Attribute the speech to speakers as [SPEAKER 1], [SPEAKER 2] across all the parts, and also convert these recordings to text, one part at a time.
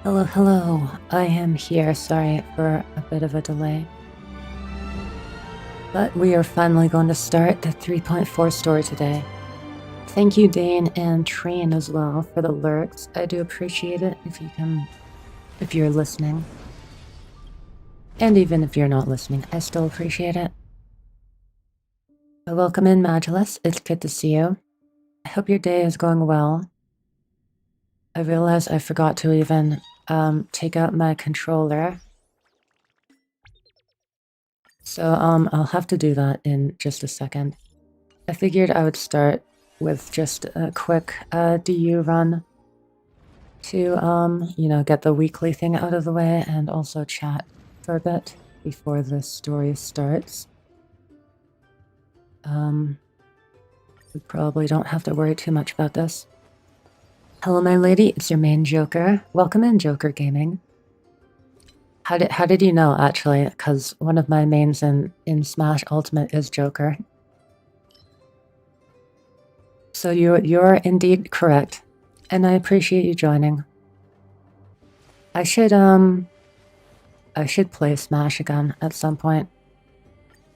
[SPEAKER 1] Hello, hello. I am here. Sorry for a bit of a delay. But we are finally going to start the 3.4 story today. Thank you, Dane and Train as well for the lurks. I do appreciate it if you're listening. And even if you're not listening, I still appreciate it. Welcome in, Magulus. It's good to see you. I hope your day is going well. I realized I forgot to even take out my controller. So I'll have to do that in just a second. I figured I would start with just a quick DU run to, you know, get the weekly thing out of the way and also chat for a bit before the story starts. We probably don't have to worry too much about this. Hello, my lady. It's your main Joker. Welcome in, Joker Gaming. How did you know, actually? Because one of my mains in Smash Ultimate is Joker. So you're indeed correct, and I appreciate you joining. I should play Smash again at some point.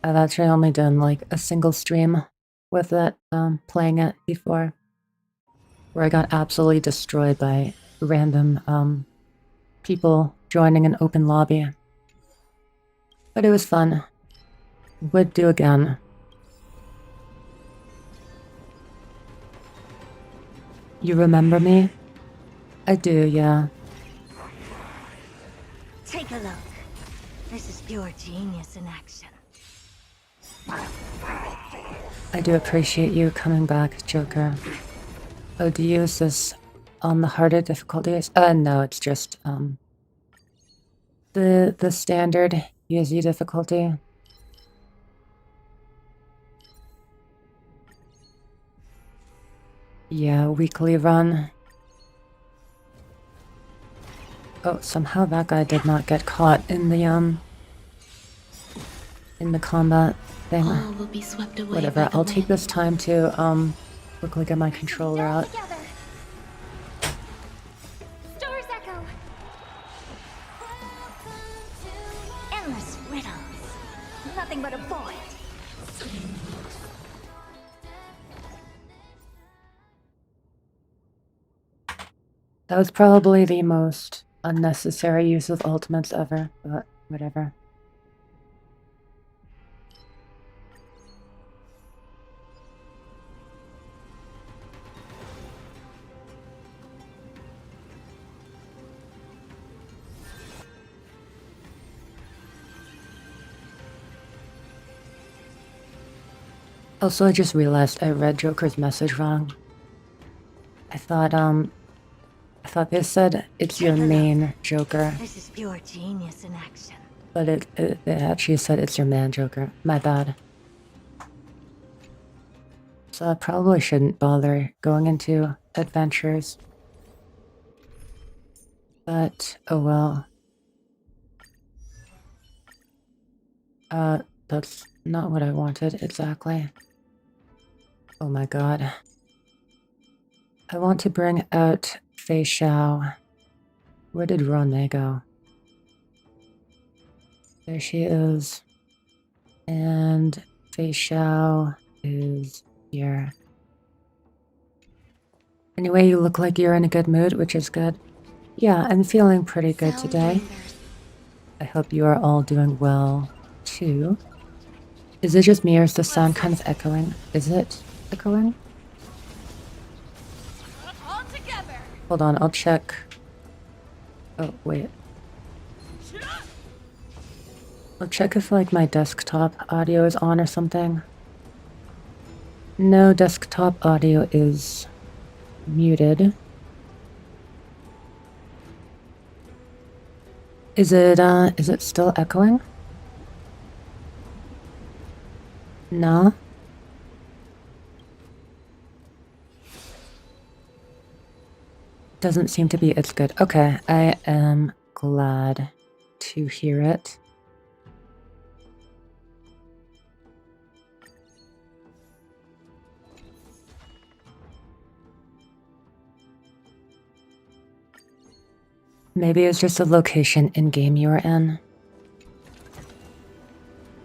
[SPEAKER 1] I've actually only done like a single stream with it, playing it before, where I got absolutely destroyed by random people joining an open lobby. But it was fun. Would do again. You remember me? I do, yeah.
[SPEAKER 2] Take a look. This is pure genius in action.
[SPEAKER 1] I do appreciate you coming back, Joker. Oh, do you use this on the harder difficulties? No, it's just, the standard easy difficulty. Yeah, weekly run. Oh, somehow that guy did not get caught in the combat thing.
[SPEAKER 3] All will be swept away.
[SPEAKER 1] Whatever, I'll take this time to, quickly get my controller out.
[SPEAKER 2] Stars echo. Endless riddles. Nothing but a void.
[SPEAKER 1] That was probably the most unnecessary use of ultimates ever, but whatever. Also, I just realized I read Joker's message wrong. I thought they said it's your main Joker.
[SPEAKER 2] This is pure genius in action.
[SPEAKER 1] But it actually said it's your man Joker. My bad. So I probably shouldn't bother going into adventures. But, oh well. That's not what I wanted exactly. Oh my god. I want to bring out Phainon. Where did Ronne go? There she is. And Phainon is here. Anyway, you look like you're in a good mood, which is good. Yeah, I'm feeling pretty good today. I hope you are all doing well, too. Is it just me or is the sound kind of echoing? Is it echoing? Hold on, I'll check. Oh, wait. I'll check if, like, my desktop audio is on or something. No, desktop audio is muted. Is it still echoing? No? Doesn't seem to be. It's good. Okay, I am glad to hear it. Maybe it's just a location in game you were in.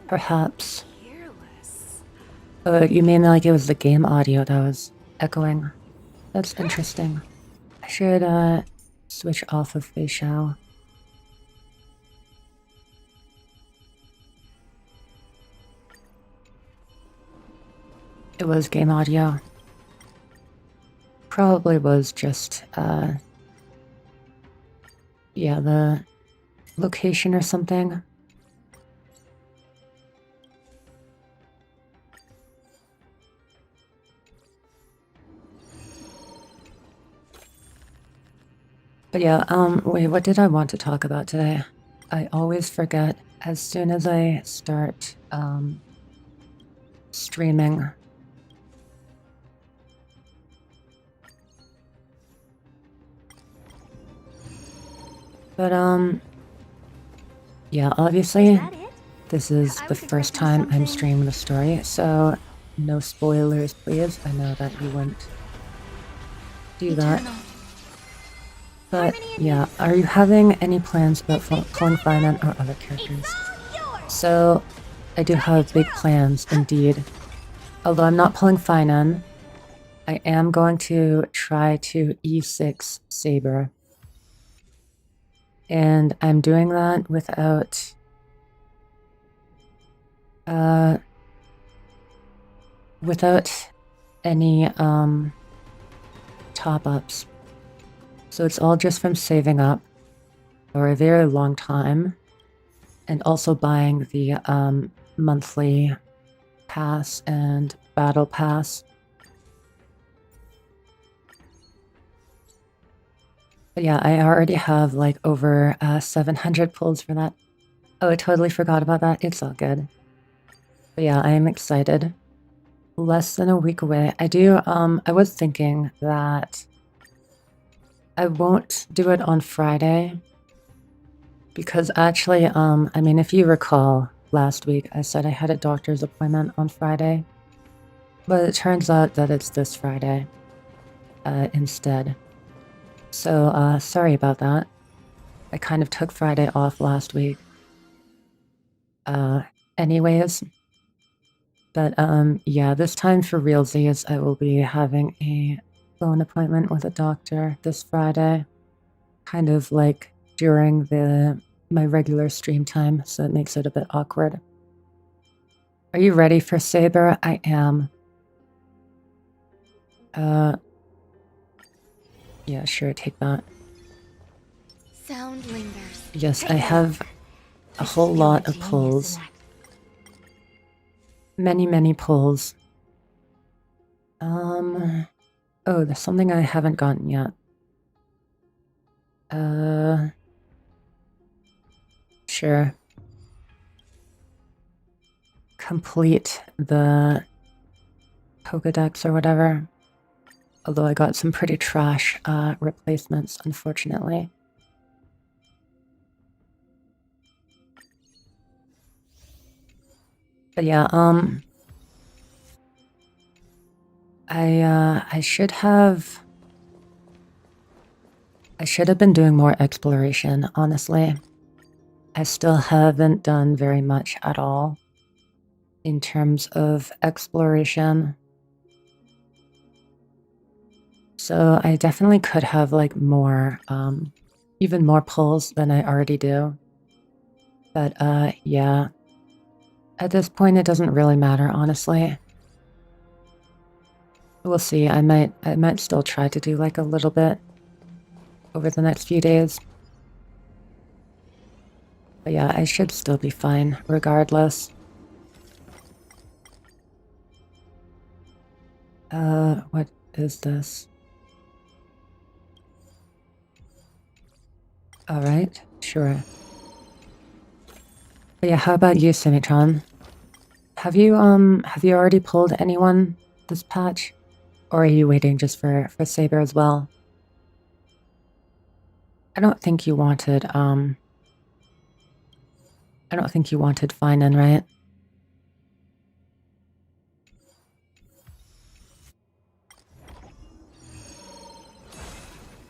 [SPEAKER 1] Perhaps. You mean like it was the game audio that was echoing? That's interesting. I should switch off of Phainon. It was game audio. Probably was just yeah, the location or something. But yeah, wait, what did I want to talk about today? I always forget as soon as I start, streaming. But, yeah, obviously, this is the first time I'm streaming the story, so no spoilers, please. I know that you wouldn't do that. But yeah, are you having any plans about pulling Phainon or other characters? So, I do have big plans, indeed. Although I'm not pulling Phainon, I am going to try to E6 Saber. And I'm doing that without... without any, top-ups. So it's all just from saving up for a very long time, and also buying the monthly pass and battle pass. But yeah, I already have like over 700 pulls for that. Oh, I totally forgot about that. It's all good. But yeah, I am excited. Less than a week away. I was thinking that I won't do it on Friday, because actually, I mean, if you recall, last week I said I had a doctor's appointment on Friday, but it turns out that it's this Friday, instead. So, sorry about that. I kind of took Friday off last week. Anyways. But, yeah, this time for realsies, I will be having a phone appointment with a doctor this Friday. Kind of like during my regular stream time, so it makes it a bit awkward. Are you ready for Saber? I am. Yeah, sure, take that.
[SPEAKER 2] Sound lingers.
[SPEAKER 1] Yes, I have a whole lot of pulls. Many pulls. Oh, there's something I haven't gotten yet. Sure. Complete the Pokedex or whatever. Although I got some pretty trash replacements, unfortunately. But yeah, I should have been doing more exploration, honestly. I still haven't done very much at all in terms of exploration. So I definitely could have like more, even more pulls than I already do. But yeah. At this point it doesn't really matter, honestly. We'll see. I might still try to do like a little bit over the next few days. But yeah, I should still be fine regardless. What is this? Alright, sure. But yeah, how about you, Simitron? Have you already pulled anyone this patch? Or are you waiting just for Saber as well? I don't think you wanted Phainon, right?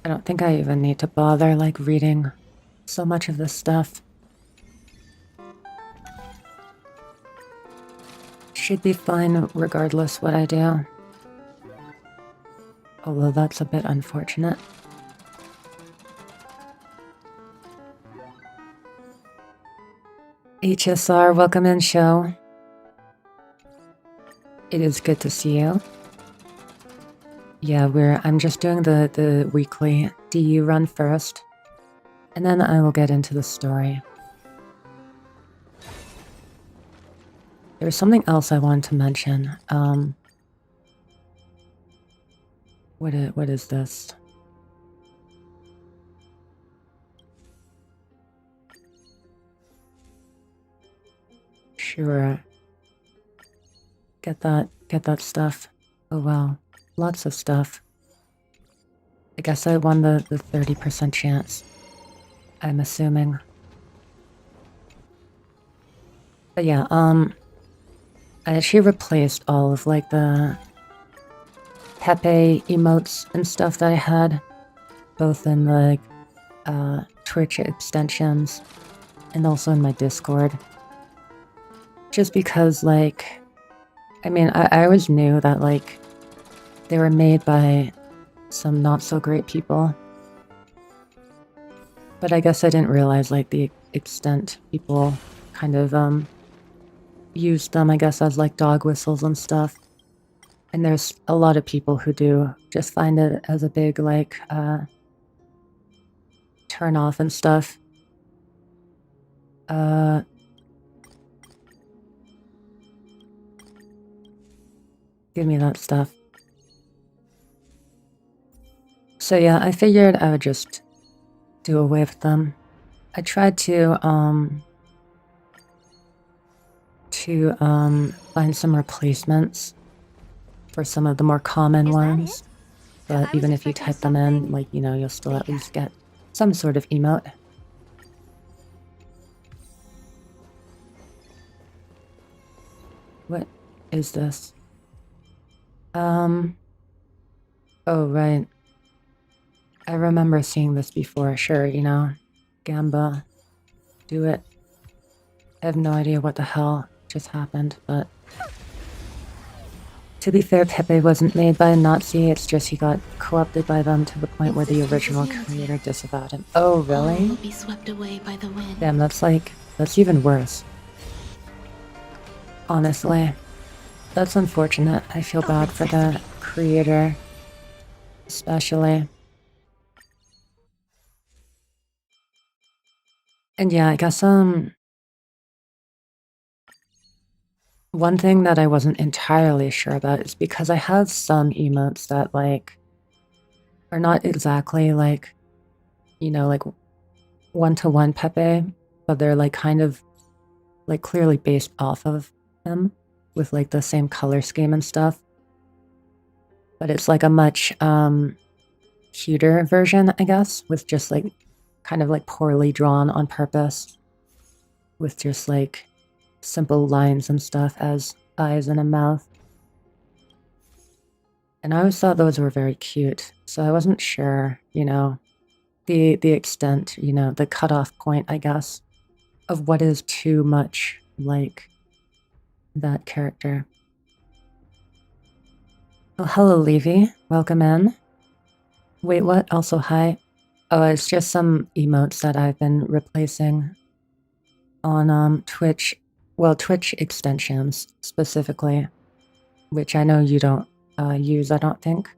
[SPEAKER 1] I don't think I even need to bother, like, reading so much of this stuff. Should be fine regardless what I do. Although that's a bit unfortunate. HSR, welcome in, show. It is good to see you. Yeah, I'm just doing the weekly DU run first, and then I will get into the story. There's something else I wanted to mention. What is this? Sure. Get that stuff. Oh wow. Lots of stuff. I guess I won the 30% chance. I'm assuming. But yeah, I actually replaced all of like the Pepe emotes and stuff that I had, both in like Twitch extensions and also in my Discord. Just because, like, I mean, I always knew that, like, they were made by some not so great people. But I guess I didn't realize, like, the extent people kind of, used them, I guess, as, like, dog whistles and stuff. And there's a lot of people who do just find it as a big, like, turn off and stuff. Give me that stuff. So yeah, I figured I would just do away with them. I tried to find some replacements for some of the more common ones. But even if you type them in, like, you know, you'll still at least get some sort of emote. What is this? Oh, right. I remember seeing this before, sure, you know. Gamba. Do it. I have no idea what the hell just happened, but... To be fair, Pepe wasn't made by a Nazi, it's just he got co-opted by them to the point where the original creator disavowed him. Oh, really?
[SPEAKER 3] Will be swept away by the wind.
[SPEAKER 1] Damn, that's even worse. Honestly. That's unfortunate. I feel bad for the creator. Especially. And yeah, I guess, one thing that I wasn't entirely sure about is because I have some emotes that, like, are not exactly, like, you know, like, one-to-one Pepe, but they're, like, kind of, like, clearly based off of him, with, like, the same color scheme and stuff. But it's, like, a much, cuter version, I guess, with just, like, kind of, like, poorly drawn on purpose, with just, like, simple lines and stuff as eyes and a mouth. And I always thought those were very cute, so I wasn't sure, you know, the extent, you know, the cutoff point, I guess, of what is too much like that character. Oh, hello, Levy. Welcome in. Wait, what? Also, hi. Oh, it's just some emotes that I've been replacing on Twitch. Well, Twitch extensions, specifically, which I know you don't use, I don't think.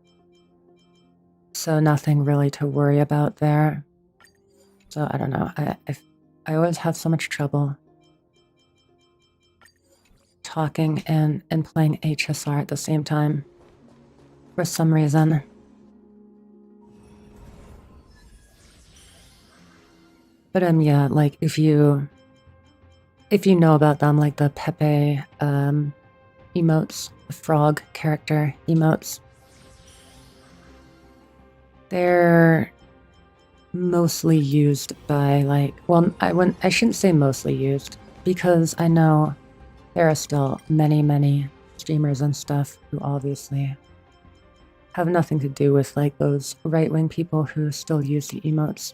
[SPEAKER 1] So nothing really to worry about there. So I don't know, I always have so much trouble talking and playing HSR at the same time, for some reason. But yeah, like, if you know about them, like the Pepe emotes, the frog character emotes, they're mostly used by, like, well, I shouldn't say mostly used, because I know there are still many streamers and stuff who obviously have nothing to do with like those right-wing people who still use the emotes.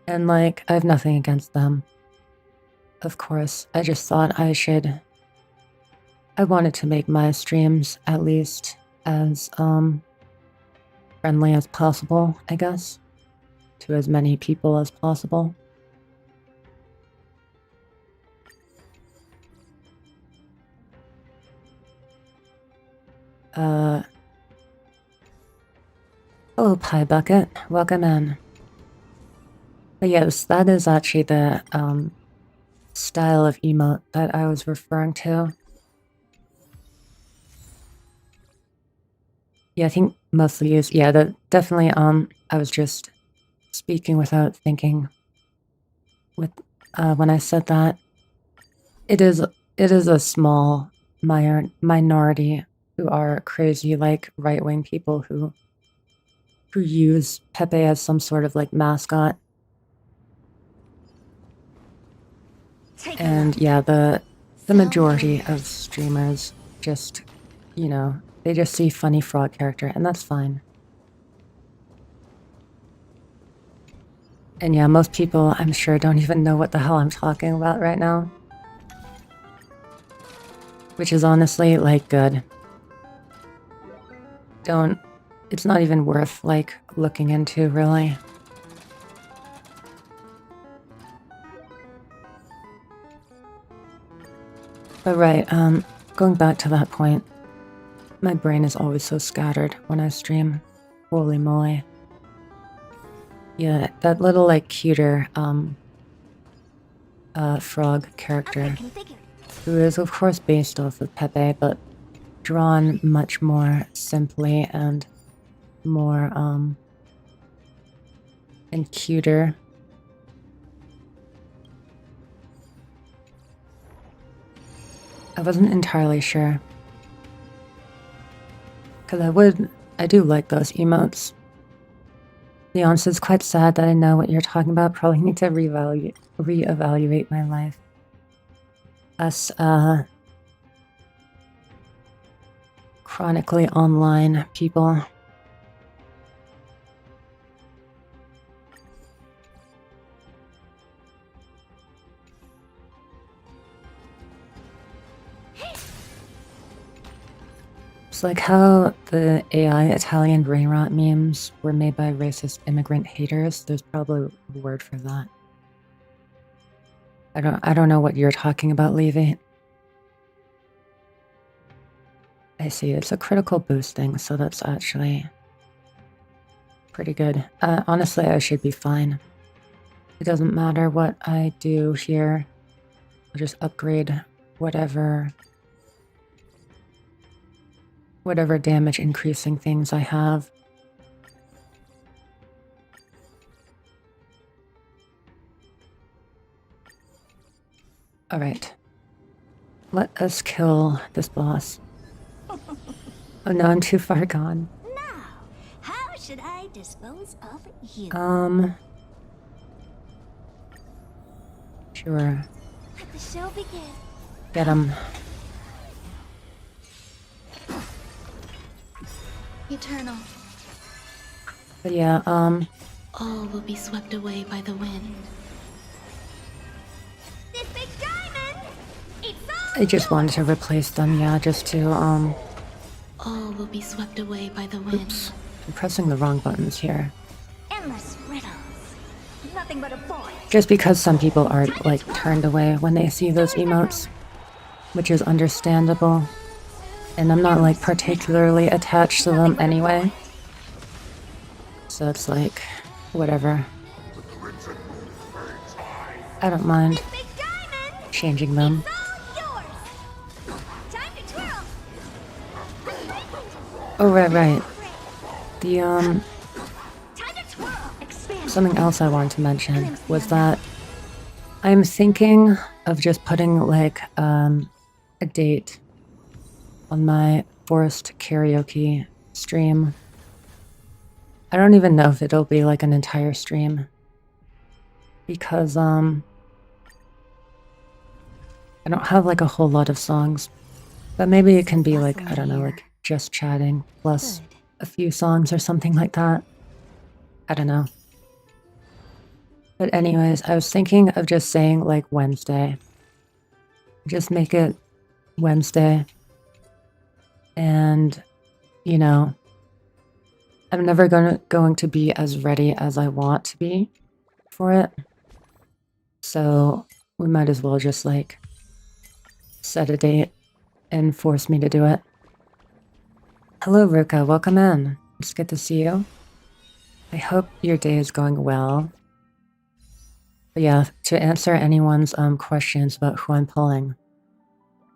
[SPEAKER 1] And like, I have nothing against them. Of course, I just thought I wanted to make my streams at least as friendly as possible, I guess, to as many people as possible. Hello, Pie Bucket. Welcome in. But yes, that is actually the style of emote that I was referring to. Yeah, I think mostly used. Yeah, that definitely. I was just speaking without thinking. With when I said that, it is a small minority who are crazy, like right-wing people who use Pepe as some sort of like mascot. And yeah, the majority of streamers just, you know, they just see funny frog character, and that's fine. And yeah, most people, I'm sure, don't even know what the hell I'm talking about right now. Which is honestly, like, good. It's not even worth, like, looking into, really. But right, going back to that point, my brain is always so scattered when I stream. Holy moly. Yeah, that little, like, cuter, frog character, who is, of course, based off of Pepe, but drawn much more simply and more, and cuter. I wasn't entirely sure. Because I do like those emotes. The honest, it's quite sad that I know what you're talking about. Probably need to reevaluate my life. Us, chronically online people. It's like how the AI Italian brain rot memes were made by racist immigrant haters. There's probably a word for that. I don't know what you're talking about, Levy. I see, it's a critical boosting, so that's actually pretty good. Honestly, I should be fine. It doesn't matter what I do here. I'll just upgrade whatever damage increasing things I have. Alright. Let us kill this boss. Oh no, I'm too far gone.
[SPEAKER 2] Now, how should I dispose of you?
[SPEAKER 1] Sure.
[SPEAKER 2] Let the show begin.
[SPEAKER 1] Get him.
[SPEAKER 3] Eternal.
[SPEAKER 1] But yeah,
[SPEAKER 3] All will be swept away by the wind.
[SPEAKER 2] This big diamond! It's all
[SPEAKER 1] I just wanted to replace them, yeah, just to,
[SPEAKER 3] All will be swept away by the wind.
[SPEAKER 1] oops. I'm pressing the wrong buttons here.
[SPEAKER 2] endless riddles. Nothing but a void.
[SPEAKER 1] Just because some people are, like, turned away when they see those emotes. Which is understandable. And I'm not, like, particularly attached to them anyway. So it's like, whatever. I don't mind
[SPEAKER 2] Big diamond!
[SPEAKER 1] changing them.
[SPEAKER 2] It's all yours! Time to twirl!
[SPEAKER 1] Oh, right. The,
[SPEAKER 2] Time to twirl! Expand!
[SPEAKER 1] something else I wanted to mention was that I'm thinking of just putting, like, a date on my forced karaoke stream. I don't even know if it'll be like an entire stream. Because, I don't have like a whole lot of songs. But maybe it can be like, I don't know, like just chatting plus
[SPEAKER 2] Good.
[SPEAKER 1] a few songs or something like that. I don't know. But anyways, I was thinking of just saying like Wednesday. Just make it Wednesday. And, you know, I'm never going to be as ready as I want to be for it. So we might as well just like set a date and force me to do it. Hello, Ruka. Welcome in. It's good to see you. I hope your day is going well. But yeah, to answer anyone's questions about who I'm pulling,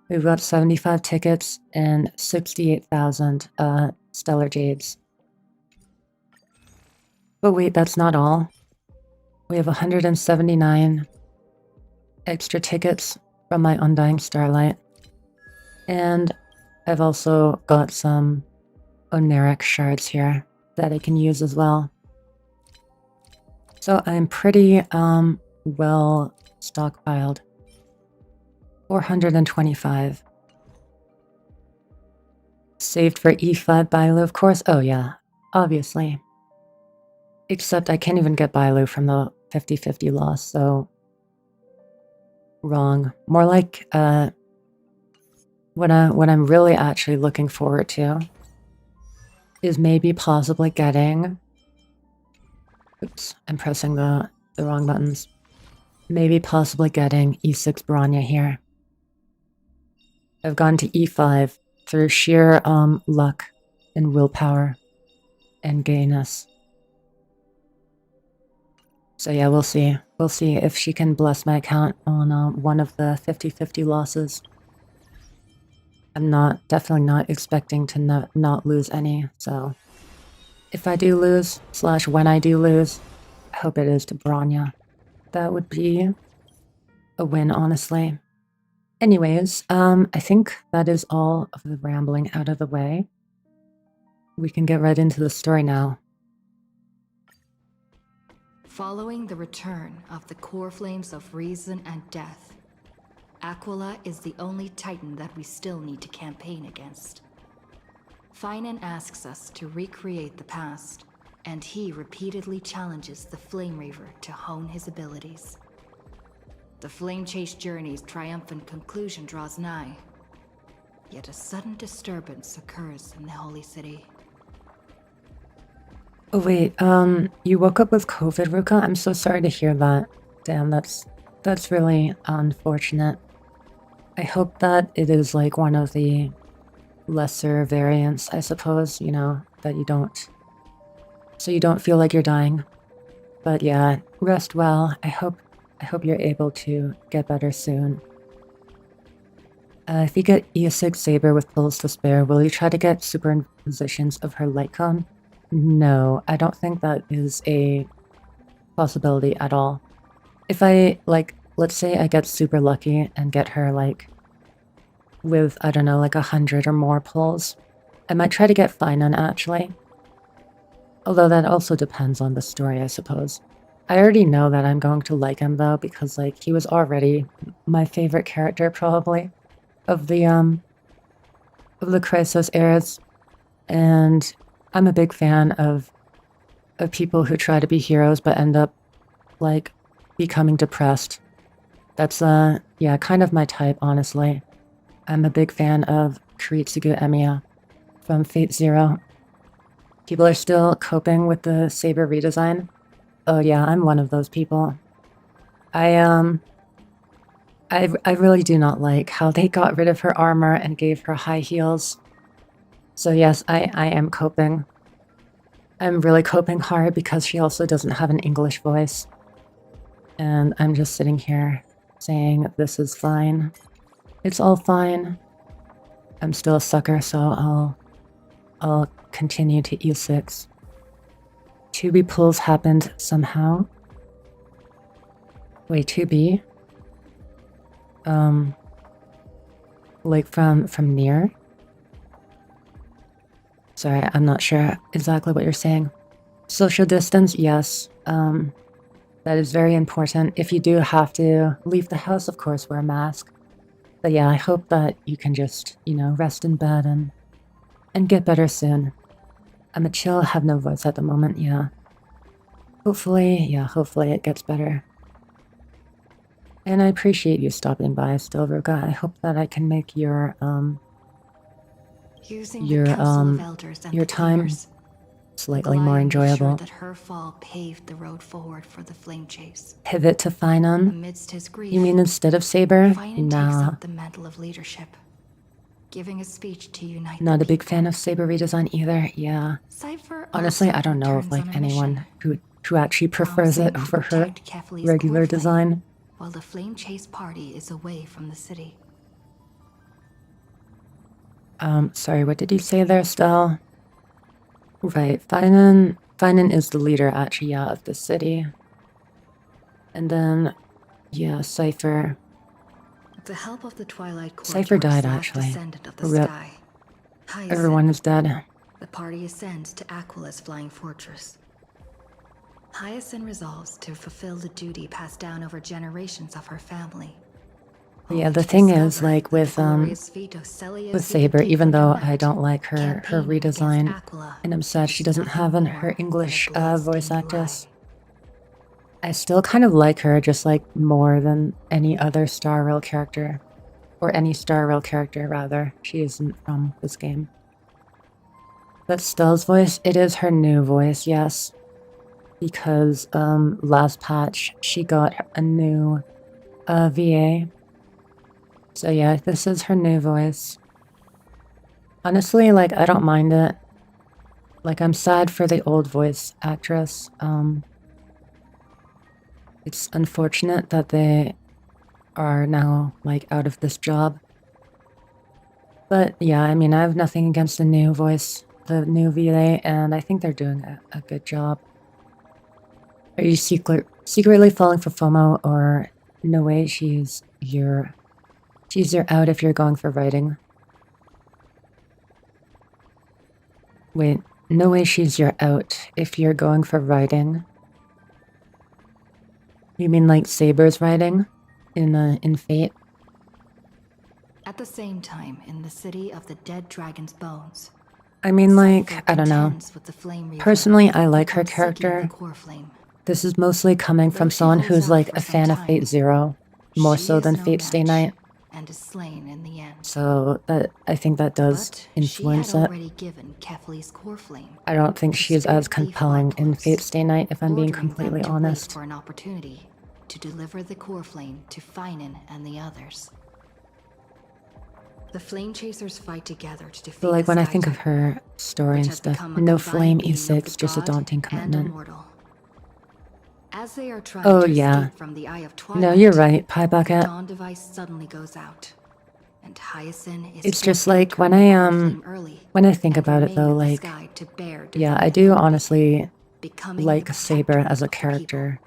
[SPEAKER 1] we've got 75 tickets and 68,000 stellar jades. But wait, that's not all. We have 179 extra tickets from my Undying Starlight. And I've also got some Oneric shards here that I can use as well. So I'm pretty well stockpiled. 425. Saved for E5 Bailu, of course. Oh yeah, obviously. Except I can't even get Bailu from the 50-50 loss, so... Wrong. More like, what I'm really actually looking forward to is maybe possibly getting... Oops, I'm pressing the wrong buttons. Maybe possibly getting E6 Bronya here. I've gone to E5 through sheer luck and willpower and gayness. So yeah, we'll see. We'll see if she can bless my account on one of the 50-50 losses. I'm definitely not expecting to not lose any, so... If I do lose, / when I do lose, I hope it is to Bronya. That would be a win, honestly. Anyways, I think that is all of the rambling out of the way. We can get right into the story now.
[SPEAKER 4] Following the return of the core flames of reason and death, Aquila is the only titan that we still need to campaign against. Phainon asks us to recreate the past, and he repeatedly challenges the Flame Reaver to hone his abilities. The Flame Chase journey's triumphant conclusion draws nigh, yet a sudden disturbance occurs in the Holy City.
[SPEAKER 1] Oh wait, you woke up with COVID, Ruka? I'm so sorry to hear that. Damn, that's really unfortunate. I hope that it is like one of the lesser variants, I suppose, you know, that you don't... So you don't feel like you're dying. But yeah, rest well. I hope you're able to get better soon. If you get E6 Saber with pulls to spare, will you try to get superimpositions of her light cone? No, I don't think that is a possibility at all. If I, like, let's say I get super lucky and get her, like, with, I don't know, like 100 or more pulls, I might try to get Phainon, actually. Although that also depends on the story, I suppose. I already know that I'm going to like him, though, because, like, he was already my favorite character, probably, of the Chrysos eras, and I'm a big fan of people who try to be heroes but end up, like, becoming depressed. That's, yeah, kind of my type, honestly. I'm a big fan of Kiritsugu Emiya from Fate Zero. People are still coping with the Saber redesign. Oh yeah, I'm one of those people. I really do not like how they got rid of her armor and gave her high heels. So yes, I am coping. I'm really coping hard because she also doesn't have an English voice. And I'm just sitting here saying, this is fine. It's all fine. I'm still a sucker, so I'll continue to E6. 2B pulls happened somehow. Wait, 2B? Like from near? Sorry, I'm not sure exactly what you're saying. Social distance, yes. That is very important. If you do have to leave the house, of course, wear a mask. But yeah, I hope that you can just, you know, rest in bed and and get better soon. I'm a chill, have no voice at the moment, yeah. Hopefully it gets better. And I appreciate you stopping by, still, Ruka. I hope that I can make your
[SPEAKER 4] Using the Council of Elders and
[SPEAKER 1] your
[SPEAKER 4] the
[SPEAKER 1] time
[SPEAKER 4] Cleaners,
[SPEAKER 1] slightly
[SPEAKER 4] the
[SPEAKER 1] more
[SPEAKER 4] Goliath made sure
[SPEAKER 1] enjoyable.
[SPEAKER 4] that her fall paved the road forward for the flame chase.
[SPEAKER 1] Pivot to Phainon?
[SPEAKER 4] Amidst his grief,
[SPEAKER 1] You mean instead of Saber?
[SPEAKER 4] Phainon takes
[SPEAKER 1] Nah,
[SPEAKER 4] up the mantle of leadership, giving a speech to unite
[SPEAKER 1] not
[SPEAKER 4] the
[SPEAKER 1] a big
[SPEAKER 4] people.
[SPEAKER 1] fan of Saber redesign either, yeah.
[SPEAKER 4] Cypher
[SPEAKER 1] Honestly,
[SPEAKER 4] also
[SPEAKER 1] I don't know of
[SPEAKER 4] returns
[SPEAKER 1] like
[SPEAKER 4] on a
[SPEAKER 1] anyone
[SPEAKER 4] mission,
[SPEAKER 1] who actually prefers it
[SPEAKER 4] promising to
[SPEAKER 1] over her
[SPEAKER 4] protect Kefli's
[SPEAKER 1] regular
[SPEAKER 4] core flame
[SPEAKER 1] design.
[SPEAKER 4] while the flame chase party is away from the city.
[SPEAKER 1] Sorry, what did you say there, Stell? Right, Phainon is the leader, actually, yeah, of the city. And then, yeah, Cypher.
[SPEAKER 4] With the help of the Twilight Court,
[SPEAKER 1] Cypher died,
[SPEAKER 4] last
[SPEAKER 1] actually.
[SPEAKER 4] descendant of the
[SPEAKER 1] Rip.
[SPEAKER 4] sky, Hyacinth,
[SPEAKER 1] Everyone is dead.
[SPEAKER 4] the party ascends to Aquila's flying fortress. Hyacinth resolves to fulfill the duty passed down over generations of her family.
[SPEAKER 1] Yeah,
[SPEAKER 4] only
[SPEAKER 1] the
[SPEAKER 4] to
[SPEAKER 1] thing is,
[SPEAKER 4] discover
[SPEAKER 1] like,
[SPEAKER 4] that the
[SPEAKER 1] with
[SPEAKER 4] glorious feat of Celios
[SPEAKER 1] Saber,
[SPEAKER 4] Epictetus
[SPEAKER 1] even though
[SPEAKER 4] Command,
[SPEAKER 1] I don't like her
[SPEAKER 4] campaigning against
[SPEAKER 1] redesign,
[SPEAKER 4] Aquila
[SPEAKER 1] and I'm sad she
[SPEAKER 4] is
[SPEAKER 1] doesn't
[SPEAKER 4] nothing
[SPEAKER 1] have
[SPEAKER 4] more
[SPEAKER 1] her
[SPEAKER 4] than a
[SPEAKER 1] English
[SPEAKER 4] blood-stained
[SPEAKER 1] voice actress.
[SPEAKER 4] lie.
[SPEAKER 1] I still kind of like her, just like more than any other Star Rail character. Or any Star Rail character, rather. She isn't from this game. But Stell's voice, it is her new voice, yes. Because, last patch, she got a new, VA. So yeah, this is her new voice. Honestly, like, I don't mind it. Like, I'm sad for the old voice actress. It's unfortunate that they are now, like, out of this job. But yeah, I mean, I have nothing against the new voice, the new VA, and I think they're doing a good job. Are you secretly falling for FOMO, or no way she's your out if you're going for writing? Wait, no way she's your out if you're going for writing? You mean like Saber's writing in Fate?
[SPEAKER 4] At the same time, in the city of the dead dragon's bones,
[SPEAKER 1] I mean, like,
[SPEAKER 4] Cypher
[SPEAKER 1] I don't know.
[SPEAKER 4] contends with the flame reaver
[SPEAKER 1] Personally, I like her
[SPEAKER 4] upon seeking the
[SPEAKER 1] character.
[SPEAKER 4] core flame.
[SPEAKER 1] This is mostly coming from
[SPEAKER 4] Though she
[SPEAKER 1] someone
[SPEAKER 4] holds
[SPEAKER 1] who's
[SPEAKER 4] out
[SPEAKER 1] like
[SPEAKER 4] for
[SPEAKER 1] a
[SPEAKER 4] some
[SPEAKER 1] fan of
[SPEAKER 4] time,
[SPEAKER 1] Fate Zero, more
[SPEAKER 4] she
[SPEAKER 1] so
[SPEAKER 4] is
[SPEAKER 1] than
[SPEAKER 4] no
[SPEAKER 1] Fate Stay
[SPEAKER 4] match,
[SPEAKER 1] Night.
[SPEAKER 4] and is slain in the end.
[SPEAKER 1] So that I think that does
[SPEAKER 4] But
[SPEAKER 1] influence
[SPEAKER 4] she had
[SPEAKER 1] it.
[SPEAKER 4] already given Kefli's core flame.
[SPEAKER 1] I don't think
[SPEAKER 4] to
[SPEAKER 1] she's as
[SPEAKER 4] spirit thief
[SPEAKER 1] compelling in
[SPEAKER 4] Arctos,
[SPEAKER 1] Fate Stay Night, if I'm being
[SPEAKER 4] ordering them
[SPEAKER 1] completely
[SPEAKER 4] to wait
[SPEAKER 1] honest.
[SPEAKER 4] for an opportunity to deliver the core flame to Phainon and the others. The flame chasers fight together to defeat
[SPEAKER 1] But like
[SPEAKER 4] the
[SPEAKER 1] when I
[SPEAKER 4] Sky
[SPEAKER 1] think of
[SPEAKER 4] Titan,
[SPEAKER 1] her story
[SPEAKER 4] which
[SPEAKER 1] and
[SPEAKER 4] has
[SPEAKER 1] stuff,
[SPEAKER 4] become a
[SPEAKER 1] no
[SPEAKER 4] combined
[SPEAKER 1] flame
[SPEAKER 4] being of
[SPEAKER 1] E6,
[SPEAKER 4] the
[SPEAKER 1] just a
[SPEAKER 4] god
[SPEAKER 1] daunting
[SPEAKER 4] and
[SPEAKER 1] commitment.
[SPEAKER 4] immortal. As they are trying
[SPEAKER 1] Oh
[SPEAKER 4] to
[SPEAKER 1] yeah.
[SPEAKER 4] escape from the Eye of Twilight,
[SPEAKER 1] No, you're right, Pie
[SPEAKER 4] the
[SPEAKER 1] Bucket.
[SPEAKER 4] dawn device suddenly goes out, and Hyacinth is
[SPEAKER 1] It's just
[SPEAKER 4] forced to
[SPEAKER 1] like
[SPEAKER 4] return
[SPEAKER 1] when
[SPEAKER 4] the
[SPEAKER 1] I
[SPEAKER 4] core flame early
[SPEAKER 1] when I think
[SPEAKER 4] and
[SPEAKER 1] about it
[SPEAKER 4] remain
[SPEAKER 1] though,
[SPEAKER 4] in the
[SPEAKER 1] like,
[SPEAKER 4] sky to bear
[SPEAKER 1] yeah, I
[SPEAKER 4] divine
[SPEAKER 1] do
[SPEAKER 4] authority,
[SPEAKER 1] honestly
[SPEAKER 4] becoming
[SPEAKER 1] like
[SPEAKER 4] the
[SPEAKER 1] Saber
[SPEAKER 4] protector
[SPEAKER 1] as a
[SPEAKER 4] of the people.
[SPEAKER 1] character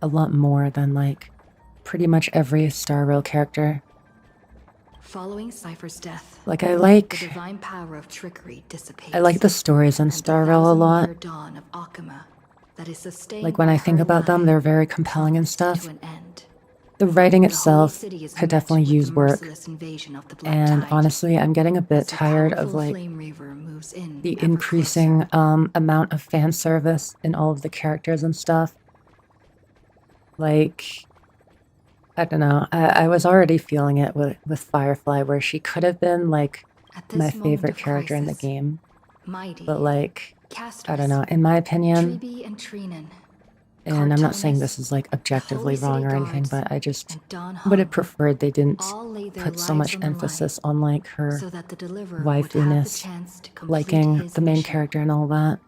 [SPEAKER 1] a lot more than like pretty much every Star Rail character.
[SPEAKER 4] Following Cypher's death,
[SPEAKER 1] Like I
[SPEAKER 4] the
[SPEAKER 1] like
[SPEAKER 4] divine power of trickery dissipates.
[SPEAKER 1] the stories in
[SPEAKER 4] and
[SPEAKER 1] Star
[SPEAKER 4] the
[SPEAKER 1] Rail a lot.
[SPEAKER 4] 1000-year dawn of Akama that is sustained
[SPEAKER 1] Like when
[SPEAKER 4] by
[SPEAKER 1] I think
[SPEAKER 4] her
[SPEAKER 1] about them,
[SPEAKER 4] lie
[SPEAKER 1] they're very compelling and
[SPEAKER 4] comes
[SPEAKER 1] stuff.
[SPEAKER 4] to an end.
[SPEAKER 1] The writing
[SPEAKER 4] The holy
[SPEAKER 1] itself
[SPEAKER 4] city is
[SPEAKER 1] could
[SPEAKER 4] met
[SPEAKER 1] definitely
[SPEAKER 4] with the
[SPEAKER 1] use work.
[SPEAKER 4] merciless invasion of the Black
[SPEAKER 1] And
[SPEAKER 4] Tide,
[SPEAKER 1] honestly, I'm getting a bit
[SPEAKER 4] as the
[SPEAKER 1] tired of
[SPEAKER 4] powerful
[SPEAKER 1] like
[SPEAKER 4] flame reaver moves in
[SPEAKER 1] the
[SPEAKER 4] ever
[SPEAKER 1] increasing
[SPEAKER 4] closer.
[SPEAKER 1] amount of fan service in all of the characters and stuff. Like, I don't know. I was already feeling it with Firefly, where she could have been like
[SPEAKER 4] At this
[SPEAKER 1] my
[SPEAKER 4] moment
[SPEAKER 1] favorite
[SPEAKER 4] of
[SPEAKER 1] character in the
[SPEAKER 4] crisis,
[SPEAKER 1] game.
[SPEAKER 4] Mighty,
[SPEAKER 1] But like,
[SPEAKER 4] Castus,
[SPEAKER 1] I don't know. In my opinion,
[SPEAKER 4] Tribi and Trinan,
[SPEAKER 1] and I'm not saying this
[SPEAKER 4] Cartoonist,
[SPEAKER 1] is like
[SPEAKER 4] the
[SPEAKER 1] objectively
[SPEAKER 4] Holy
[SPEAKER 1] wrong
[SPEAKER 4] City
[SPEAKER 1] or anything,
[SPEAKER 4] Guards,
[SPEAKER 1] but I just
[SPEAKER 4] and Don
[SPEAKER 1] would have
[SPEAKER 4] Hung
[SPEAKER 1] preferred they didn't
[SPEAKER 4] all laid their
[SPEAKER 1] put so
[SPEAKER 4] lives
[SPEAKER 1] much
[SPEAKER 4] on the
[SPEAKER 1] emphasis
[SPEAKER 4] line
[SPEAKER 1] on like her
[SPEAKER 4] so that the deliverer would have the
[SPEAKER 1] waifuness,
[SPEAKER 4] chance to complete
[SPEAKER 1] liking
[SPEAKER 4] his
[SPEAKER 1] the main
[SPEAKER 4] mission.
[SPEAKER 1] character and all that.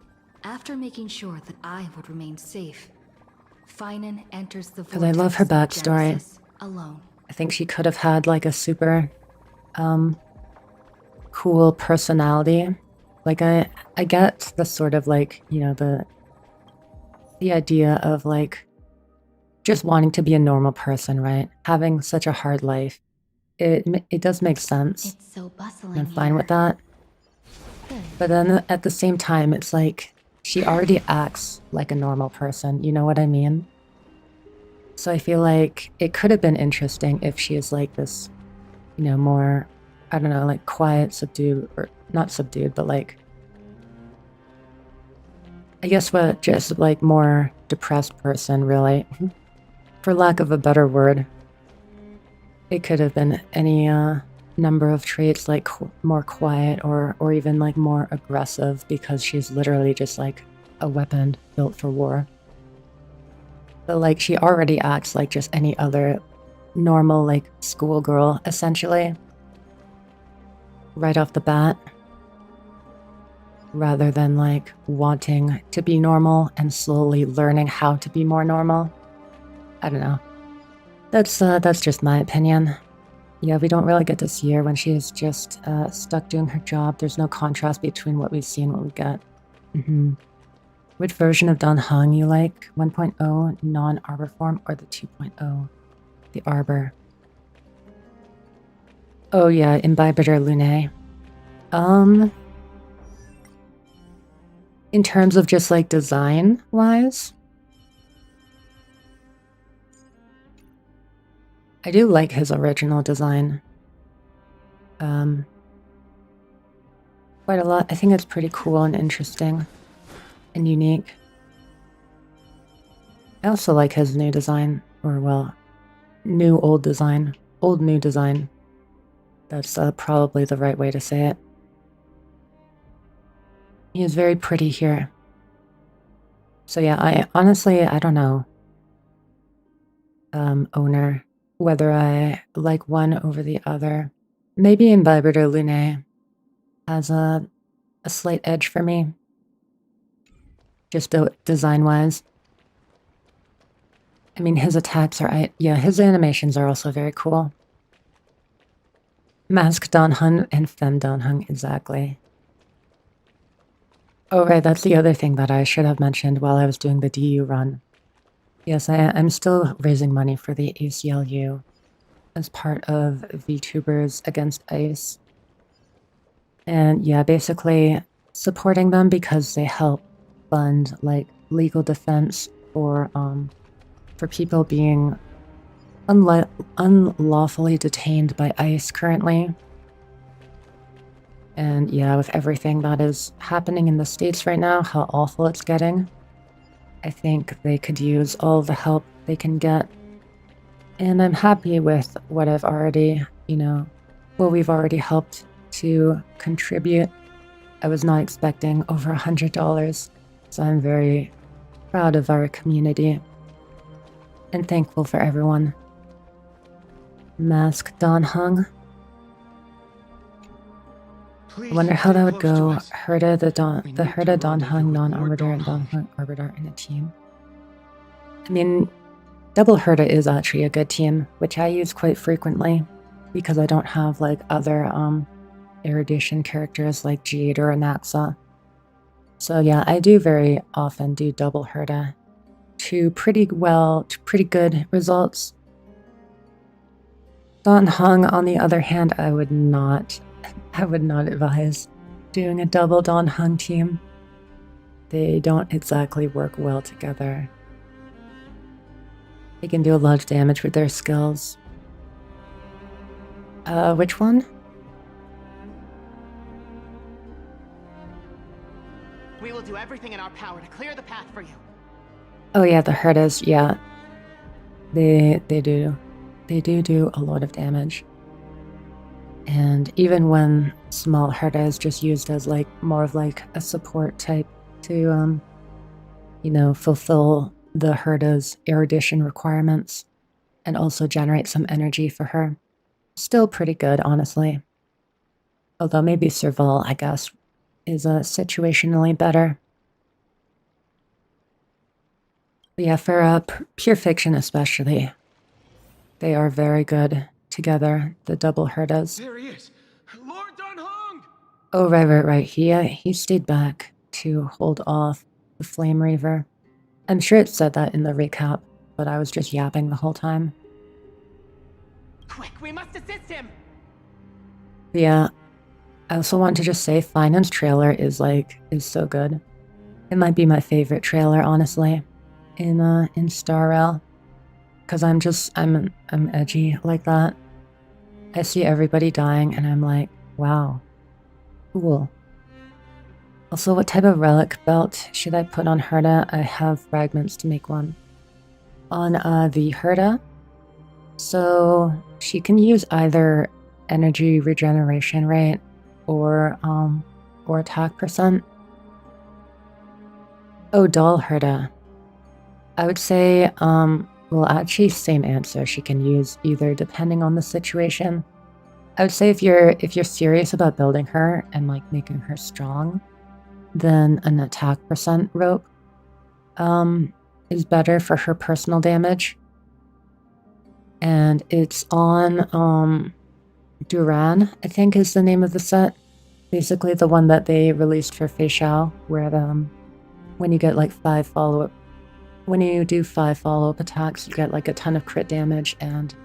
[SPEAKER 4] After making sure that I would remain safe, Phainon enters the
[SPEAKER 1] 'Cause I love her
[SPEAKER 4] vortex of
[SPEAKER 1] backstory.
[SPEAKER 4] Genesis alone.
[SPEAKER 1] I think she could have had like a super cool personality. Like I get the sort of like, you know, the idea of like just wanting to be a normal person, right? Having such a hard life. It does make sense.
[SPEAKER 3] It's so bustling
[SPEAKER 1] I'm
[SPEAKER 3] here.
[SPEAKER 1] fine with that.
[SPEAKER 3] Good.
[SPEAKER 1] But then at the same time, it's like she already acts like a normal person. You know what I mean? So I feel like it could have been interesting if she is like this, you know, more, I don't know, like quiet, subdued, or not subdued, but like, I guess what, just like more depressed person, really. For lack of a better word. It could have been any number of traits, like more quiet or even like more aggressive, because she's literally just like a weapon built for war. But like she already acts like just any other normal like schoolgirl, essentially. Right off the bat. Rather than like wanting to be normal and slowly learning how to be more normal. I don't know. That's just my opinion. Yeah, we don't really get to see her when she's just stuck doing her job. There's no contrast between what we see and what we get. Which version of Dan Heng you like? 1.0 non-arbor form or the 2.0? The arbor. Oh yeah, Imbibitor Lunae. In terms of just like design-wise, I do like his original design. Quite a lot. I think it's pretty cool and interesting and unique. I also like his new design, or well, new old design. Old new design. That's probably the right way to say it. He is very pretty here. So yeah, I don't know. Owner. Whether I like one over the other. Maybe Imbibitor Lunae has a slight edge for me. Just design-wise. I mean, his attacks are... yeah, his animations are also very cool. Mask Dan Heng and Femme Dan Heng, exactly. Oh right, that's the other thing that I should have mentioned while I was doing the DU run. Yes, I'm still raising money for the ACLU as part of VTubers Against ICE. And yeah, basically supporting them because they help fund like legal defense for people being unlawfully detained by ICE currently. And yeah, with everything that is happening in the States right now, how awful it's getting, I think they could use all the help they can get. And I'm happy with what I've already, what we've already helped to contribute. I was not expecting over $100, so I'm very proud of our community and thankful for everyone. Mask Dan Heng. I wonder how that would go. Herda Herda Dan Heng non-arbiter and Dan Heng arbiter in a team. I mean, double Herda is actually a good team, which I use quite frequently because I don't have like other erudition characters like Jade or Anaxa. So yeah, I do very often do double Herda to pretty good results. Dan Heng, on the other hand, I would not advise doing a double Dan Heng team. They don't exactly work well together. They can do a lot of damage with their skills. Which one?
[SPEAKER 5] We will do everything in our power to clear the path for you.
[SPEAKER 1] Oh yeah, the Herdas, yeah. They do a lot of damage. And even when small Herda is just used as like more of like a support type to fulfill the Herda's erudition requirements and also generate some energy for her. Still pretty good, honestly. Although maybe Serval, I guess, is situationally better. But yeah, for pure fiction especially, they are very good together, the double Herdas.
[SPEAKER 6] There he is! Lord Dan Heng!
[SPEAKER 1] Oh, right. He stayed back to hold off the Flame Reaver. I'm sure it said that in the recap, but I was just yapping the whole time.
[SPEAKER 5] Quick, we must assist him!
[SPEAKER 1] But yeah, I also want to just say Phainon's trailer is so good. It might be my favorite trailer, honestly, in Star Rail. Because I'm edgy like that. I see everybody dying and I'm like, wow, cool. Also, what type of relic belt should I put on Herda? I have fragments to make one. On the Herda, so she can use either energy regeneration rate or attack percent. Oh, doll Herda. I would say, well, actually, same answer. She can use either depending on the situation. I would say if you're serious about building her and like making her strong, then an attack percent rope is better for her personal damage. And it's on Duran, I think is the name of the set. Basically the one that they released for Phainon, where when you get like 5 follow-up, when you do 5 follow-up attacks, you get like a ton of crit damage and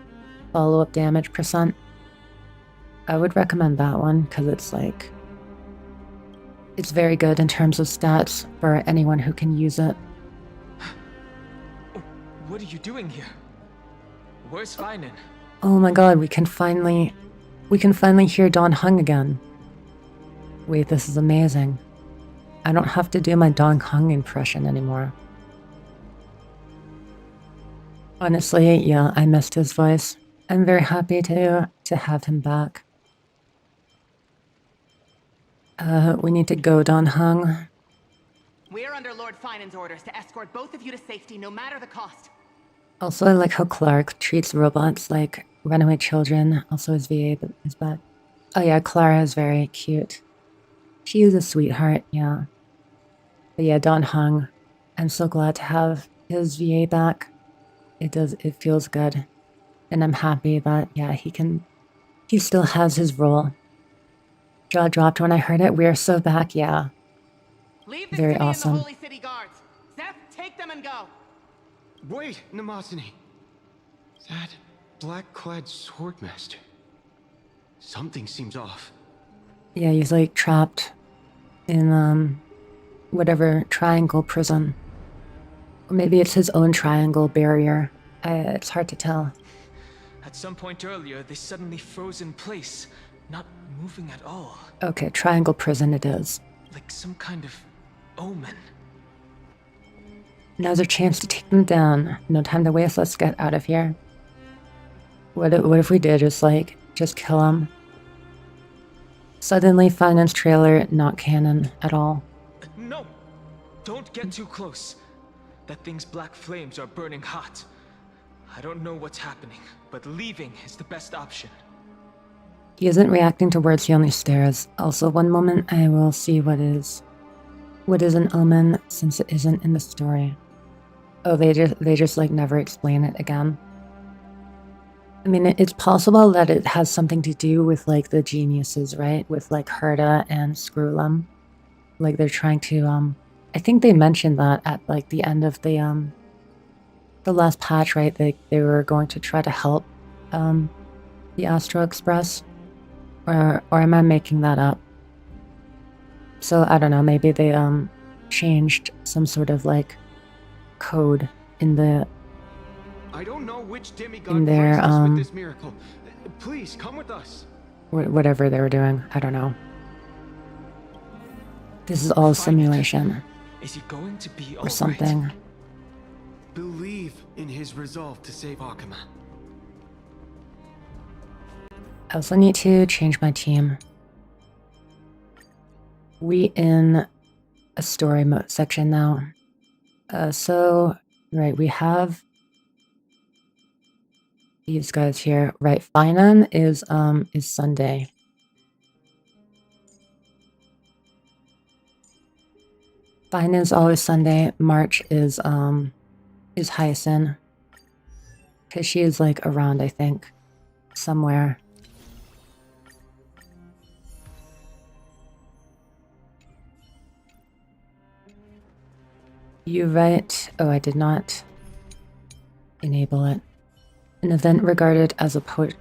[SPEAKER 1] follow-up damage percent. I would recommend that one because it's like, it's very good in terms of stats for anyone who can use it.
[SPEAKER 6] What are you doing here? Where's Phainon?
[SPEAKER 1] Oh my god, we can finally hear Don Hung again. Wait, this is amazing. I don't have to do my Don Hung impression anymore. Honestly, yeah, I missed his voice. I'm very happy to have him back. We need to go, Don Hung.
[SPEAKER 5] We're under Lord Phainon's orders to escort both of you to safety, no matter the cost.
[SPEAKER 1] Also, I like how Clark treats robots like runaway children. Also, his VA is bad. Oh yeah, Clara is very cute. She is a sweetheart, yeah. But yeah, Don Hung. I'm so glad to have his VA back. It feels good. And I'm happy that, yeah, he still has his role. Jaw dropped when I heard it. We are so back, yeah.
[SPEAKER 5] Leave the
[SPEAKER 1] Very
[SPEAKER 5] city
[SPEAKER 1] awesome.
[SPEAKER 5] and the Holy City Guards. Zeph, take them and go.
[SPEAKER 6] Wait, Nemosini. That black-clad swordmaster. Something seems off.
[SPEAKER 1] Yeah, he's like trapped in whatever triangle prison. Or maybe it's his own triangle barrier. It's hard to tell.
[SPEAKER 6] At some point earlier, they suddenly froze in place, not moving at all.
[SPEAKER 1] Okay, triangle prison it is.
[SPEAKER 6] Like some kind of omen.
[SPEAKER 1] Now's our chance to take them down. No time to waste, let's get out of here. What if we did just kill him? Suddenly, Phainon's trailer, not canon at all.
[SPEAKER 6] No! Don't get too close. That thing's black flames are burning hot. I don't know what's happening, but leaving is the best option.
[SPEAKER 1] He isn't reacting to words, he only stares. Also, one moment I will see what is an omen, since it isn't in the story. Oh, they just like never explain it again. I mean, it's possible that it has something to do with like the geniuses, right? With like Herda and Screwlum. Like they're trying to, I think they mentioned that at like the end of the last patch, right? They were going to try to help, the Astro Express. Or am I making that up? So, I don't know, maybe they, changed some sort of like code in the
[SPEAKER 6] I don't know which demigod
[SPEAKER 1] in their
[SPEAKER 6] graced us with this miracle. Please come with us.
[SPEAKER 1] whatever they were doing. I don't know. This is all simulation
[SPEAKER 6] Is he going to be all
[SPEAKER 1] or something.
[SPEAKER 6] right? Believe in his resolve to save Akuma.
[SPEAKER 1] I also need to change my team. We in a story mode section now. So right, we have these guys here. Right, Phainon is Sunday. Phainon is always Sunday. March is Hyacinth. Cause she is like around, I think. Somewhere. You right. Oh, I did not enable it. An event regarded as a portent,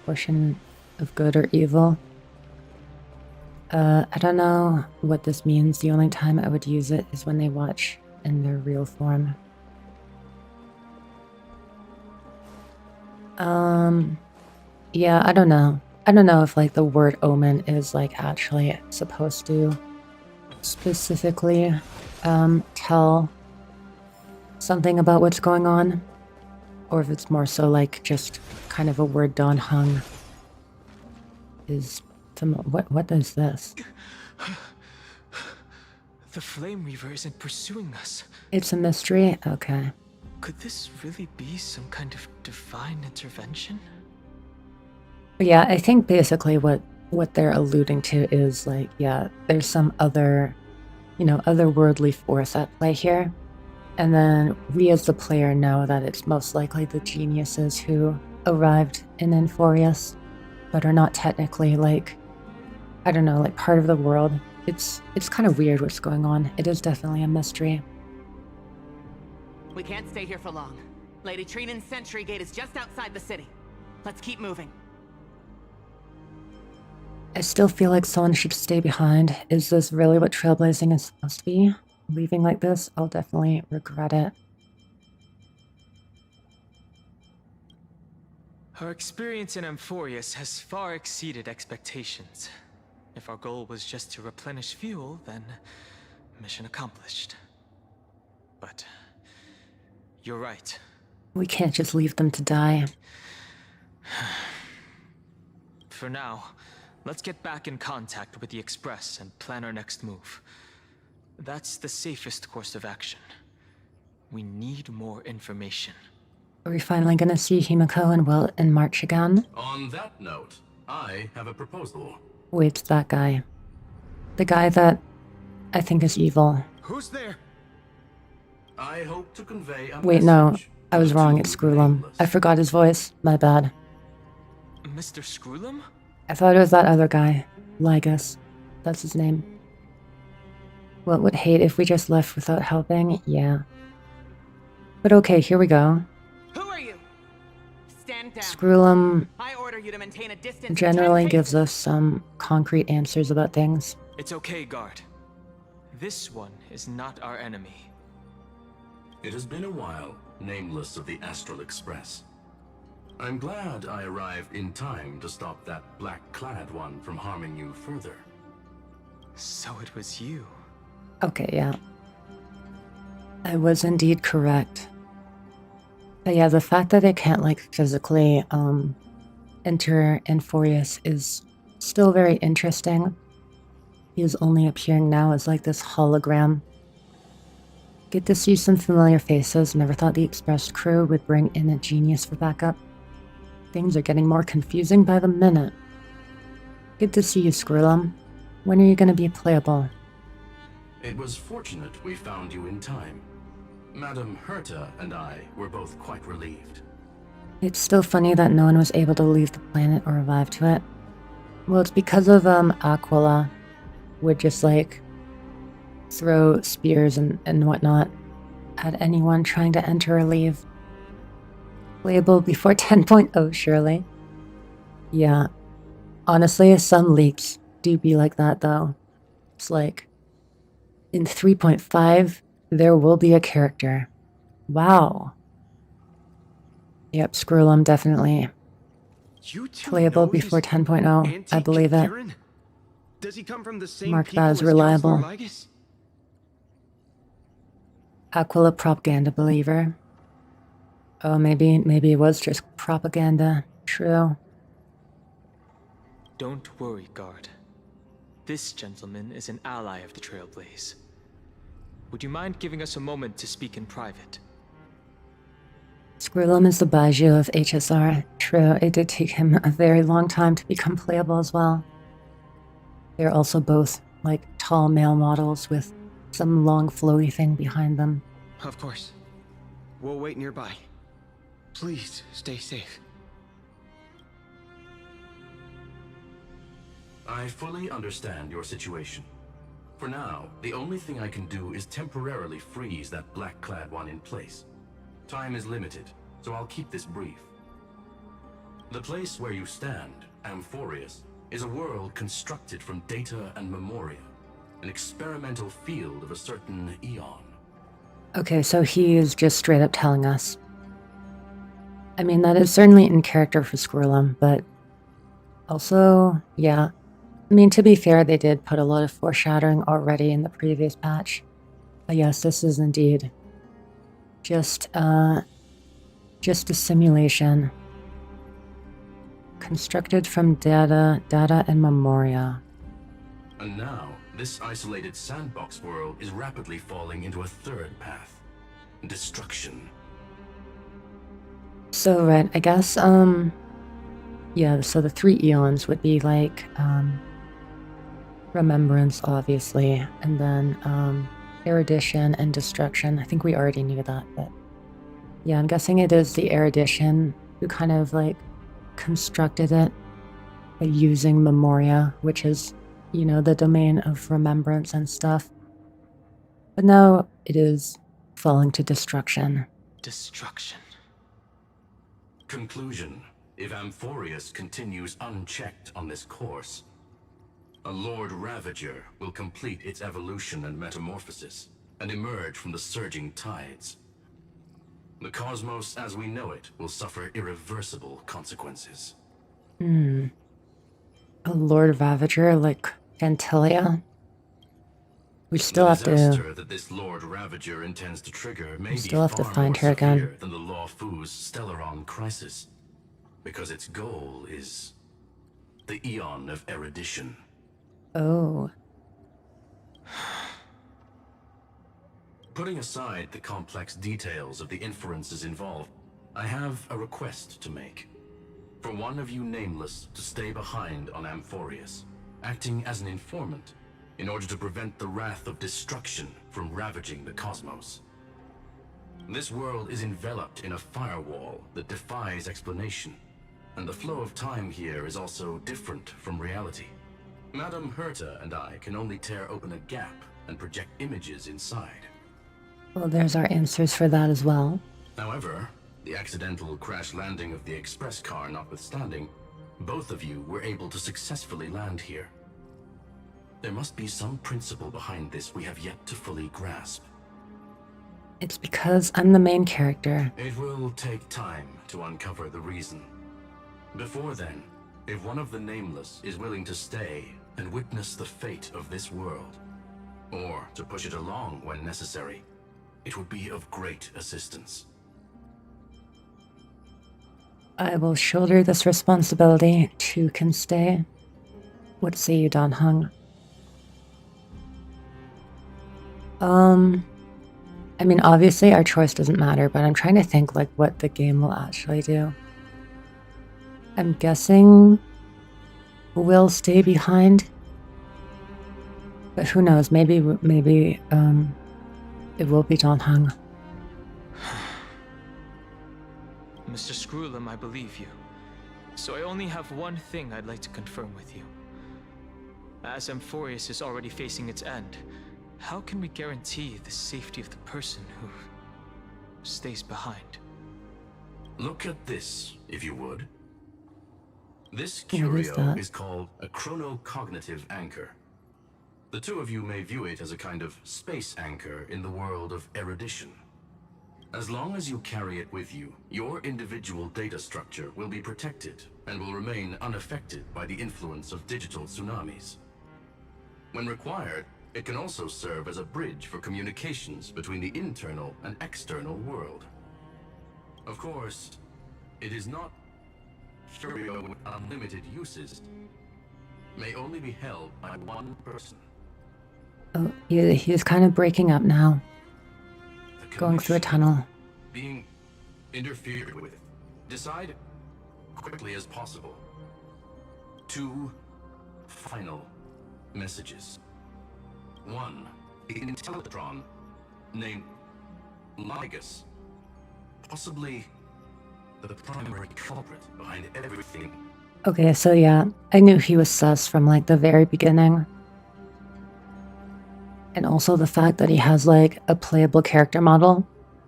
[SPEAKER 1] portion of good or evil. I don't know what this means. The only time I would use it is when they watch in their real form. Yeah, I don't know. I don't know if like the word omen is like actually supposed to specifically tell something about what's going on, or if it's more so like just kind of a word Don hung is what is this?
[SPEAKER 6] The Flame Reaver isn't pursuing us.
[SPEAKER 1] It's a mystery? Okay.
[SPEAKER 6] Could this really be some kind of divine intervention?
[SPEAKER 1] But yeah, I think basically what they're alluding to is like, yeah, there's some other, you know, otherworldly force at play here. And then we as the player know that it's most likely the geniuses who arrived in Enforius, but are not technically like, I don't know, like part of the world. It's kind of weird what's going on. It is definitely a mystery.
[SPEAKER 5] We can't stay here for long. Lady Trinan's sentry gate is just outside the city. Let's keep moving.
[SPEAKER 1] I still feel like someone should stay behind. Is this really what trailblazing is supposed to be? Leaving like this, I'll definitely regret it.
[SPEAKER 6] Our experience in Amphorius has far exceeded expectations. If our goal was just to replenish fuel, then mission accomplished. But you're right.
[SPEAKER 1] We can't just leave them to die.
[SPEAKER 6] For now, let's get back in contact with the Express and plan our next move. That's the safest course of action. We need more information.
[SPEAKER 1] Are we finally gonna see Himiko and Will in March again?
[SPEAKER 7] On that note, I have a proposal.
[SPEAKER 1] Wait, it's that guy. The guy that I think is evil.
[SPEAKER 7] Who's there? I hope to convey a
[SPEAKER 1] Wait, no.
[SPEAKER 7] message
[SPEAKER 1] I was
[SPEAKER 7] to
[SPEAKER 1] wrong, it's Screwlum.
[SPEAKER 7] nameless.
[SPEAKER 1] I forgot his voice. My bad.
[SPEAKER 6] Mr. Screwlum?
[SPEAKER 1] I thought it was that other guy. Ligus. That's his name. What would hate if we just left without helping? Yeah. But okay, here we go.
[SPEAKER 5] Who are you? Stand down.
[SPEAKER 1] Screwlum
[SPEAKER 5] I order you to maintain a distance of 10
[SPEAKER 1] generally gives
[SPEAKER 5] paces.
[SPEAKER 1] us some concrete answers about things.
[SPEAKER 6] It's okay, guard. This one is not our enemy.
[SPEAKER 7] It has been a while, nameless of the Astral Express. I'm glad I arrived in time to stop that black-clad one from harming you further.
[SPEAKER 6] So it was you.
[SPEAKER 1] Okay, yeah. I was indeed correct. But yeah, the fact that it can't like physically enter Enforius is still very interesting. He is only appearing now as like this hologram. Get to see some familiar faces. Never thought the Express crew would bring in a genius for backup. Things are getting more confusing by the minute. Good to see you, Screwlum. When are you gonna be playable?
[SPEAKER 7] It was fortunate we found you in time. Madam Herta and I were both quite relieved.
[SPEAKER 1] It's still funny that no one was able to leave the planet or revive to it. Well, it's because of Aquila would just like throw spears and whatnot at anyone trying to enter or leave. Playable before 10.0, surely. Yeah. Honestly, some leaks do be like that, though. It's like, in 3.5, there will be a character. Wow. Yep, Screwlum definitely
[SPEAKER 8] You two
[SPEAKER 1] playable
[SPEAKER 8] know he's
[SPEAKER 1] before 10.0. I believe it.
[SPEAKER 8] anti-Kieran? Does he come from the same
[SPEAKER 1] Mark
[SPEAKER 8] people
[SPEAKER 1] that as
[SPEAKER 8] as
[SPEAKER 1] reliable.
[SPEAKER 8] Counselor Lygus?
[SPEAKER 1] Aquila propaganda believer. Oh, maybe it was just propaganda. True.
[SPEAKER 6] Don't worry, guard. This gentleman is an ally of the Trailblaze. Would you mind giving us a moment to speak in private?
[SPEAKER 1] Screwlum is the Baju of HSR. True, it did take him a very long time to become playable as well. They're also both, like, tall male models with some long flowy thing behind them.
[SPEAKER 8] Of course. We'll wait nearby. Please stay safe.
[SPEAKER 7] I fully understand your situation. For now, the only thing I can do is temporarily freeze that black-clad one in place. Time is limited, so I'll keep this brief. The place where you stand, Amphorius, is a world constructed from data and memoria, an experimental field of a certain eon.
[SPEAKER 1] Okay, so he is just straight up telling us. I mean, that is certainly in character for Squirrelum, but also, yeah. I mean, to be fair, they did put a lot of foreshadowing already in the previous patch. But yes, this is indeed just a simulation constructed from data and memoria.
[SPEAKER 7] And now, this isolated sandbox world is rapidly falling into a third path. Destruction.
[SPEAKER 1] So, right, I guess, yeah, so the 3 eons would be like, remembrance, obviously, and then, erudition and destruction. I think we already knew that, but yeah, I'm guessing it is the erudition who kind of like constructed it by using memoria, which is, you know, the domain of remembrance and stuff. But now it is falling to destruction.
[SPEAKER 6] Destruction.
[SPEAKER 7] Conclusion. If Amphorius continues unchecked on this course, a Lord Ravager will complete its evolution and metamorphosis, and emerge from the surging tides. The cosmos as we know it will suffer irreversible consequences.
[SPEAKER 1] A Lord Ravager like Fantilia? We still have
[SPEAKER 7] The disaster
[SPEAKER 1] to...
[SPEAKER 7] that this Lord Ravager intends to trigger may
[SPEAKER 1] still have
[SPEAKER 7] be
[SPEAKER 1] to
[SPEAKER 7] far
[SPEAKER 1] find
[SPEAKER 7] more
[SPEAKER 1] her again.
[SPEAKER 7] severe than the Law Fu's Stellaron crisis, because its goal is the Eon of Erudition.
[SPEAKER 1] Oh.
[SPEAKER 7] Putting aside the complex details of the inferences involved, I have a request to make. For one of you nameless to stay behind on Amphorius, acting as an informant, in order to prevent the wrath of destruction from ravaging the cosmos. This world is enveloped in a firewall that defies explanation, and the flow of time here is also different from reality. Madame Herta and I can only tear open a gap and project images inside.
[SPEAKER 1] Well, there's our answers for that as well.
[SPEAKER 7] However, the accidental crash landing of the express car notwithstanding, both of you were able to successfully land here. There must be some principle behind this we have yet to fully grasp.
[SPEAKER 1] It's because I'm the main character.
[SPEAKER 7] It will take time to uncover the reason. Before then, if one of the Nameless is willing to stay and witness the fate of this world, or to push it along when necessary, it would be of great assistance.
[SPEAKER 1] I will shoulder this responsibility. 2 can stay. What say you, Don Hung? I mean, obviously our choice doesn't matter, but I'm trying to think like what the game will actually do. I'm guessing we'll stay behind, but who knows? Maybe it will be Don Hung.
[SPEAKER 6] Mr. Screwlum, I believe you. So I only have one thing I'd like to confirm with you. As Amphorius is already facing its end, how can we guarantee the safety of the person who stays behind?
[SPEAKER 7] Look at this, if you would. This
[SPEAKER 1] What is
[SPEAKER 7] curio
[SPEAKER 1] that?
[SPEAKER 7] is called a chronocognitive anchor. The two of you may view it as a kind of space anchor in the world of erudition. As long as you carry it with you, your individual data structure will be protected and will remain unaffected by the influence of digital tsunamis. When required, it can also serve as a bridge for communications between the internal and external world. Of course, it is not curio with unlimited uses. May only be held by one person.
[SPEAKER 1] Oh, he's kind of breaking up now.
[SPEAKER 7] The
[SPEAKER 1] Going through a
[SPEAKER 7] connection
[SPEAKER 1] tunnel.
[SPEAKER 7] being interfered with. Decide quickly as possible. 2 final messages. 1, the Intellitron named Ligus, possibly the primary culprit behind everything.
[SPEAKER 1] Okay, so yeah, I knew he was sus from like the very beginning. And also the fact that he has like a playable character model,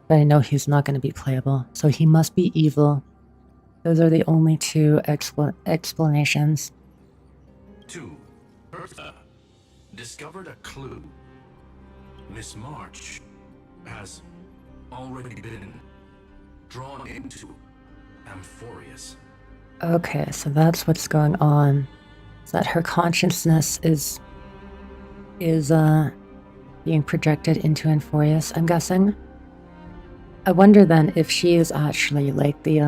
[SPEAKER 1] but I know he's not going to be playable, so he must be evil. Those are the only 2 explanations.
[SPEAKER 7] 2, Bertha discovered a clue. Miss March has already been drawn into Amphorius.
[SPEAKER 1] Okay, so that's what's going on. Is that her consciousness is being projected into Amphorius, I'm guessing. I wonder then if she is actually like the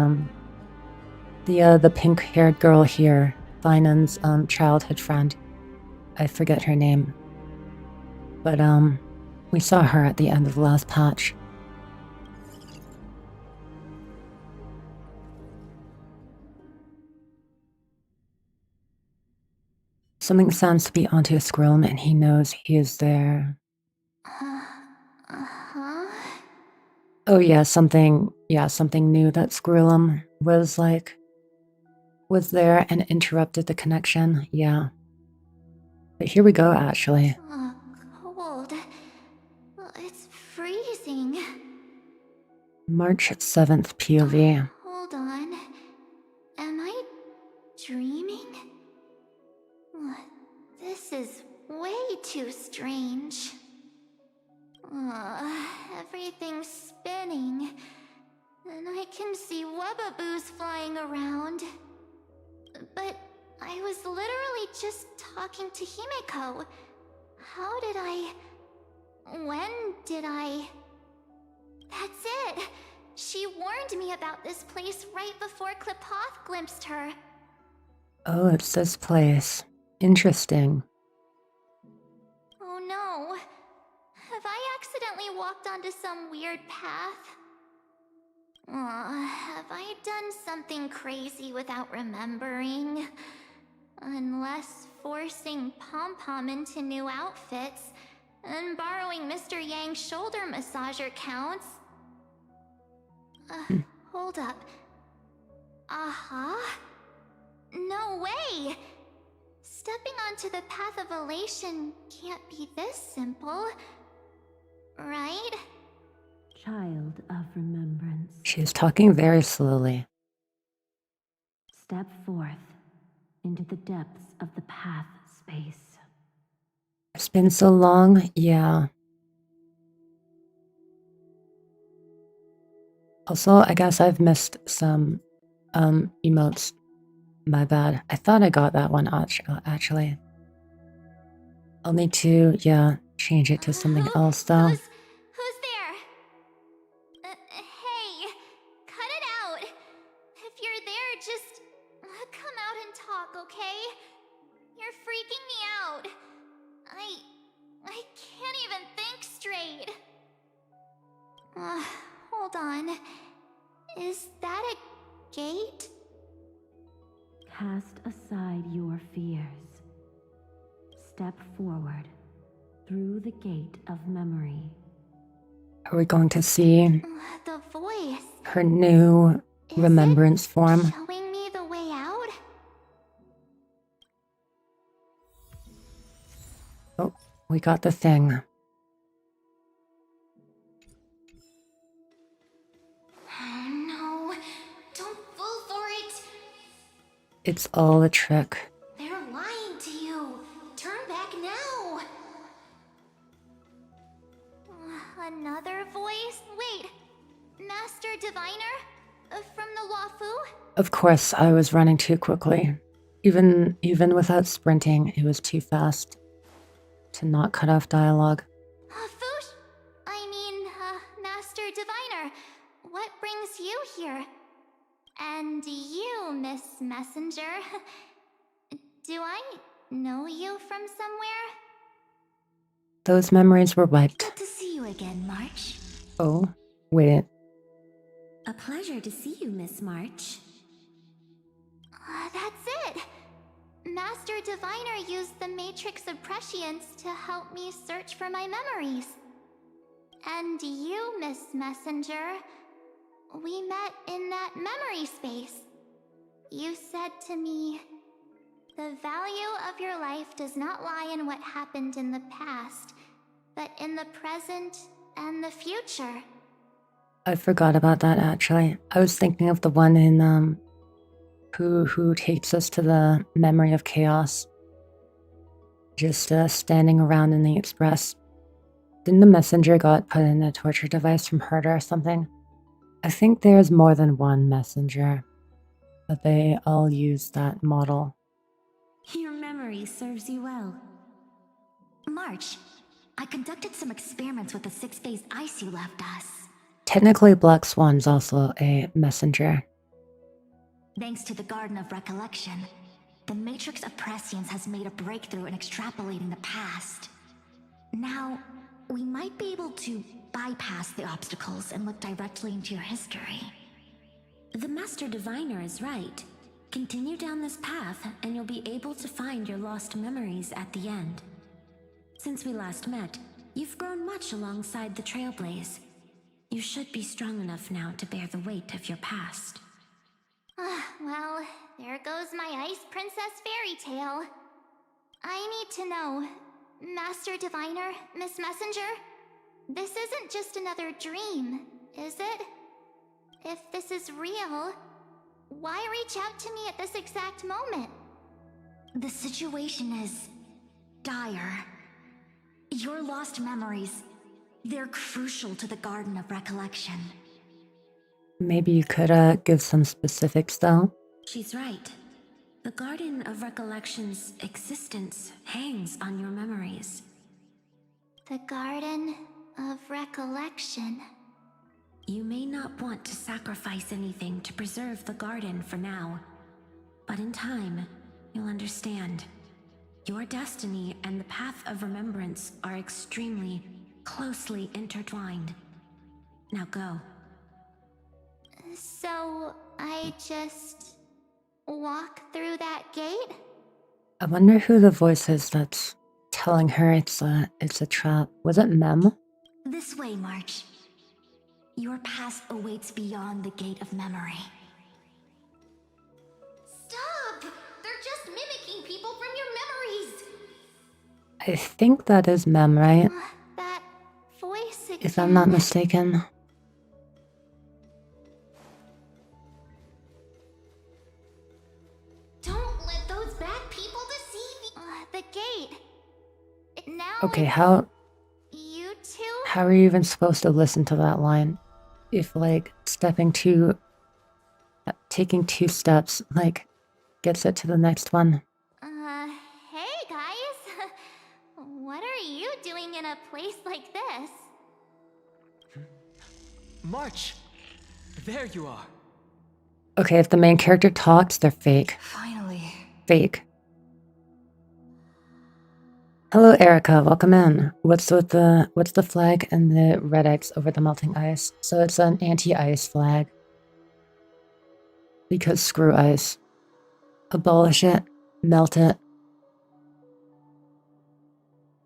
[SPEAKER 1] pink-haired girl here, Phainon's childhood friend. I forget her name. But we saw her at the end of the last patch. Something sounds to be onto a squirrel and he knows he is there.
[SPEAKER 3] Huh?
[SPEAKER 1] Oh yeah, something new that Squirrelum was there and interrupted the connection, yeah. But here we go, actually.
[SPEAKER 3] Cold. It's freezing.
[SPEAKER 1] March 7th POV.
[SPEAKER 3] Hold on. Am I dreaming? This is way too strange. Everything's spinning. And I can see webbaboos flying around. But I was literally just talking to Himeko. How did I... When did I... That's it! She warned me about this place right before Klipoth glimpsed her.
[SPEAKER 1] Oh, it's this place. Interesting.
[SPEAKER 3] Oh no. Have I accidentally walked onto some weird path? Have I done something crazy without remembering? Unless forcing Pom-Pom into new outfits and borrowing Mr. Yang's shoulder massager counts. Hold up. No way! Stepping onto the path of elation can't be this simple, right?
[SPEAKER 9] Child of remembrance,
[SPEAKER 1] She's talking very slowly.
[SPEAKER 9] step forth into the depths of the path space.
[SPEAKER 1] It's been so long, yeah. Also, I guess I've missed some emotes. My bad. I thought I got that one actually. I'll need to, yeah, change it to something else though.
[SPEAKER 3] Who's there? Hey, cut it out. If you're there, just come out and talk, okay? You're freaking me out. I can't even think straight. Hold on. Is that a gate?
[SPEAKER 9] Cast aside your fears. Step forward through the gate of memory.
[SPEAKER 1] Are we going to see
[SPEAKER 3] The voice.
[SPEAKER 1] her new
[SPEAKER 3] Is
[SPEAKER 1] remembrance
[SPEAKER 3] it
[SPEAKER 1] form?
[SPEAKER 3] showing me the way out?
[SPEAKER 1] Oh, we got the thing.
[SPEAKER 3] Oh no, don't fall for it.
[SPEAKER 1] It's all a trick.
[SPEAKER 3] They're lying to you. Turn back now. Another voice? Wait, Master Diviner? From the Wafu?
[SPEAKER 1] Of course, I was running too quickly. Even without sprinting, it was too fast to not cut off dialogue.
[SPEAKER 3] Fush? I mean, Master Diviner, what brings you here? And you, Miss Messenger. Do I know you from somewhere?
[SPEAKER 1] Those memories were wiped.
[SPEAKER 2] Good to see you again, March.
[SPEAKER 1] Oh, wait.
[SPEAKER 2] A pleasure to see you, Miss March.
[SPEAKER 3] That's it! Master Diviner used the Matrix of Prescience to help me search for my memories. And you, Miss Messenger, we met in that memory space. You said to me, the value of your life does not lie in what happened in the past, but in the present and the future.
[SPEAKER 1] I forgot about that actually. I was thinking of the one in who takes us to the memory of chaos. Just standing around in the express. Didn't the messenger got put in a torture device from Herder or something? I think there's more than one messenger, but they all use that model.
[SPEAKER 9] Your memory serves you well.
[SPEAKER 2] March, I conducted some experiments with the 6-phase ice you left us.
[SPEAKER 1] Technically, Black Swan's also a messenger.
[SPEAKER 2] Thanks to the Garden of Recollection, the Matrix of Prescience has made a breakthrough in extrapolating the past. Now, we might be able to bypass the obstacles and look directly into your history.
[SPEAKER 9] The Master Diviner is right. Continue down this path, and you'll be able to find your lost memories at the end. Since we last met, you've grown much alongside the Trailblaze. You should be strong enough now to bear the weight of your past.
[SPEAKER 3] Well, there goes my Ice Princess fairy tale. I need to know, Master Diviner, Miss Messenger, this isn't just another dream, is it? If this is real, why reach out to me at this exact moment?
[SPEAKER 2] The situation is dire. Your lost memories, they're crucial to the Garden of Recollection.
[SPEAKER 1] Maybe you could give some specifics though.
[SPEAKER 9] She's right. The Garden of Recollection's existence hangs on your memories.
[SPEAKER 3] The Garden of Recollection.
[SPEAKER 9] You may not want to sacrifice anything to preserve the garden for now, but in time, you'll understand. Your destiny and the path of remembrance are extremely, closely intertwined. Now go.
[SPEAKER 3] So, I just walk through that gate?
[SPEAKER 1] I wonder who the voice is that's telling her it's a trap. Was it Mem?
[SPEAKER 2] This way, March. Your past awaits beyond the gate of memory.
[SPEAKER 3] Stop! They're just mimicking people from your memories!
[SPEAKER 1] I think that is Mem, right?
[SPEAKER 3] That voice again.
[SPEAKER 1] If I'm not mistaken.
[SPEAKER 3] Don't let those bad people deceive you. The gate. Now
[SPEAKER 1] Okay, how
[SPEAKER 3] you two?
[SPEAKER 1] are you even supposed to listen to that line? If like taking 2 steps, like, gets it to the next one.
[SPEAKER 3] Hey guys. What are you doing in a place like this?
[SPEAKER 6] March! There you are.
[SPEAKER 1] Okay, if the main character talks, they're fake.
[SPEAKER 4] Finally.
[SPEAKER 1] Fake. Hello, Erica. Welcome in. What's the flag and the red X over the melting ice? So it's an anti-ice flag. Because screw ice. Abolish it. Melt it.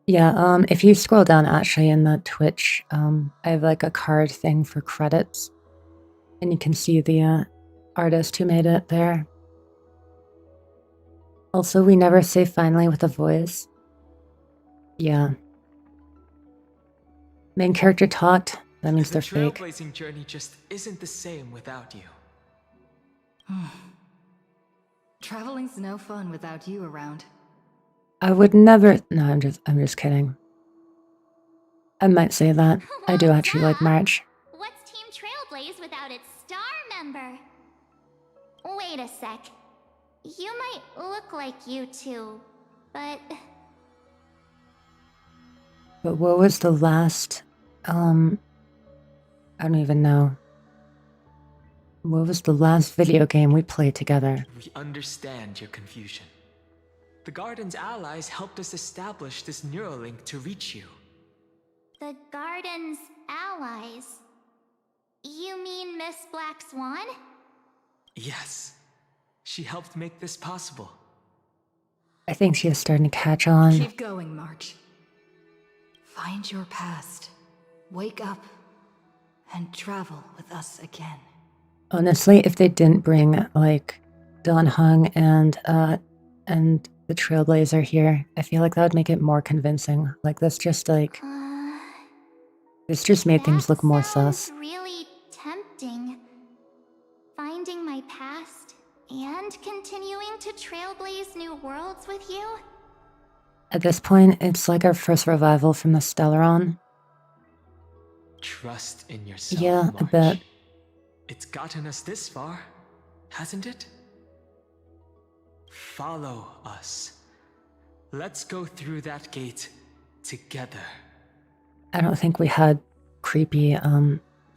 [SPEAKER 1] Yeah, if you scroll down actually in the Twitch, I have like a card thing for credits. And you can see the artist who made it there. Also, we never say finally with a voice. Yeah. Main character talked. That means they're fake.
[SPEAKER 6] The trailblazing journey just isn't the same without you.
[SPEAKER 4] Traveling's no fun without you around.
[SPEAKER 1] I would never. No, I'm just kidding. I might say that. I do actually like March.
[SPEAKER 3] What's Team Trailblaze without its star member? Wait a sec. You might look like you two, but
[SPEAKER 1] But what was the last? I don't even know. What was the last video game we played together?
[SPEAKER 6] We understand your confusion. The Garden's allies helped us establish this neural link to reach you.
[SPEAKER 3] the Garden's allies. You mean Miss Black Swan?
[SPEAKER 6] Yes. She helped make this possible.
[SPEAKER 1] I think she is starting to catch on.
[SPEAKER 4] Keep going, March. Find your past. Wake up. And travel with us again.
[SPEAKER 1] Honestly, if they didn't bring, like, Don Hung and the Trailblazer here, I feel like that would make it more convincing. Like, this just, like... This just made things look more sus.
[SPEAKER 3] Really tempting. Finding my past and continuing to trailblaze new worlds with you?
[SPEAKER 1] At this point, it's like our first revival from the Stellaron.
[SPEAKER 6] Trust in yourself,
[SPEAKER 1] Yeah,
[SPEAKER 6] March.
[SPEAKER 1] I bet.
[SPEAKER 6] It's gotten us this far, hasn't it? Follow us. Let's go through that gate together.
[SPEAKER 1] I don't think we had creepy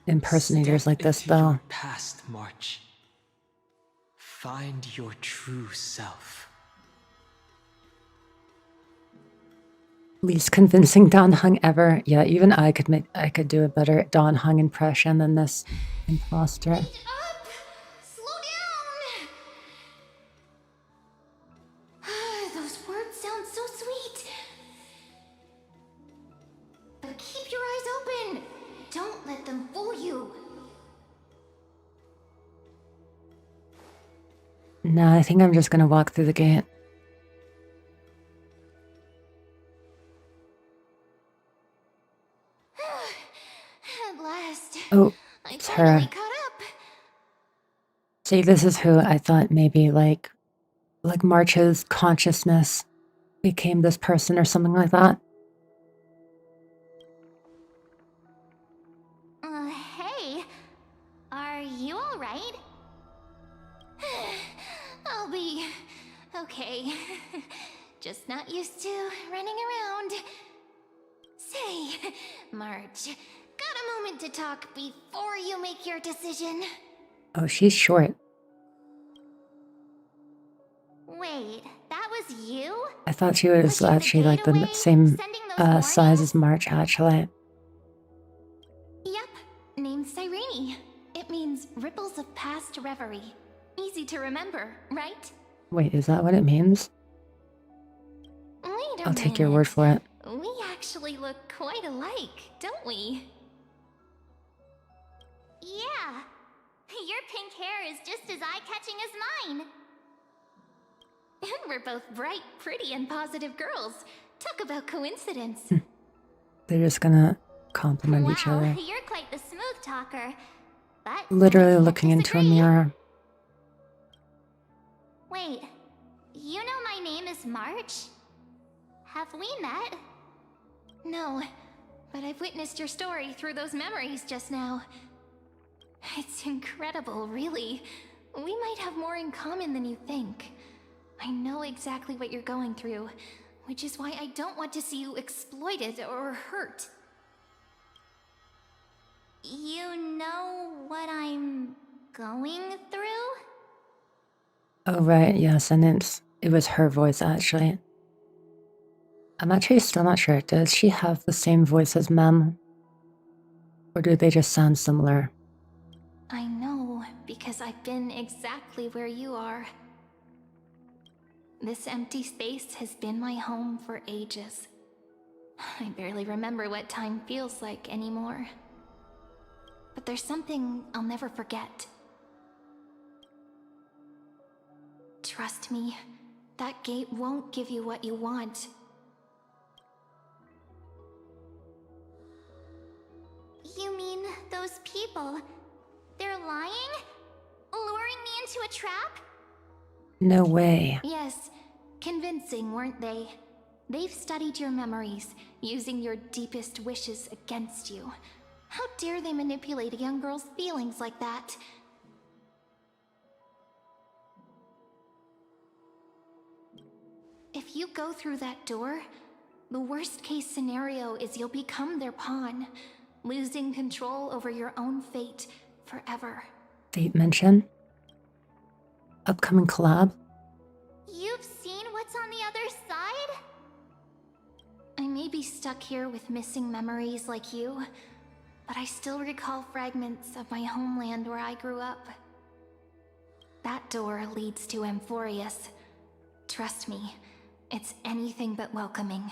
[SPEAKER 1] impersonators
[SPEAKER 6] Step
[SPEAKER 1] like this
[SPEAKER 6] into
[SPEAKER 1] though.
[SPEAKER 6] your past, March. Find your true self.
[SPEAKER 1] Least convincing Don Hung ever. Yeah, even I could do a better Don Hung impression than this imposter.
[SPEAKER 3] Up! Slow down! Those words sound so sweet. But keep your eyes open. Don't let them fool you.
[SPEAKER 1] Nah, I think I'm just gonna walk through the gate.
[SPEAKER 3] At last.
[SPEAKER 1] Oh,
[SPEAKER 3] I
[SPEAKER 1] it's
[SPEAKER 3] finally
[SPEAKER 1] her.
[SPEAKER 3] caught up.
[SPEAKER 1] See, this is who I thought maybe like March's consciousness became this person or something like that.
[SPEAKER 3] Hey. Are you alright? I'll be okay. Just not used to running around. Say, March, got a moment to talk before you make your decision?
[SPEAKER 1] Oh, she's short.
[SPEAKER 3] Wait, that was you?
[SPEAKER 1] I thought she was
[SPEAKER 3] Pushing the
[SPEAKER 1] actually like
[SPEAKER 3] gate
[SPEAKER 1] the
[SPEAKER 3] away,
[SPEAKER 1] same
[SPEAKER 3] sending those
[SPEAKER 1] size
[SPEAKER 3] warnings?
[SPEAKER 1] as March, actually.
[SPEAKER 3] Yep, name's Cyrene. It means ripples of past reverie. Easy to remember, right?
[SPEAKER 1] Wait, is that what it means?
[SPEAKER 3] Wait a
[SPEAKER 1] I'll take your
[SPEAKER 3] minute.
[SPEAKER 1] word for it.
[SPEAKER 3] We actually look quite alike, don't we? Yeah. Your pink hair is just as eye-catching as mine. And we're both bright, pretty, and positive girls. Talk about coincidence.
[SPEAKER 1] They're just gonna compliment each
[SPEAKER 3] Wow,
[SPEAKER 1] other.
[SPEAKER 3] you're quite the smooth talker. But
[SPEAKER 1] Literally
[SPEAKER 3] I can't
[SPEAKER 1] looking into a
[SPEAKER 3] disagree.
[SPEAKER 1] mirror.
[SPEAKER 3] Wait, you know my name is March? Have we met? No, but I've witnessed your story through those memories just now. It's incredible, really. We might have more in common than you think. I know exactly what you're going through, which is why I don't want to see you exploited or hurt. You know what I'm going through?
[SPEAKER 1] Oh, right, yes, and it was her voice, actually. I'm actually still not sure. Does she have the same voice as Mem? Or do they just sound similar?
[SPEAKER 3] I know, because I've been exactly where you are. This empty space has been my home for ages. I barely remember what time feels like anymore. But there's something I'll never forget. Trust me, that gate won't give you what you want. You mean those people? They're lying? Luring me into a trap?
[SPEAKER 1] No way.
[SPEAKER 3] Yes, convincing, weren't they? They've studied your memories, using your deepest wishes against you. How dare they manipulate a young girl's feelings like that? If you go through that door, the worst case scenario is you'll become their pawn, losing control over your own fate forever.
[SPEAKER 1] Date mention? Upcoming collab?
[SPEAKER 3] You've seen what's on the other side? I may be stuck here with missing memories like you, but I still recall fragments of my homeland where I grew up. That door leads to Amphorius. Trust me, it's anything but welcoming.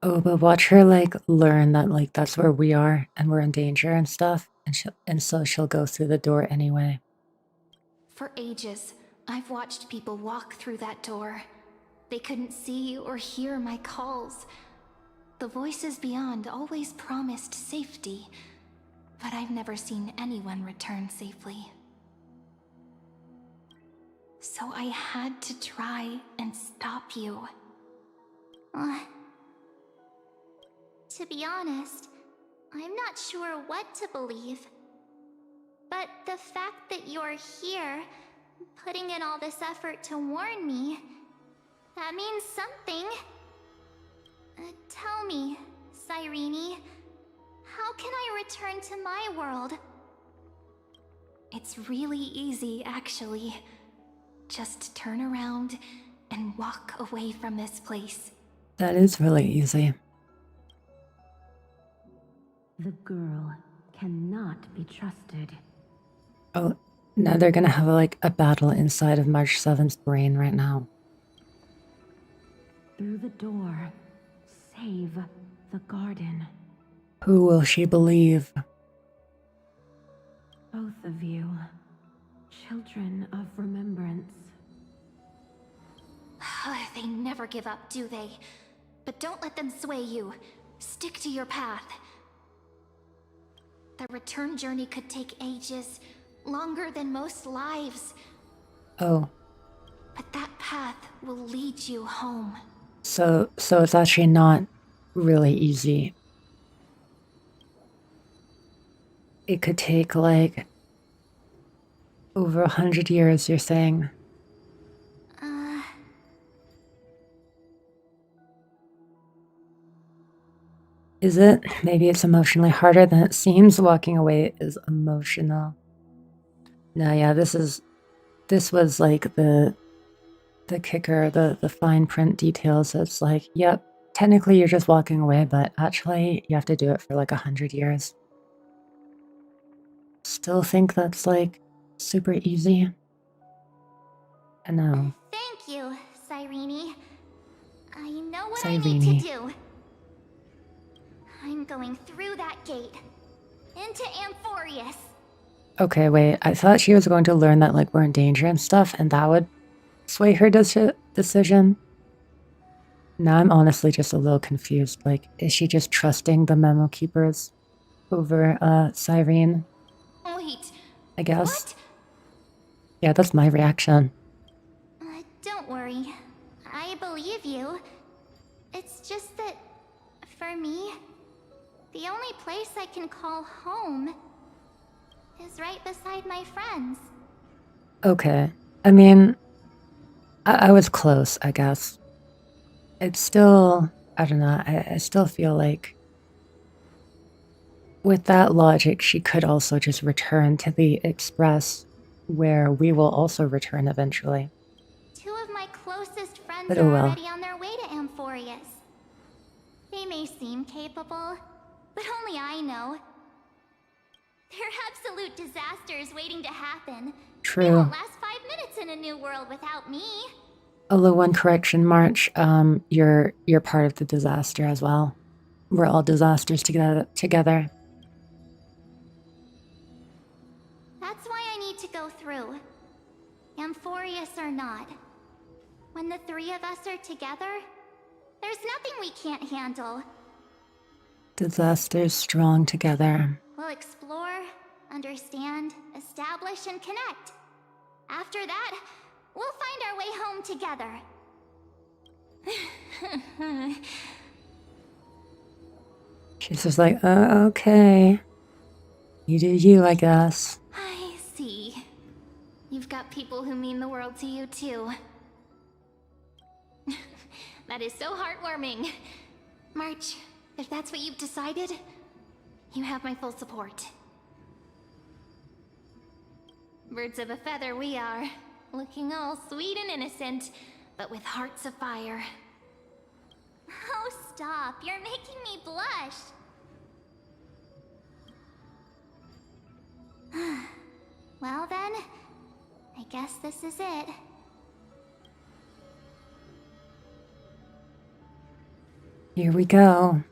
[SPEAKER 1] Oh, but watch her like learn that like that's where we are and we're in danger and stuff, and so she'll go through the door anyway.
[SPEAKER 3] For ages, I've watched people walk through that door. They couldn't see or hear my calls. The voices beyond always promised safety, but I've never seen anyone return safely. So I had to try and stop you. To be honest, I'm not sure what to believe. But the fact that you're here, putting in all this effort to warn me, that means something. Tell me, Cyrene, how can I return to my world?
[SPEAKER 4] It's really easy, actually. Just turn around and walk away from this place.
[SPEAKER 1] That is really easy.
[SPEAKER 9] The girl cannot be trusted.
[SPEAKER 1] Oh, now they're gonna have like a battle inside of March 7th's brain right now.
[SPEAKER 9] Through the door, save the garden.
[SPEAKER 1] Who will she believe?
[SPEAKER 9] Both of you, children of remembrance.
[SPEAKER 4] They never give up, do they? But don't let them sway you. Stick to your path. The return journey could take ages, longer than most lives.
[SPEAKER 1] Oh,
[SPEAKER 4] But that path will lead you home.
[SPEAKER 1] so it's actually not really easy. It could take like over 100 years, you're saying? Is it? Maybe it's emotionally harder than it seems. Walking away is emotional. No, yeah, this was like the kicker, the fine print details. It's like, yep, technically you're just walking away, but actually you have to do it for like 100 years. Still think that's like super easy? I know.
[SPEAKER 3] Thank you, Cyrene. I know what I
[SPEAKER 1] Cyrene.
[SPEAKER 3] need to do. I'm going through that gate. Into Amphorius.
[SPEAKER 1] Okay, wait, I thought she was going to learn that like we're in danger and stuff, and that would sway her decision. Now I'm honestly just a little confused. Like, is she just trusting the memo keepers over Cyrene?
[SPEAKER 4] Wait,
[SPEAKER 1] I guess.
[SPEAKER 4] what?
[SPEAKER 1] Yeah, that's my reaction.
[SPEAKER 3] Don't worry. I believe you. It's just that, for me, the only place I can call home is right beside my friends.
[SPEAKER 1] Okay. I mean, I was close, I guess. It's still, I don't know, I still feel like with that logic, she could also just return to the Express, where we will also return eventually.
[SPEAKER 3] Two of my closest friends
[SPEAKER 1] But
[SPEAKER 3] are
[SPEAKER 1] oh well.
[SPEAKER 3] already on their way to Amphorius. They may seem capable, but only I know. They're absolute disasters waiting to happen. They
[SPEAKER 1] True.
[SPEAKER 3] won't last 5 minutes in a new world without me.
[SPEAKER 1] Although one correction, March, you're part of the disaster as well. We're all disasters together.
[SPEAKER 3] That's why I need to go through. Amphorius or not. When the three of us are together, there's nothing we can't handle.
[SPEAKER 1] Disasters strong together.
[SPEAKER 3] We'll explore, understand, establish, and connect. After that, we'll find our way home together.
[SPEAKER 1] She's just like, okay. You do you, I guess.
[SPEAKER 4] I see. You've got people who mean the world to you, too. That is so heartwarming. March, if that's what you've decided, you have my full support. Birds of a feather we are, looking all sweet and innocent, but with hearts of fire.
[SPEAKER 3] Oh, stop. You're making me blush. Well then, I guess this is it.
[SPEAKER 1] Here we go.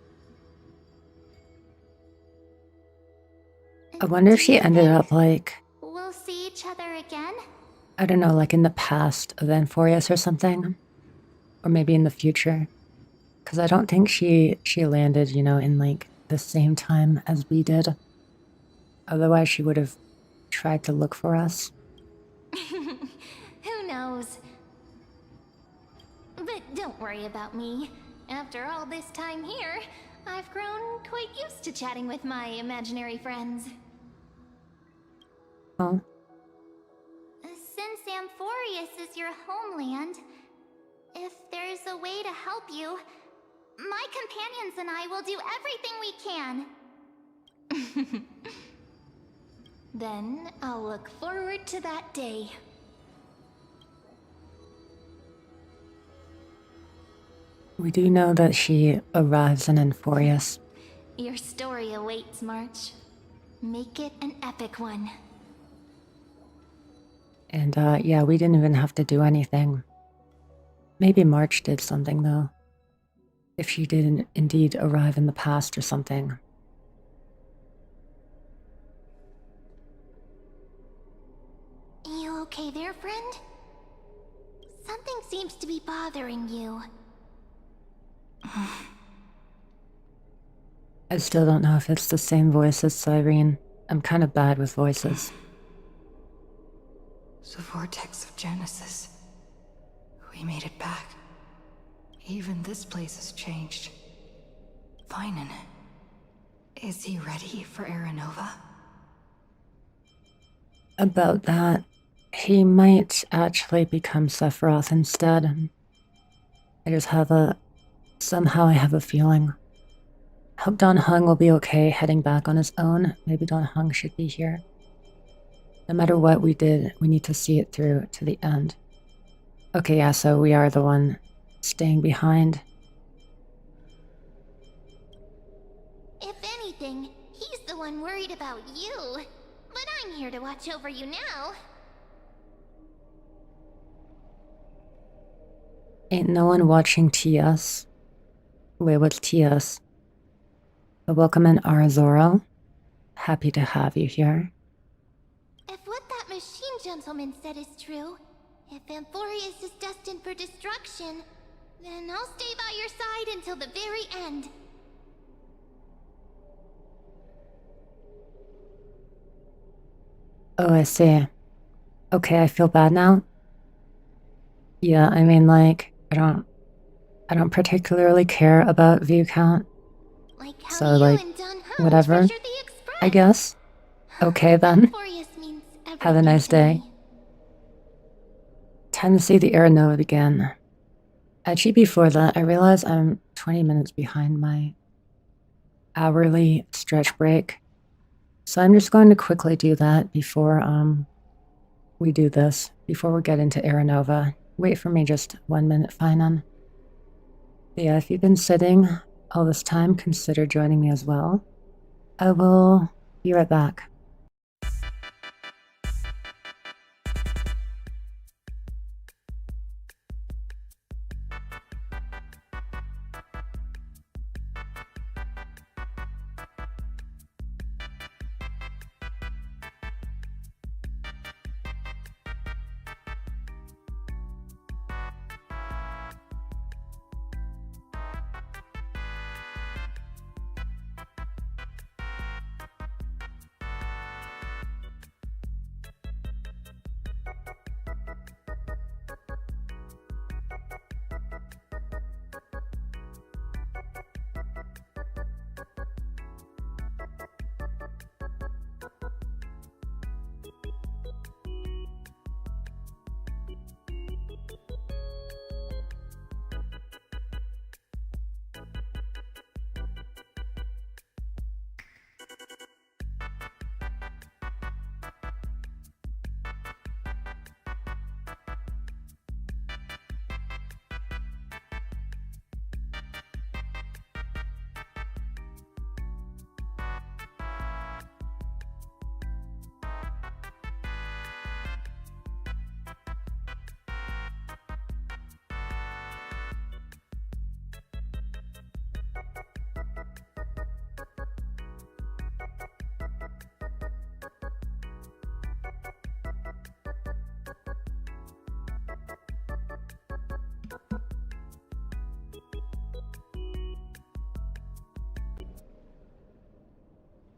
[SPEAKER 1] I wonder if
[SPEAKER 3] Do
[SPEAKER 1] she
[SPEAKER 3] you
[SPEAKER 1] ended
[SPEAKER 3] think
[SPEAKER 1] up like,
[SPEAKER 3] we'll see each other again?
[SPEAKER 1] I don't know, like in the past of Amphorius or something. Or maybe in the future. Because I don't think she landed, you know, in like the same time as we did. Otherwise she would have tried to look for us.
[SPEAKER 4] Who knows? But don't worry about me. After all this time here, I've grown quite used to chatting with my imaginary friends.
[SPEAKER 1] Oh,
[SPEAKER 3] Since Amphorius is your homeland, if there's a way to help you, my companions and I will do everything we can.
[SPEAKER 9] Then I'll look forward to that day.
[SPEAKER 1] we do know that she arrives in Amphorius.
[SPEAKER 9] Your story awaits, March. Make it an epic one.
[SPEAKER 1] And yeah, we didn't even have to do anything. Maybe March did something though. If she did indeed arrive in the past or something.
[SPEAKER 3] You okay there, friend? Something seems to be bothering you.
[SPEAKER 1] I still don't know if it's the same voice as Cyrene. I'm kind of bad with voices.
[SPEAKER 4] The vortex of Genesis. We made it back. Even this place has changed. Phainon. Is he ready for Aranova?
[SPEAKER 1] About that, he might actually become Sephiroth instead. I just have somehow I have a feeling. Hope Don Hung will be okay heading back on his own. Maybe Don Hung should be here. No matter what we did, we need to see it through to the end. Okay, yeah, so we are the one staying behind.
[SPEAKER 3] If anything, he's the one worried about you. But I'm here to watch over you now.
[SPEAKER 1] Ain't no one watching TS. Wait, what's TS? Welcome in Arazoro. Happy to have you here.
[SPEAKER 3] If what that machine gentleman said is true, if Amphorius is destined for destruction, then I'll stay by your side until the very end.
[SPEAKER 1] Oh, I see. Okay, I feel bad now. Yeah, I mean, like, I don't particularly care about view count.
[SPEAKER 3] Like how
[SPEAKER 1] So,
[SPEAKER 3] you
[SPEAKER 1] like,
[SPEAKER 3] and Don Hung
[SPEAKER 1] whatever,
[SPEAKER 3] treasured the Express.
[SPEAKER 1] I guess. Okay, then.
[SPEAKER 3] Amphorius means
[SPEAKER 1] Have a
[SPEAKER 3] everything
[SPEAKER 1] nice
[SPEAKER 3] to
[SPEAKER 1] day.
[SPEAKER 3] me.
[SPEAKER 1] Time to see the Aranova again. Actually, before that, I realize I'm 20 minutes behind my hourly stretch break. So I'm just going to quickly do that before we do this, before we get into Aranova. Wait for me just 1 minute, Phainon. But yeah, if you've been sitting all this time, consider joining me as well. I will be right back.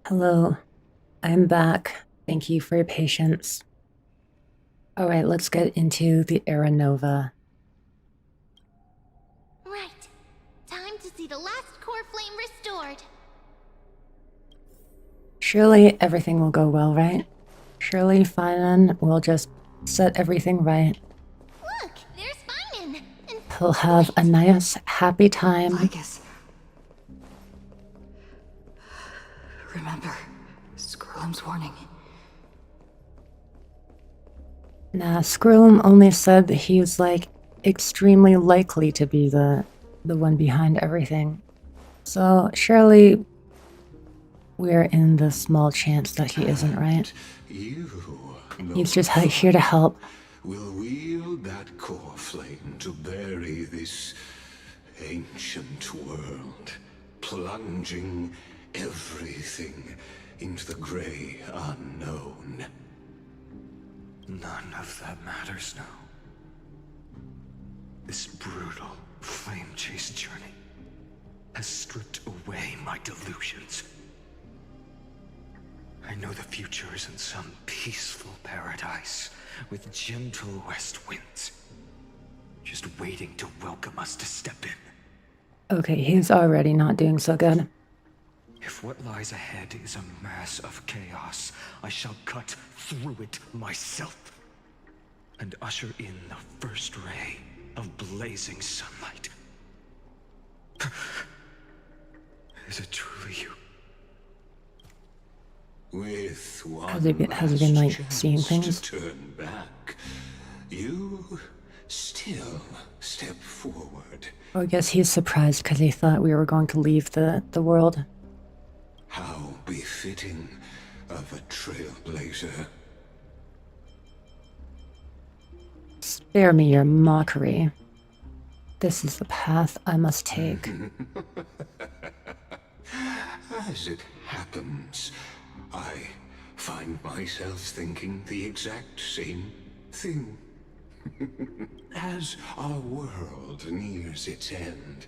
[SPEAKER 1] Hello, I'm back. Thank you for your patience. Alright, let's get into the Aranova.
[SPEAKER 3] Right. Time to see the last core flame restored.
[SPEAKER 1] Surely everything will go well, right? Surely Phainon will just set everything right.
[SPEAKER 3] Look, there's Phainon. And
[SPEAKER 1] He'll have a nice, happy time.
[SPEAKER 4] Lycus. Remember, Skrullum's warning.
[SPEAKER 1] Nah, Skrullum only said that he's like extremely likely to be the one behind everything. So surely we're in the small chance that he isn't, right? He's just here to help.
[SPEAKER 10] Will wield that core flame to bury this ancient world, plunging everything into the grey unknown.
[SPEAKER 8] None of that matters now. This brutal, flame-chased journey has stripped away my delusions. I know the future is in some peaceful paradise with gentle west winds, just waiting to welcome us to step in.
[SPEAKER 1] Okay, he's already not doing so good.
[SPEAKER 8] If what lies ahead is a mass of chaos, I shall cut through it myself and usher in the first ray of blazing sunlight. Is it truly you?
[SPEAKER 10] With one
[SPEAKER 1] Has he been like
[SPEAKER 10] last
[SPEAKER 1] seeing
[SPEAKER 10] chance
[SPEAKER 1] things?
[SPEAKER 10] to turn back, you still step forward.
[SPEAKER 1] Well, I guess he's surprised because he thought we were going to leave the world.
[SPEAKER 10] How befitting of a trailblazer.
[SPEAKER 1] Spare me your mockery. This is the path I must take.
[SPEAKER 10] As it happens, I find myself thinking the exact same thing. As our world nears its end,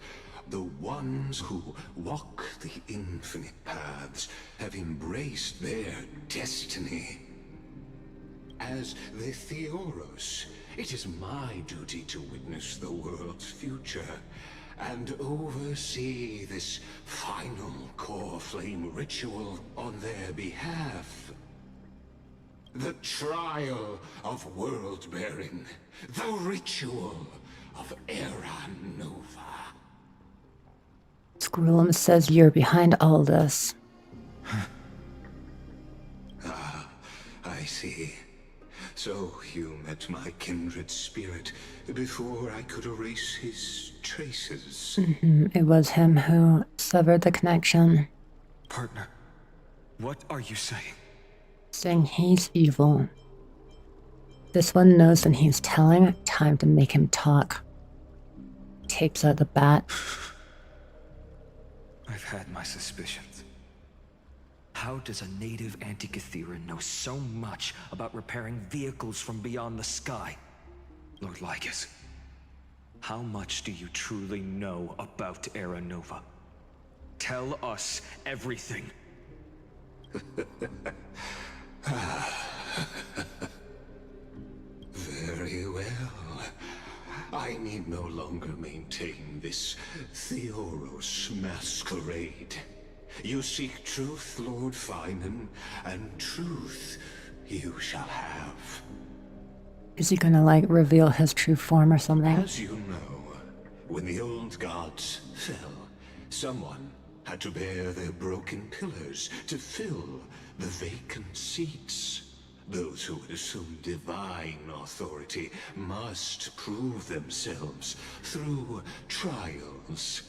[SPEAKER 10] the ones who walk the infinite paths have embraced their destiny. As the Theoros, it is my duty to witness the world's future and oversee this final core flame ritual on their behalf. The trial of world-bearing, the ritual of Era Nova.
[SPEAKER 1] Skrullum says you're behind all this.
[SPEAKER 10] Ah, I see. So you met my kindred spirit before I could erase his traces.
[SPEAKER 1] It was him who severed the connection,
[SPEAKER 8] Partner, what are you saying?
[SPEAKER 1] saying he's evil. This one knows when he's telling, time to make him talk. Takes out the bat.
[SPEAKER 8] I've had my suspicions. How does a native Antikytheran know so much about repairing vehicles from beyond the sky? Lord Lycus, how much do you truly know about Era Nova? Tell us everything.
[SPEAKER 10] Very well. I need no longer maintain this Theoros masquerade. You seek truth, Lord Phainon, and truth you shall have.
[SPEAKER 1] Is he gonna like reveal his true form or something?
[SPEAKER 10] As you know, when the old gods fell, someone had to bear their broken pillars to fill the vacant seats. Those who would assume divine authority must prove themselves through trials.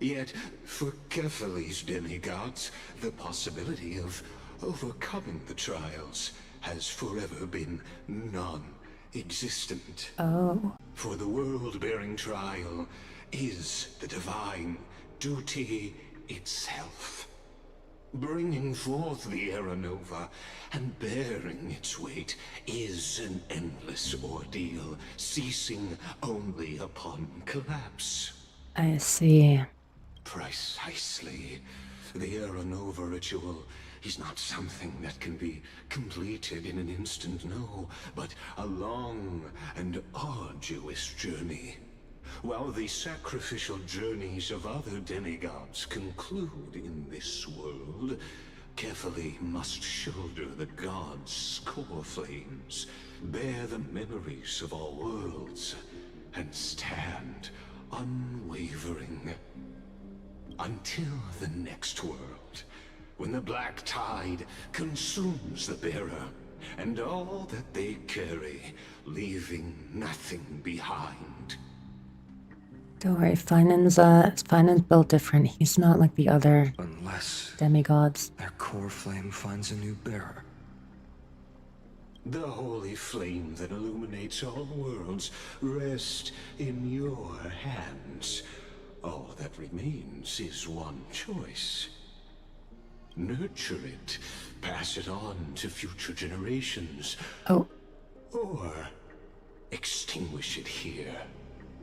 [SPEAKER 10] Yet, for Kephales's demigods, the possibility of overcoming the trials has forever been non-existent.
[SPEAKER 1] Oh.
[SPEAKER 10] For the world-bearing trial is the divine duty itself. Bringing forth the Era Nova and bearing its weight is an endless ordeal, ceasing only upon collapse.
[SPEAKER 1] I see.
[SPEAKER 10] Precisely. The Era Nova ritual is not something that can be completed in an instant, no, but a long and arduous journey. While the sacrificial journeys of other demigods conclude in this world, carefully must shoulder the gods' core flames, bear the memories of all worlds, and stand unwavering until the next world, when the black tide consumes the bearer and all that they carry, leaving nothing behind.
[SPEAKER 1] Don't worry, Phainon's built different. He's not like the other
[SPEAKER 8] Unless
[SPEAKER 1] demigods.
[SPEAKER 8] their core flame finds a new bearer.
[SPEAKER 10] The holy flame that illuminates all worlds rests in your hands. All that remains is one choice. Nurture it, pass it on to future generations,
[SPEAKER 1] Oh,
[SPEAKER 10] or extinguish it here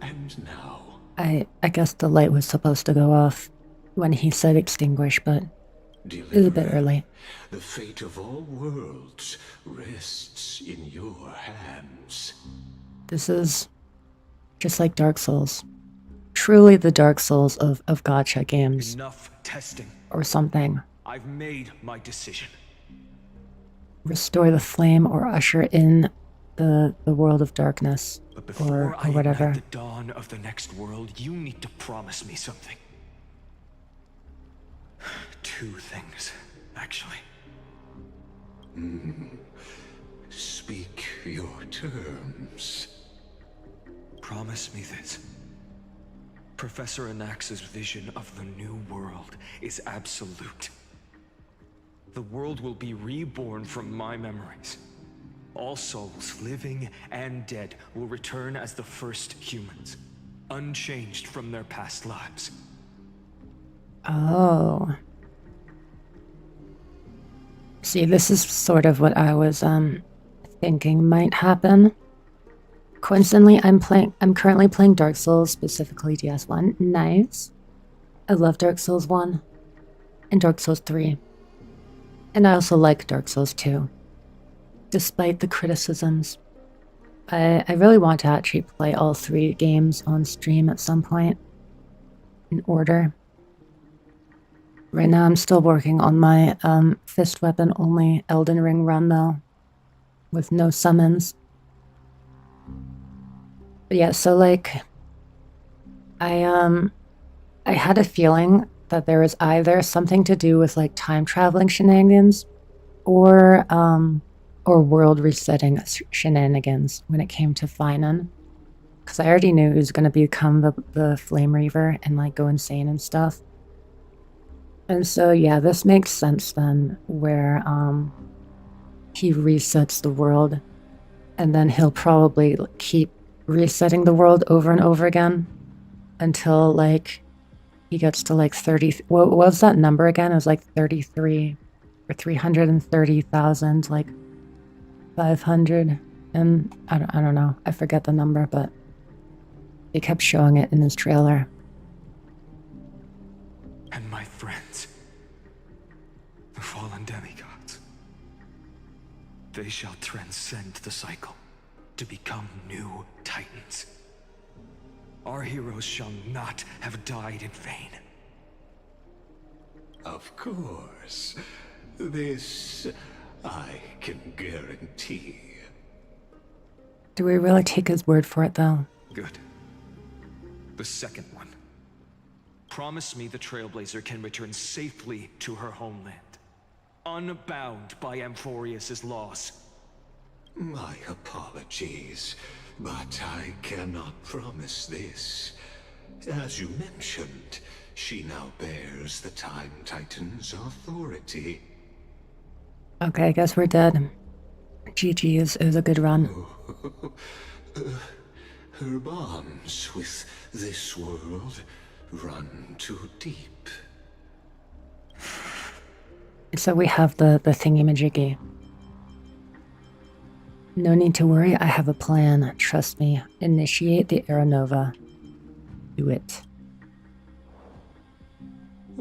[SPEAKER 10] and now.
[SPEAKER 1] I guess the light was supposed to go off when he said extinguish, but it was a bit
[SPEAKER 10] Deliverer,
[SPEAKER 1] early.
[SPEAKER 10] the fate of all worlds rests in your hands.
[SPEAKER 1] This is just like Dark Souls. Truly the Dark Souls of gacha games.
[SPEAKER 8] Enough testing.
[SPEAKER 1] Or something.
[SPEAKER 8] I've made my decision.
[SPEAKER 1] Restore the flame or usher in the world of darkness.
[SPEAKER 8] But before I
[SPEAKER 1] whatever.
[SPEAKER 8] ignite the dawn of the next world, you need to promise me something. 2 things, actually.
[SPEAKER 10] Speak your terms.
[SPEAKER 8] Promise me this. Professor Anax's vision of the new world is absolute. The world will be reborn from my memories. All souls, living and dead, will return as the first humans, unchanged from their past lives.
[SPEAKER 1] Oh. See, this is sort of what I was thinking might happen. Coincidentally, I'm currently playing Dark Souls, specifically DS1. Nice. I love Dark Souls 1 and Dark Souls 3. And I also like Dark Souls 2. Despite the criticisms. I really want to actually play all 3 games on stream at some point. In order. Right now I'm still working on my fist weapon only Elden Ring run though. With no summons. But yeah, so like I had a feeling that there was either something to do with like time traveling shenanigans or world resetting shenanigans when it came to Phainon. Because I already knew he was gonna become the Flame Reaver and like go insane and stuff. And so yeah, this makes sense then, where he resets the world and then he'll probably keep resetting the world over and over again until like he gets to like 30. What was that number again? It was like 33 or 330,000, like 500, and I don't know. I forget the number, but they kept showing it in his trailer.
[SPEAKER 8] And my friends, the fallen demigods, they shall transcend the cycle to become new titans. Our heroes shall not have died in vain.
[SPEAKER 10] Of course. This I can guarantee.
[SPEAKER 1] Do we really take his word for it though?
[SPEAKER 8] Good. The second one. Promise me the Trailblazer can return safely to her homeland, unbound by Amphorius's laws.
[SPEAKER 10] My apologies, but I cannot promise this. As you mentioned, she now bears the Time Titan's authority.
[SPEAKER 1] Okay, I guess we're dead. GG is a good run.
[SPEAKER 10] Her bonds with this world run too deep.
[SPEAKER 1] So we have the thingy-majiggy. No need to worry, I have a plan. Trust me. Initiate the Aeronova. Do it.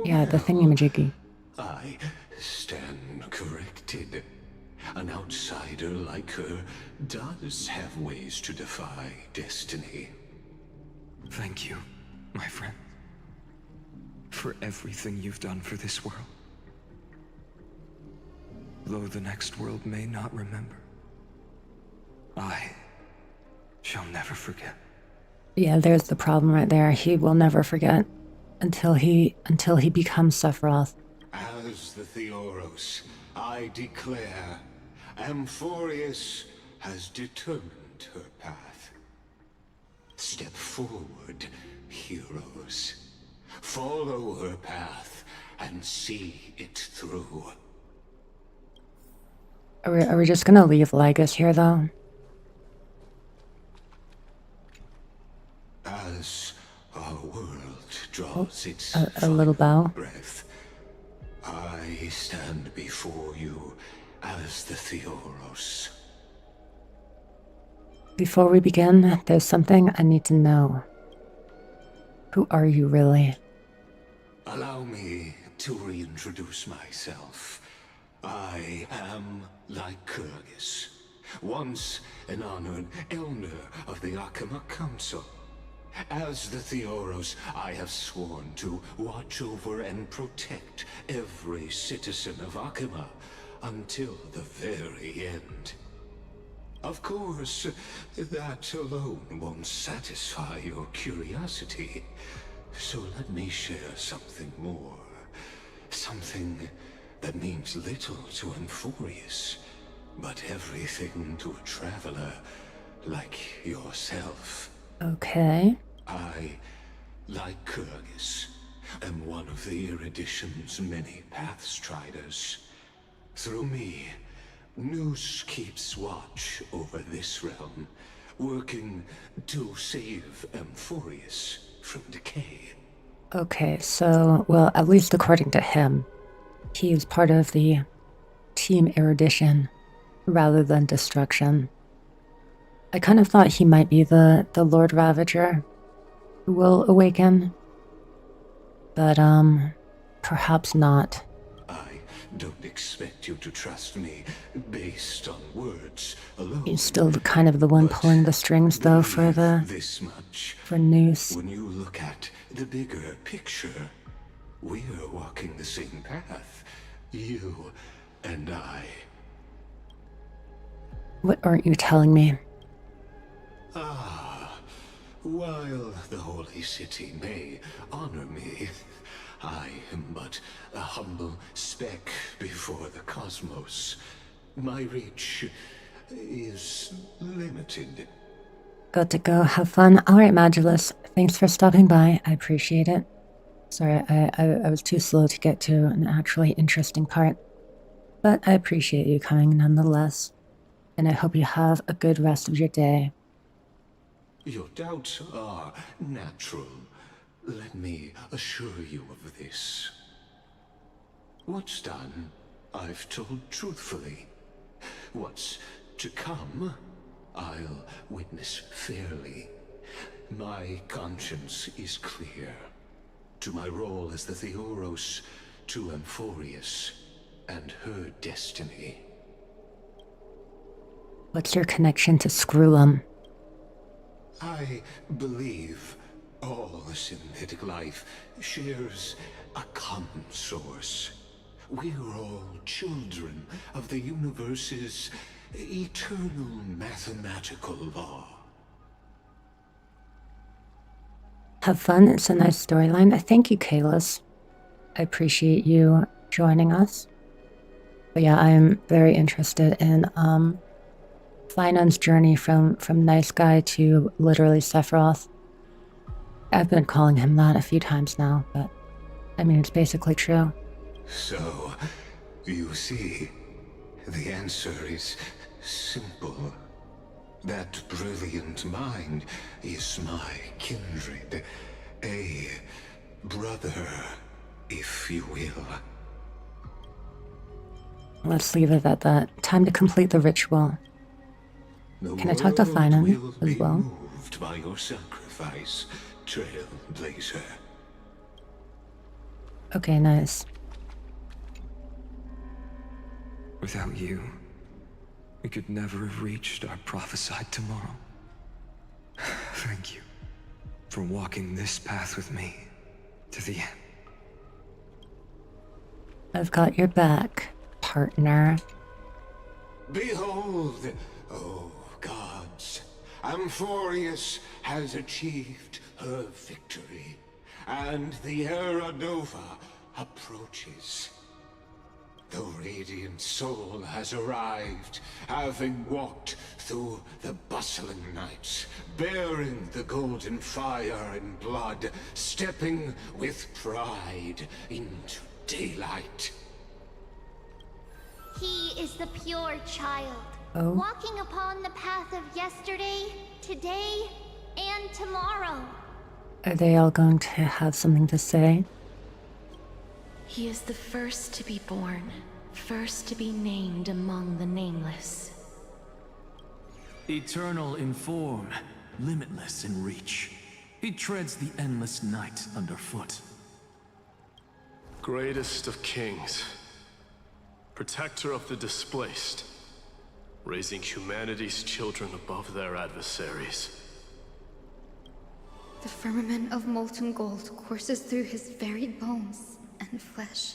[SPEAKER 1] Yeah, the thingy-majiggy.
[SPEAKER 10] I stand corrected. An outsider like her does have ways to defy destiny.
[SPEAKER 8] Thank you, my friend, for everything you've done for this world. though the next world may not remember, I shall never forget.
[SPEAKER 1] Yeah, there's the problem right there. He will never forget until he becomes Sephiroth.
[SPEAKER 10] As the Theoros, I declare, Amphorius has determined her path. Step forward, heroes. Follow her path and see it through.
[SPEAKER 1] Are we just gonna leave Lygus here, though?
[SPEAKER 10] As our world draws its
[SPEAKER 1] A little bow.
[SPEAKER 10] breath, I stand before you as the Theoros.
[SPEAKER 1] Before we begin, there's something I need to know. Who are you really?
[SPEAKER 10] Allow me to reintroduce myself. I am Lycurgus, once an honored elder of the Akama Council. As the Theoros, I have sworn to watch over and protect every citizen of Akama until the very end. Of course, that alone won't satisfy your curiosity. So let me share something more. Something that means little to Amphorius, but everything to a traveler like yourself.
[SPEAKER 1] Okay.
[SPEAKER 10] I, Lycurgus, am one of the Erudition's many Pathstriders. Through me, Nous keeps watch over this realm, working to save Amphorius from decay.
[SPEAKER 1] Okay, so, well, at least according to him, he is part of the Team Erudition rather than Destruction. I kind of thought he might be the Lord Ravager who will awaken, but, perhaps not.
[SPEAKER 10] I don't expect you to trust me based on words alone.
[SPEAKER 1] He's still kind of the one pulling the strings, though, for
[SPEAKER 10] this much.
[SPEAKER 1] for Noose.
[SPEAKER 10] When you look at the bigger picture, we're walking the same path. You and I.
[SPEAKER 1] What aren't you telling me?
[SPEAKER 10] While the Holy City may honor me, I am but a humble speck before the cosmos. My reach is limited.
[SPEAKER 1] Got to go. Have fun. Alright, Magulus. Thanks for stopping by. I appreciate it. Sorry, I was too slow to get to an actually interesting part. But I appreciate you coming nonetheless. And I hope you have a good rest of your day.
[SPEAKER 10] Your doubts are natural. Let me assure you of this. What's done, I've told truthfully. What's to come, I'll witness fairly. My conscience is clear. To my role as the Theoros, to Amphorius, and her destiny.
[SPEAKER 1] What's your connection to Screwlum?
[SPEAKER 10] I believe all synthetic life shares a common source. We're all children of the universe's eternal mathematical law.
[SPEAKER 1] Have fun. It's a nice storyline. Thank you, Kalis. I appreciate you joining us. But yeah, I'm very interested in Phainon's journey from nice guy to literally Sephiroth. I've been calling him that a few times now, but I mean, it's basically true.
[SPEAKER 10] So, you see, the answer is simple. That brilliant mind is my kindred. A brother, if you will.
[SPEAKER 1] Let's leave it at that. Time to complete the ritual. Can I talk to Phainon as well?
[SPEAKER 10] Moved by your sacrifice, Trailblazer.
[SPEAKER 1] Okay, nice.
[SPEAKER 8] Without you, we could never have reached our prophesied tomorrow. Thank you for walking this path with me to the end.
[SPEAKER 1] I've got your back, partner.
[SPEAKER 10] Behold, oh gods, Amphorius has achieved her victory, and the Era Nova approaches. The radiant soul has arrived, having walked through the bustling nights, bearing the golden fire and blood, stepping with pride into daylight.
[SPEAKER 3] He is the pure child,
[SPEAKER 1] Oh.
[SPEAKER 3] walking upon the path of yesterday, today, and tomorrow.
[SPEAKER 1] Are they all going to have something to say?
[SPEAKER 11] He is the first to be born, first to be named among the nameless.
[SPEAKER 12] Eternal in form, limitless in reach. He treads the endless night underfoot.
[SPEAKER 13] Greatest of kings, protector of the displaced, raising humanity's children above their adversaries.
[SPEAKER 14] The firmament of molten gold courses through his very bones and flesh.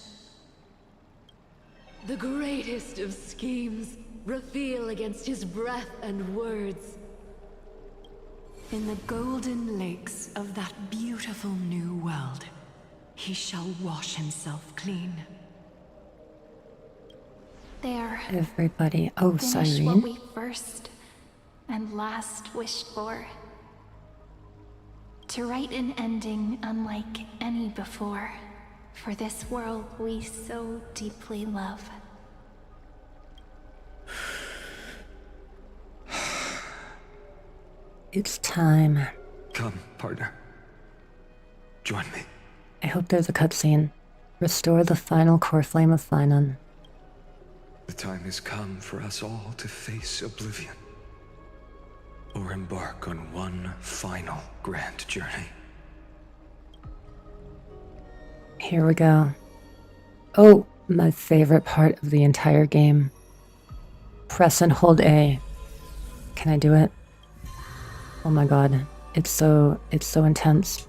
[SPEAKER 11] The greatest of schemes reveal against his breath and words. In the golden lakes of that beautiful new world, he shall wash himself clean.
[SPEAKER 3] There.
[SPEAKER 1] Everybody. Oh,
[SPEAKER 3] Finish
[SPEAKER 1] Cyrene.
[SPEAKER 3] what we first and last wished for. To write an ending unlike any before, for this world we so deeply love.
[SPEAKER 1] It's time.
[SPEAKER 8] Come, partner. Join me.
[SPEAKER 1] I hope there's a cutscene. Restore the final core flame of Phainon.
[SPEAKER 8] The time has come for us all to face oblivion. Or embark on one final grand journey.
[SPEAKER 1] Here we go. Oh, my favorite part of the entire game. Press and hold A. Can I do it? Oh my god. It's so intense.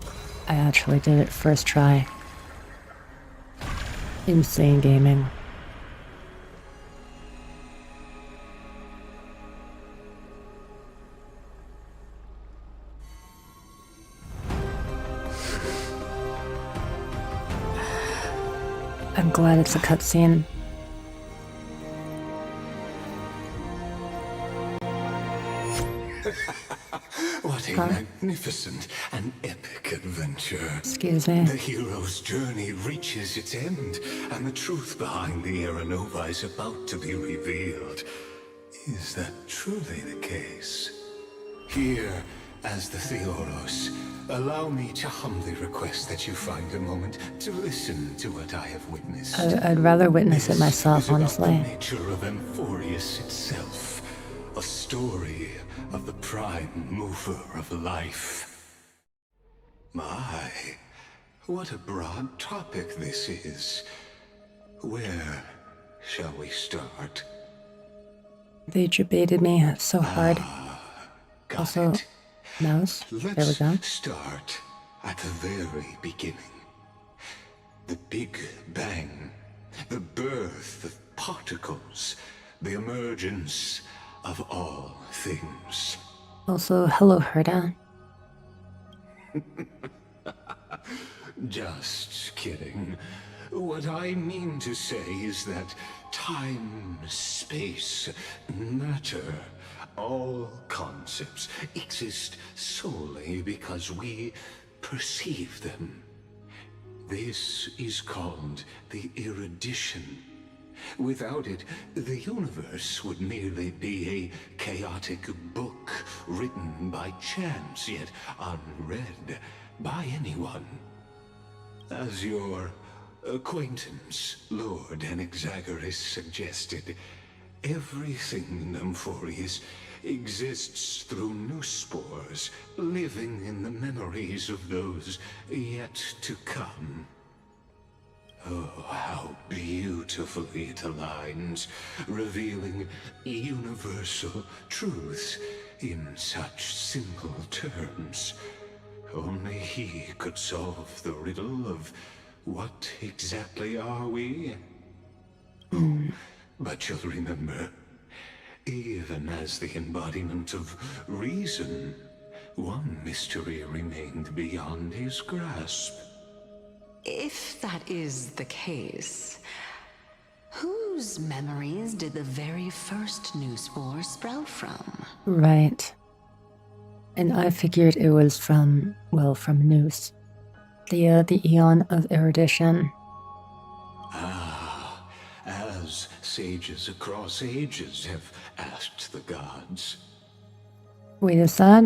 [SPEAKER 1] I actually did it first try. Insane gaming. I'm glad it's a cutscene.
[SPEAKER 10] What a magnificent and epic adventure.
[SPEAKER 1] Excuse me.
[SPEAKER 10] The hero's journey reaches its end, and the truth behind the Era Nova is about to be revealed. Is that truly the case? Here, as the Theoros, allow me to humbly request that you find a moment to listen to what I have witnessed.
[SPEAKER 1] I'd rather witness it myself,
[SPEAKER 10] This is about
[SPEAKER 1] honestly.
[SPEAKER 10] the nature of Amphorius itself, a story of the prime mover of life. My, what a broad topic this is. Where shall we start?
[SPEAKER 1] They debated me so hard.
[SPEAKER 10] Got
[SPEAKER 1] Also,
[SPEAKER 10] it.
[SPEAKER 1] mouse. There we
[SPEAKER 10] Let's
[SPEAKER 1] go.
[SPEAKER 10] start at the very beginning. The Big Bang, the birth of particles, the emergence of all things.
[SPEAKER 1] Also, hello, Herda.
[SPEAKER 10] Just kidding. What I mean to say is that time, space, matter, all concepts exist solely because we perceive them. This is called the erudition. Without it, the universe would merely be a chaotic book written by chance, yet unread by anyone. As your acquaintance, Lord Anaxagoras, suggested, everything in Amphorius exists through new spores, living in the memories of those yet to come. Oh, how beautifully it aligns, revealing universal truths in such simple terms. Only he could solve the riddle of what exactly are we? Oh, but you'll remember, Even as the embodiment of reason, one mystery remained beyond his grasp.
[SPEAKER 15] If that is the case, whose memories did the very first new spore sprout from?
[SPEAKER 1] Right. And I figured it was from, well, from Noose. The Eon of Erudition.
[SPEAKER 10] Ah, as sages across ages have asked the gods.
[SPEAKER 1] Wait, is that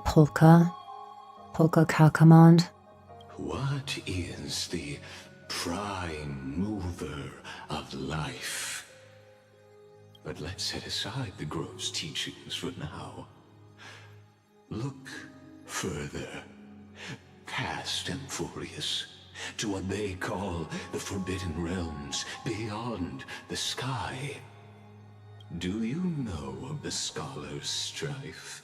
[SPEAKER 1] Polka? Polka Calcomond?
[SPEAKER 10] What is the prime mover of life? But let's set aside the grove's teachings for now. Look further, past Amphorius, to what they call the Forbidden Realms beyond the sky. Do you know of the Scholar's Strife?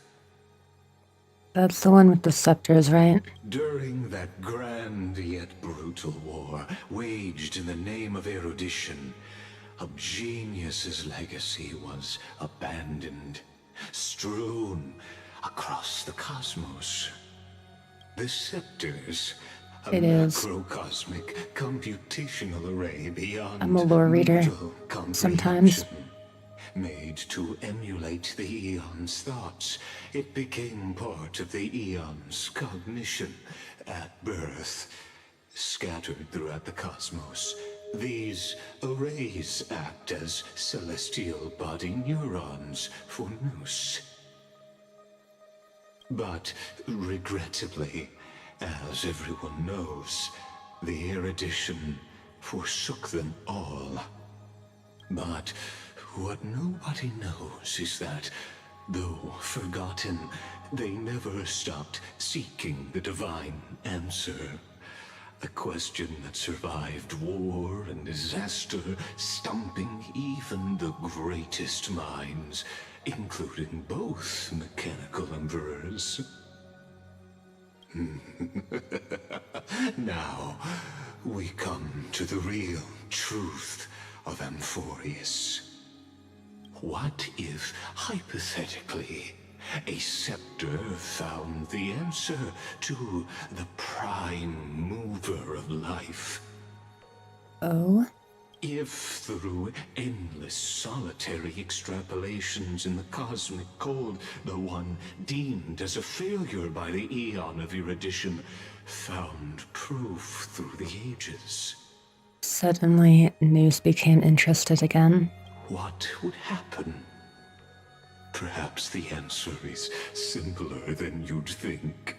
[SPEAKER 1] That's the one with the scepters, right?
[SPEAKER 10] During that grand yet brutal war, waged in the name of erudition, a genius's legacy was abandoned, strewn across the cosmos. The scepters, a macrocosmic computational array beyond
[SPEAKER 1] I'm a lore reader sometimes.
[SPEAKER 10] Made to emulate the Eon's thoughts, it became part of the Eon's cognition at birth. Scattered throughout the cosmos, these arrays act as celestial body neurons for Nous. But regrettably, as everyone knows, the erudition forsook them all. But what nobody knows is that, though forgotten, they never stopped seeking the divine answer. A question that survived war and disaster, stumping even the greatest minds, including both mechanical emperors. Now, we come to the real truth of Amphorius. What if, hypothetically, a scepter found the answer to the prime mover of life?
[SPEAKER 1] Oh?
[SPEAKER 10] If through endless solitary extrapolations in the cosmic code, the one deemed as a failure by the Eon of erudition found proof through the ages.
[SPEAKER 1] Suddenly, Noose became interested again.
[SPEAKER 10] What would happen? Perhaps the answer is simpler than you'd think.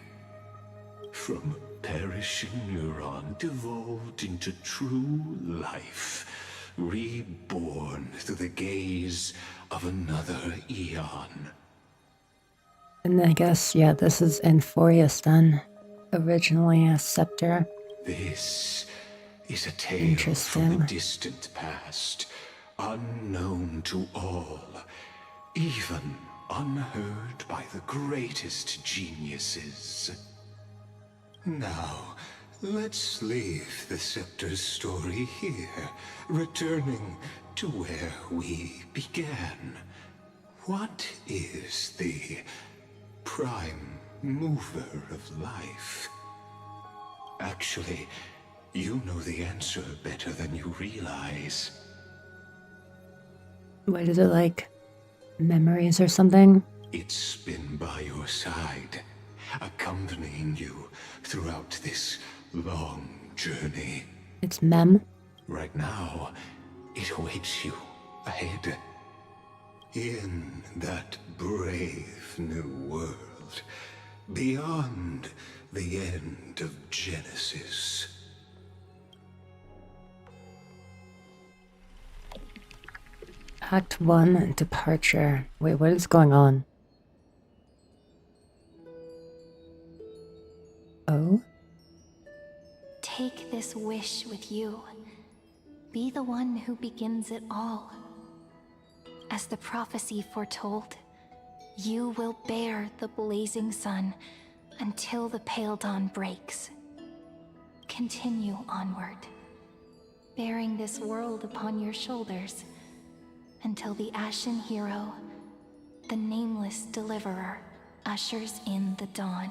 [SPEAKER 10] From a perishing neuron devolved into true life, reborn through the gaze of another Eon.
[SPEAKER 1] And I guess, yeah, this is Amphorius then. Originally a scepter.
[SPEAKER 10] This is a tale from the distant past, unknown to all, even unheard by the greatest geniuses. Now, let's leave the scepter's story here, returning to where we began. What is the prime mover of life? Actually, you know the answer better than you realize.
[SPEAKER 1] What is it, like memories or something?
[SPEAKER 10] It's been by your side, accompanying you throughout this long journey.
[SPEAKER 1] It's Mem?
[SPEAKER 10] Right now, it awaits you ahead. In that brave new world, beyond the end of Genesis.
[SPEAKER 1] Act 1, Departure. Wait, what is going on? Oh?
[SPEAKER 2] Take this wish with you. Be the one who begins it all. As the prophecy foretold, you will bear the blazing sun until the pale dawn breaks. Continue onward, bearing this world upon your shoulders, until the Ashen Hero, the Nameless Deliverer, ushers in the dawn.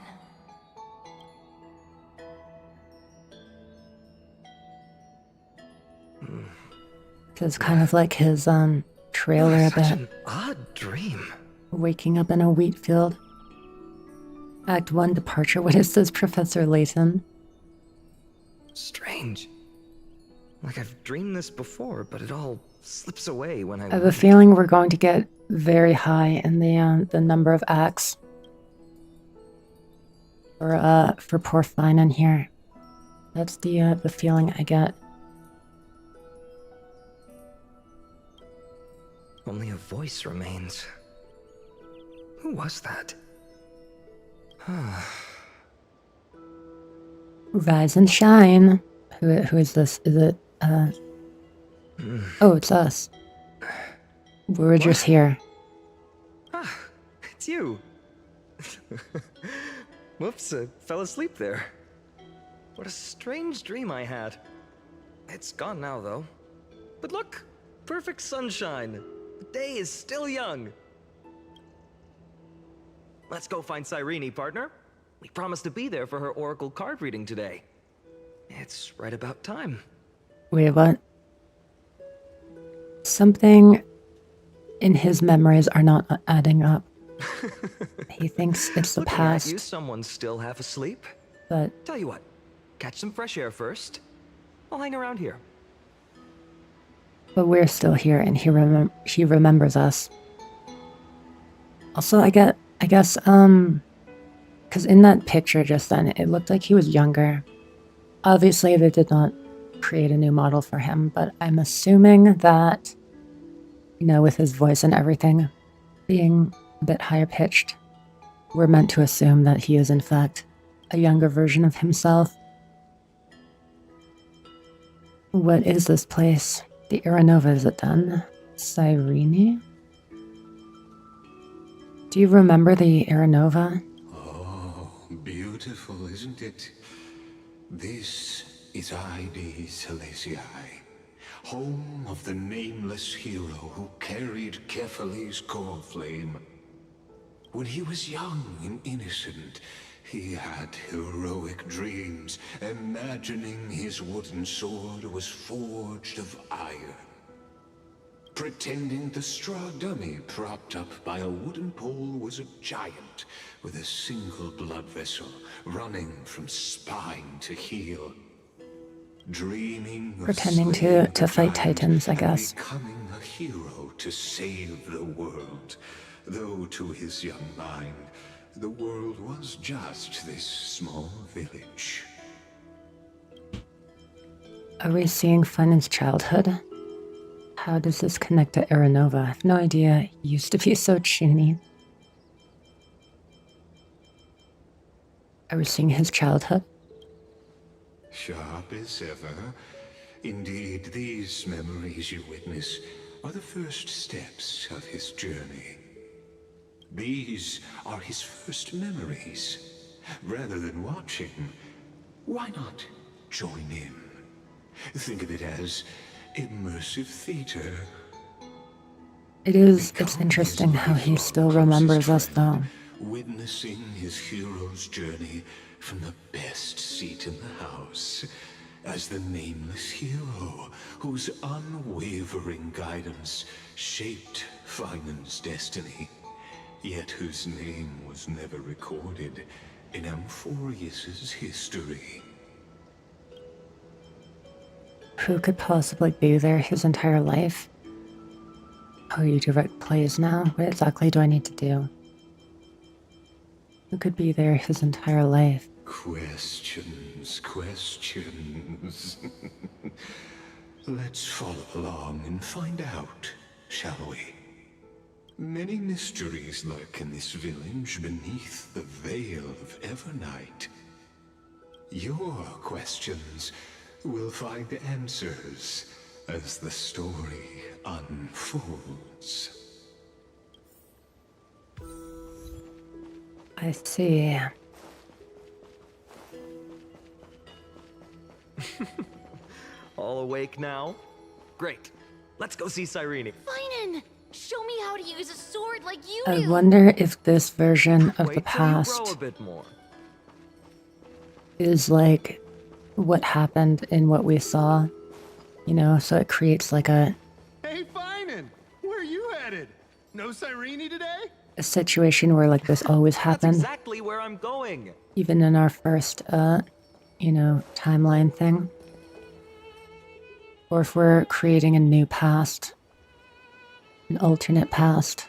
[SPEAKER 1] It's kind of like his trailer a
[SPEAKER 8] Such
[SPEAKER 1] bit.
[SPEAKER 8] an odd dream.
[SPEAKER 1] Waking up in a wheat field. Act 1 departure. What is this, Professor Layton?
[SPEAKER 8] Strange. Like I've dreamed this before, but it all slips away when
[SPEAKER 1] I have a feeling we're going to get very high in the number of acts for poor Phainon here. That's the feeling I get.
[SPEAKER 8] Only a voice remains. Who was that?
[SPEAKER 1] Rise and shine. Who is this? Is it Oh, it's us. We're just here.
[SPEAKER 8] Ah, it's you. Whoops, I fell asleep there. What a strange dream I had. It's gone now, though. But look, perfect sunshine. The day is still young. Let's go find Cyrene, partner. We promised to be there for her oracle card reading today. It's right about time.
[SPEAKER 1] Wait, what? Something in his memories are not adding up. He thinks it's the
[SPEAKER 8] Looking
[SPEAKER 1] past.
[SPEAKER 8] At you, someone's still half asleep.
[SPEAKER 1] But
[SPEAKER 8] Tell you what, catch some fresh air first. I'll hang around here.
[SPEAKER 1] we're still here, and he remembers us. Also, I guess, because in that picture just then, it looked like he was younger. Obviously, they did not create a new model for him, but I'm assuming that, you know, with his voice and everything being a bit higher pitched, we're meant to assume that he is in fact a younger version of himself. What is this place? The Aranova, is it done? Cyrene? Do you remember the Aranova?
[SPEAKER 10] Oh, beautiful, isn't it? This is Ide Celestii, home of the nameless hero who carried Kephales's core flame. When he was young and innocent, he had heroic dreams, imagining his wooden sword was forged of iron. Pretending the straw dummy propped up by a wooden pole was a giant with a single blood vessel running from spine to heel. Dreaming of
[SPEAKER 1] Pretending
[SPEAKER 10] slaying
[SPEAKER 1] to
[SPEAKER 10] the
[SPEAKER 1] fight
[SPEAKER 10] giant
[SPEAKER 1] titans, I
[SPEAKER 10] and
[SPEAKER 1] guess.
[SPEAKER 10] becoming a hero to save the world. Though to his young mind, the world was just this small village.
[SPEAKER 1] Are we seeing Phainon's childhood? How does this connect to Aranova? I have no idea. He used to be so chuny. Are we seeing his childhood?
[SPEAKER 10] Sharp as ever. Indeed, these memories you witness are the first steps of his journey. These are his first memories. Rather than watching, why not join in? Think of it as immersive theater.
[SPEAKER 1] It's interesting how he still remembers us though.
[SPEAKER 10] Witnessing his hero's journey from the best seat in the house, as the nameless hero whose unwavering guidance shaped Phainon's destiny, yet whose name was never recorded in Amphorius's history.
[SPEAKER 1] Who could possibly be there his entire life? Oh, you direct plays now? What exactly do I need to do? Who could be there his entire life?
[SPEAKER 10] Questions. Let's follow along and find out, shall we? Many mysteries lurk in this village beneath the veil of Evernight. Your questions will find answers as the story unfolds.
[SPEAKER 1] I see.
[SPEAKER 8] All awake now? Great. Let's go see Cyrene.
[SPEAKER 2] Phainon!
[SPEAKER 3] how to use a sword like you
[SPEAKER 1] I
[SPEAKER 3] do.
[SPEAKER 1] wonder if this version of the
[SPEAKER 16] Wait till you
[SPEAKER 1] past
[SPEAKER 16] grow a bit more.
[SPEAKER 1] is like what happened in what we saw, you know, so it creates like a
[SPEAKER 17] Hey, Phainon! Where are you headed? No Cyrene today?
[SPEAKER 1] situation where like this always
[SPEAKER 16] That's
[SPEAKER 1] happened,
[SPEAKER 16] exactly where I'm going.
[SPEAKER 1] even in our first, you know, timeline thing. Or if we're creating a new past, an alternate past.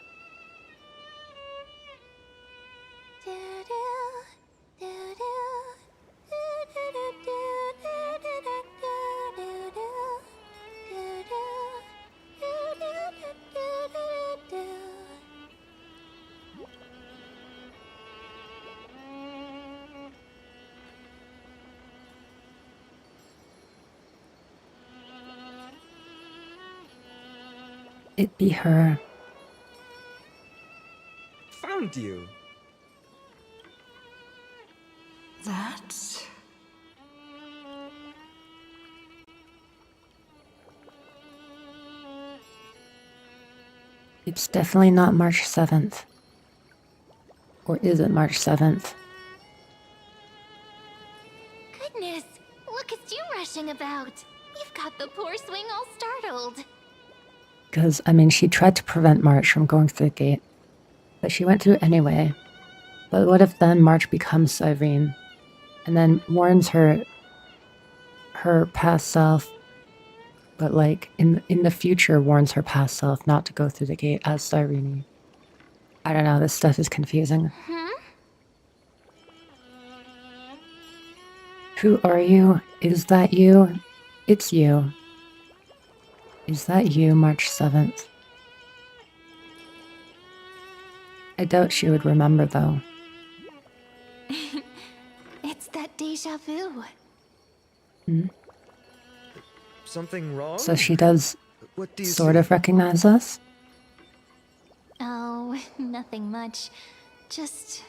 [SPEAKER 1] It be her.
[SPEAKER 16] Found you.
[SPEAKER 4] That...
[SPEAKER 1] It's definitely not March 7th. Or is it March 7th?
[SPEAKER 3] Goodness, look at you rushing about. You've got the poor swing all startled.
[SPEAKER 1] Because, I mean, she tried to prevent March from going through the gate. But she went through anyway. But what if then March becomes Cyrene? And then warns her past self, but like in the future warns her past self not to go through the gate as Cyrene. I don't know, this stuff is confusing. Who are you? Is that you? It's you. Is that you, March 7th? I doubt she would remember, though.
[SPEAKER 3] It's that deja vu.
[SPEAKER 16] Something wrong?
[SPEAKER 1] So she does
[SPEAKER 16] What do you
[SPEAKER 1] sort
[SPEAKER 16] see?
[SPEAKER 1] of recognize us?
[SPEAKER 3] Oh, nothing much. Just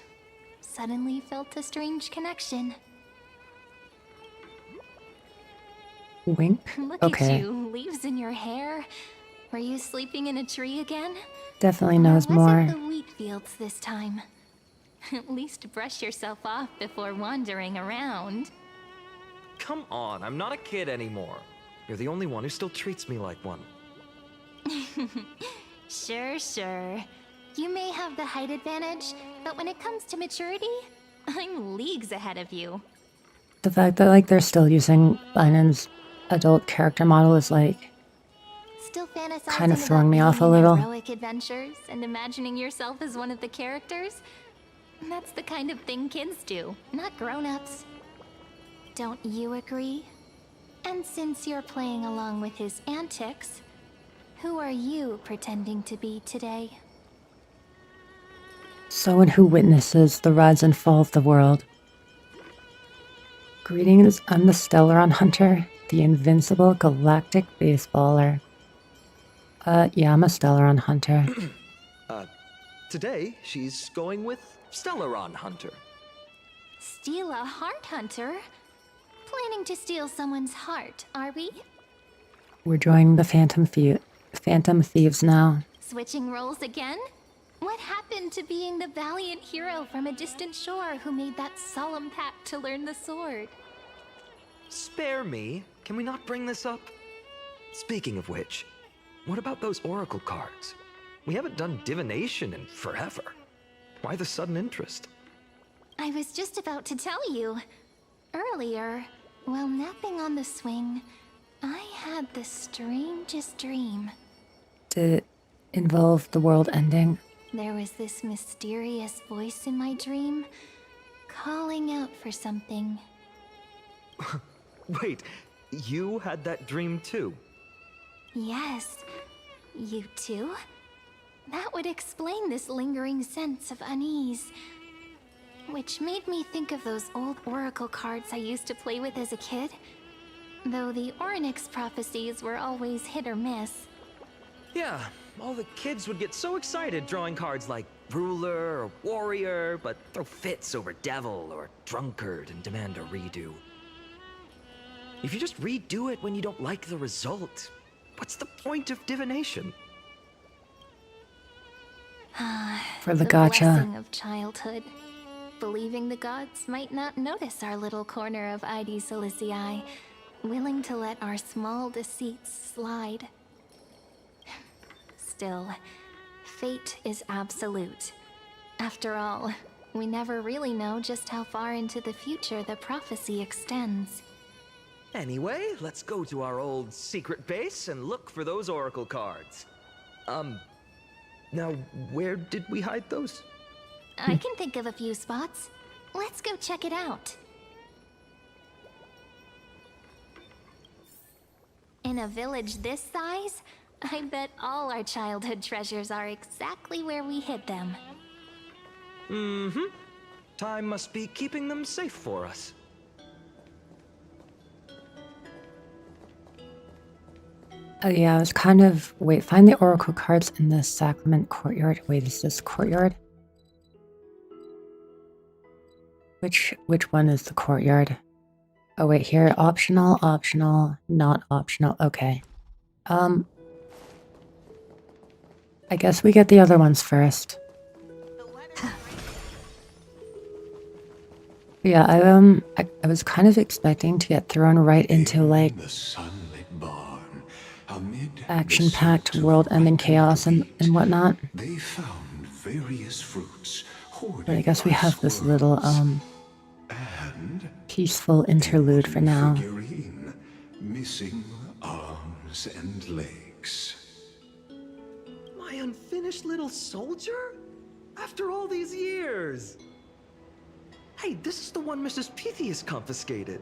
[SPEAKER 3] suddenly felt a strange connection.
[SPEAKER 1] Wink?
[SPEAKER 3] Look
[SPEAKER 1] Okay.
[SPEAKER 3] at you, leaves in your hair. Were you sleeping in a tree again?
[SPEAKER 1] Definitely knows
[SPEAKER 3] Or was
[SPEAKER 1] more.
[SPEAKER 3] it the wheat fields this time? At least brush yourself off before wandering around.
[SPEAKER 16] Come on, I'm not a kid anymore. You're the only one who still treats me like one.
[SPEAKER 3] Sure. You may have the height advantage, but when it comes to maturity, I'm leagues ahead of you.
[SPEAKER 1] The fact that like they're still using Pheinon's adult character model is like
[SPEAKER 3] Still fantasizing
[SPEAKER 1] kind of
[SPEAKER 3] about
[SPEAKER 1] throwing me off a
[SPEAKER 3] being in
[SPEAKER 1] little.
[SPEAKER 3] heroic adventures and imagining yourself as one of the characters? That's the kind of thing kids do, not grown-ups. Don't you agree? And since you're playing along with his antics, who are you pretending to be today?
[SPEAKER 1] Someone who witnesses the rise and fall of the world. Greetings, I'm the Stellaron Hunter, the invincible galactic baseballer. Yeah, I'm a Stellaron Hunter.
[SPEAKER 16] Today, she's going with Stellaron Hunter.
[SPEAKER 3] Steal a heart hunter? Planning to steal someone's heart, are we?
[SPEAKER 1] We're joining the Phantom Thieves now.
[SPEAKER 3] Switching roles again? What happened to being the valiant hero from a distant shore who made that solemn pact to learn the sword?
[SPEAKER 16] Spare me. Can we not bring this up? Speaking of which, what about those oracle cards? We haven't done divination in forever. Why the sudden interest?
[SPEAKER 3] I was just about to tell you. Earlier, while napping on the swing, I had the strangest dream.
[SPEAKER 1] Did it involve the world ending?
[SPEAKER 3] There was this mysterious voice in my dream, calling out for something.
[SPEAKER 16] Wait, you had that dream too?
[SPEAKER 3] Yes, you too? That would explain this lingering sense of unease. Which made me think of those old oracle cards I used to play with as a kid. Though the Ornyx prophecies were always hit or miss.
[SPEAKER 16] Yeah, all the kids would get so excited drawing cards like ruler or warrior, but throw fits over devil or drunkard and demand a redo. If you just redo it when you don't like the result, what's the point of divination?
[SPEAKER 1] For the gacha.
[SPEAKER 3] blessing of childhood. Believing the gods might not notice our little corner of ID Silicii, willing to let our small deceits slide. Still, fate is absolute. After all, we never really know just how far into the future the prophecy extends.
[SPEAKER 16] Anyway, let's go to our old secret base and look for those oracle cards. Now, where did we hide those?
[SPEAKER 3] I can think of a few spots. Let's go check it out. In a village this size, I bet all our childhood treasures are exactly where we hid them.
[SPEAKER 16] Mm-hmm. Time must be keeping them safe for us.
[SPEAKER 1] Oh yeah, I was kind of... Wait, find the oracle cards in the sacrament courtyard. Wait, is this courtyard? Which one is the courtyard? Oh wait, here, optional, optional, not optional. Okay. I guess we get the other ones first. Yeah, I was kind of expecting to get thrown right into like action-packed world-ending chaos and whatnot.
[SPEAKER 10] They found various fruits.
[SPEAKER 1] But I guess we have this little peaceful interlude for now.
[SPEAKER 10] Figurine, missing arms and legs.
[SPEAKER 16] My unfinished little soldier? After all these years! Hey, this is the one Mrs. Pythias confiscated.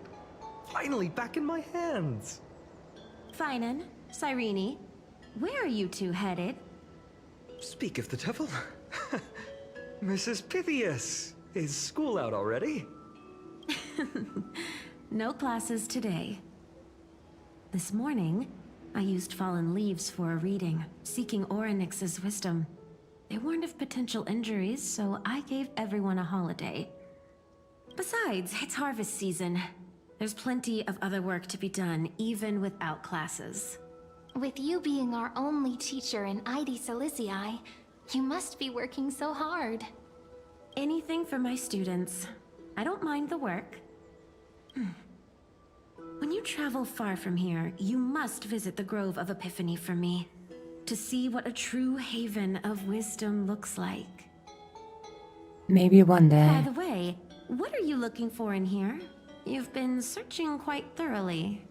[SPEAKER 16] Finally back in my hands.
[SPEAKER 9] Phainon, Cyrene, where are you two headed?
[SPEAKER 16] Speak of the devil. Mrs. Pythias, is school out already?
[SPEAKER 9] No classes today. This morning, I used fallen leaves for a reading, seeking Orynyx's wisdom. They warned of potential injuries, so I gave everyone a holiday. Besides, it's harvest season. There's plenty of other work to be done, even without classes.
[SPEAKER 3] With you being our only teacher in ID Silicii, you must be working so hard.
[SPEAKER 9] Anything for my students. I don't mind the work. When you travel far from here, you must visit the Grove of Epiphany for me, to see what a true haven of wisdom looks like.
[SPEAKER 1] Maybe one day.
[SPEAKER 9] By the way, what are you looking for in here? You've been searching quite thoroughly.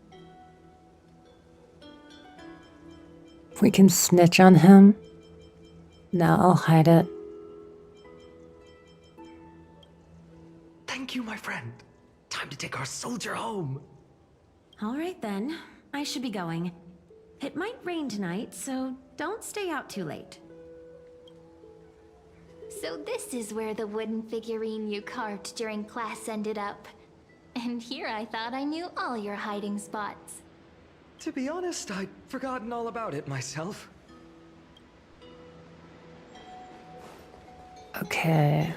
[SPEAKER 1] We can snitch on him. No, I'll hide it.
[SPEAKER 16] Thank you, my friend. Time to take our soldier home.
[SPEAKER 9] All right then, I should be going. It might rain tonight, so don't stay out too late.
[SPEAKER 3] So this is where the wooden figurine you carved during class ended up. And here I thought I knew all your hiding spots.
[SPEAKER 16] To be honest, I'd forgotten all about it myself.
[SPEAKER 1] Okay.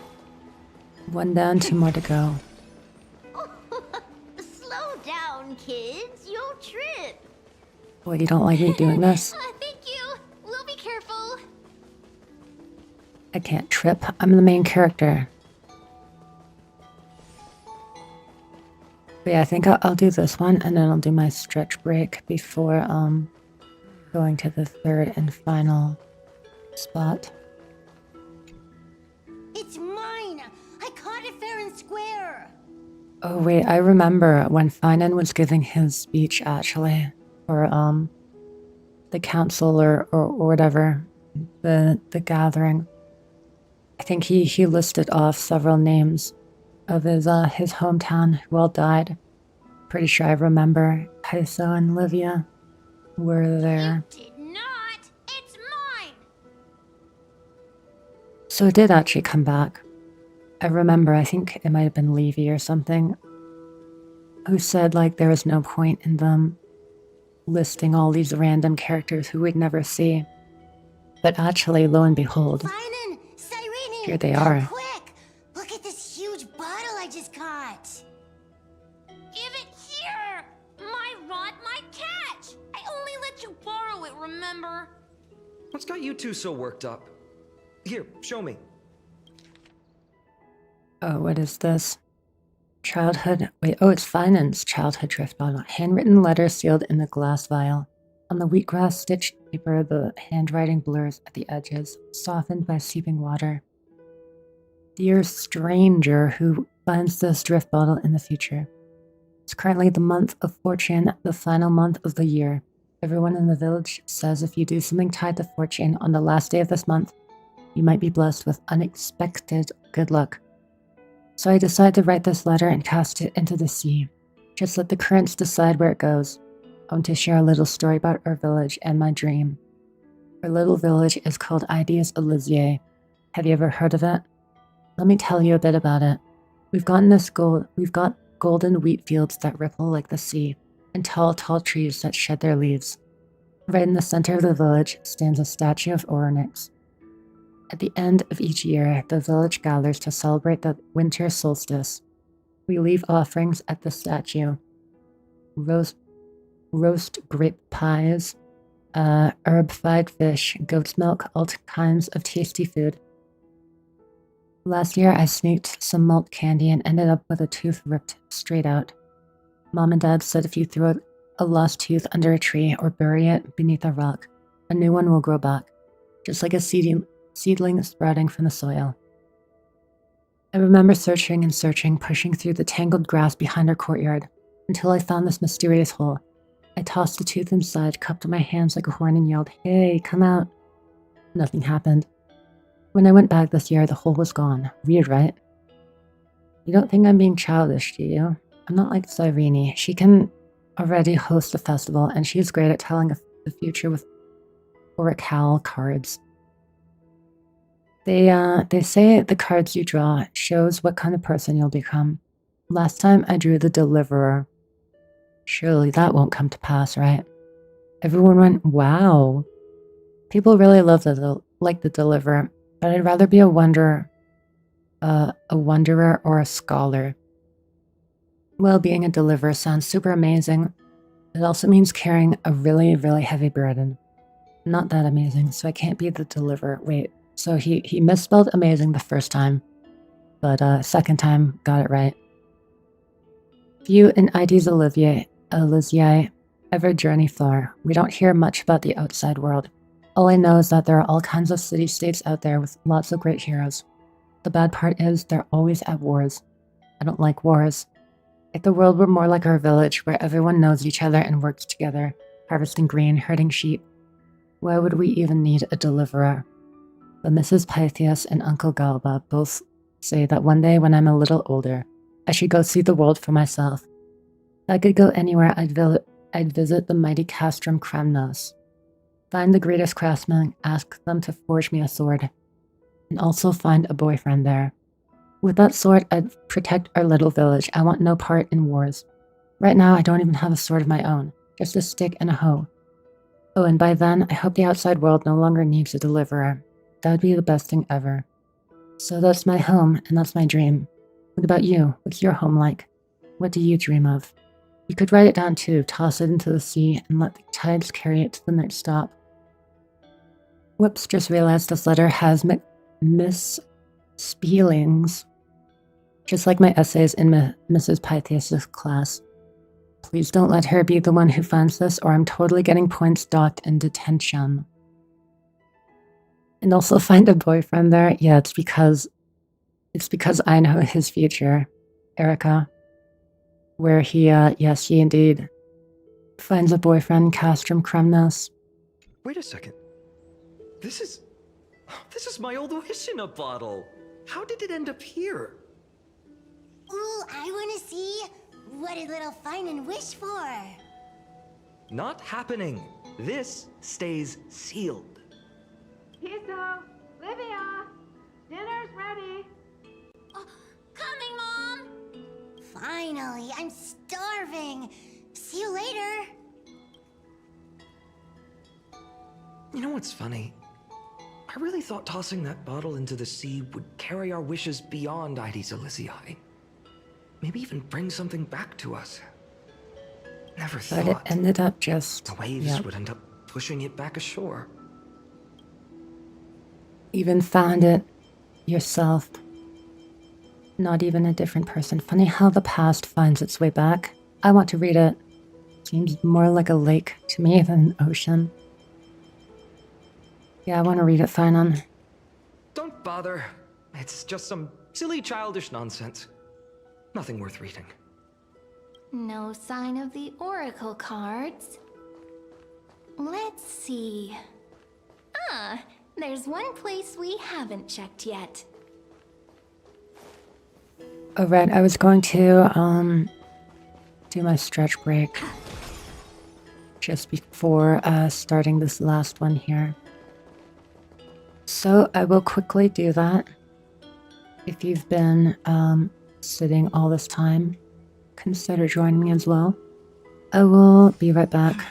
[SPEAKER 1] One down, two more to go.
[SPEAKER 3] Slow down, kids. You'll trip.
[SPEAKER 1] Boy, you don't like me doing this?
[SPEAKER 3] Thank you. We'll be careful.
[SPEAKER 1] I can't trip. I'm the main character. But yeah, I think I'll do this one, and then I'll do my stretch break before going to the third and final spot.
[SPEAKER 18] It's mine! I caught it fair and square!
[SPEAKER 1] Oh wait, I remember when Phainon was giving his speech actually, or the council or whatever, the gathering. I think he listed off several names of his hometown who all died. Pretty sure I remember Kaiso and Livia were there.
[SPEAKER 18] Did not! It's mine!
[SPEAKER 1] So it did actually come back. I remember, I think it might have been Levy or something, who said like there was no point in them listing all these random characters who we'd never see. But actually, lo and behold,
[SPEAKER 18] Phainon! Cyrene!
[SPEAKER 1] here they are.
[SPEAKER 18] Quick! Look at this huge bottle I just caught! Give it here! My rod, my catch! I only let you borrow it, remember?
[SPEAKER 16] What's got you two so worked up? Here, show me.
[SPEAKER 1] Oh, what is this? Childhood. Wait, oh, it's Phainon's childhood drift bottle. Handwritten letter sealed in a glass vial. On the wheatgrass stitched paper, the handwriting blurs at the edges, softened by seeping water. Dear stranger who finds this drift bottle in the future. It's currently the month of fortune, the final month of the year. Everyone in the village says if you do something tied to fortune on the last day of this month, you might be blessed with unexpected good luck. So I decided to write this letter and cast it into the sea. Just let the currents decide where it goes. I want to share a little story about our village and my dream. Our little village is called Ides Elysiae. Have you ever heard of it? Let me tell you a bit about it. We've got golden wheat fields that ripple like the sea, and tall trees that shed their leaves. Right in the center of the village stands a statue of Onyx. At the end of each year, the village gathers to celebrate the winter solstice. We leave offerings at the statue. Roast grape pies, herb-fried fish, goat's milk, all kinds of tasty food. Last year, I sneaked some malt candy and ended up with a tooth ripped straight out. Mom and Dad said if you throw a lost tooth under a tree or bury it beneath a rock, a new one will grow back, just like a seedling sprouting from the soil. I remember searching and searching, pushing through the tangled grass behind our courtyard, until I found this mysterious hole. I tossed the tooth inside, cupped my hands like a horn and yelled, "Hey, come out!" Nothing happened. When I went back this year, the hole was gone. Weird, right? You don't think I'm being childish, do you? I'm not like Cyrene. She can already host a festival, and she's great at telling the future with oracle cards. They say the cards you draw shows what kind of person you'll become. Last time I drew the Deliverer. Surely that won't come to pass, right? Everyone went, wow. People really love the Deliverer, but I'd rather be a wanderer or a scholar. Well, being a deliverer sounds super amazing. It also means carrying a really, really heavy burden. Not that amazing, so I can't be the deliverer. Wait, so he misspelled amazing the first time, but second time got it right. If you in Ides Elysiae ever journey far, we don't hear much about the outside world. All I know is that there are all kinds of city-states out there with lots of great heroes. The bad part is they're always at wars. I don't like wars. If the world were more like our village, where everyone knows each other and works together, harvesting grain, herding sheep, why would we even need a deliverer? But Mrs. Pythias and Uncle Galba both say that one day when I'm a little older, I should go see the world for myself. If I could go anywhere, I'd visit the mighty castrum Kramnos. Find the greatest craftsmen, ask them to forge me a sword, and also find a boyfriend there. With that sword, I'd protect our little village. I want no part in wars. Right now, I don't even have a sword of my own, just a stick and a hoe. Oh, and by then, I hope the outside world no longer needs a deliverer. That would be the best thing ever. So that's my home, and that's my dream. What about you? What's your home like? What do you dream of? You could write it down too, toss it into the sea, and let the tides carry it to the next stop. Whoops, just realized this letter has misspellings, just like my essays in Mrs. Pythias' class. Please don't let her be the one who finds this, or I'm totally getting points docked in detention. And also find a boyfriend there. Yeah, it's because I know his future, Erica. Where he, yes, he indeed finds a boyfriend, Castrum Kramnos.
[SPEAKER 16] Wait a second. This is my old wish in a bottle. How did it end up here?
[SPEAKER 18] Ooh, I wanna see. What did little Phainon wish for?
[SPEAKER 16] Not happening. This stays sealed.
[SPEAKER 19] Piso, Livia, dinner's ready.
[SPEAKER 18] Oh, coming, Mom! Finally, I'm starving. See you later.
[SPEAKER 16] You know what's funny? I really thought tossing that bottle into the sea would carry our wishes beyond Ides Elysiae. Maybe even bring something back to us. Never thought.
[SPEAKER 1] But it ended up just...
[SPEAKER 16] the waves would end up pushing it back ashore.
[SPEAKER 1] even found it yourself. Not even a different person. Funny how the past finds its way back. I want to read it. Seems more like a lake to me than an ocean. Yeah, I want to read it, Phainon.
[SPEAKER 16] Don't bother. It's just some silly childish nonsense. Nothing worth reading.
[SPEAKER 3] No sign of the oracle cards. Let's see. Ah, there's one place we haven't checked yet.
[SPEAKER 1] Oh, right, I was going to, do my stretch break just before, starting this last one here. So, I will quickly do that. If you've been, sitting all this time, consider joining me as well. I will be right back.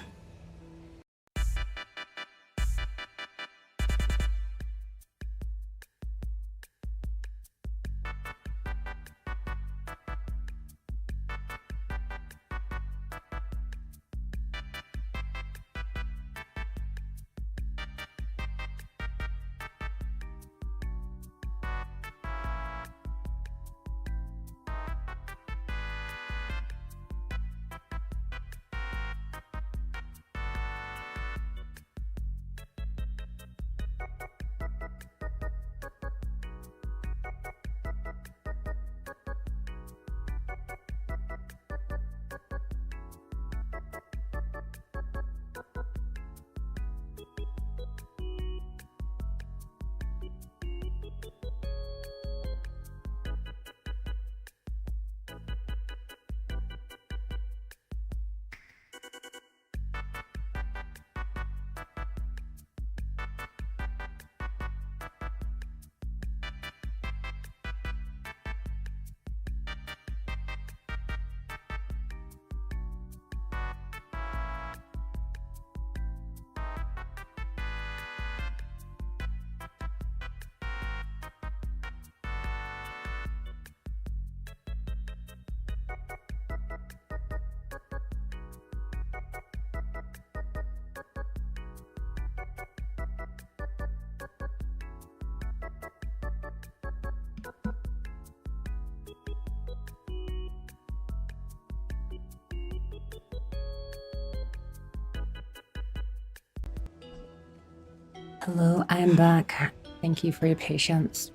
[SPEAKER 1] Hello, I am back. Thank you for your patience.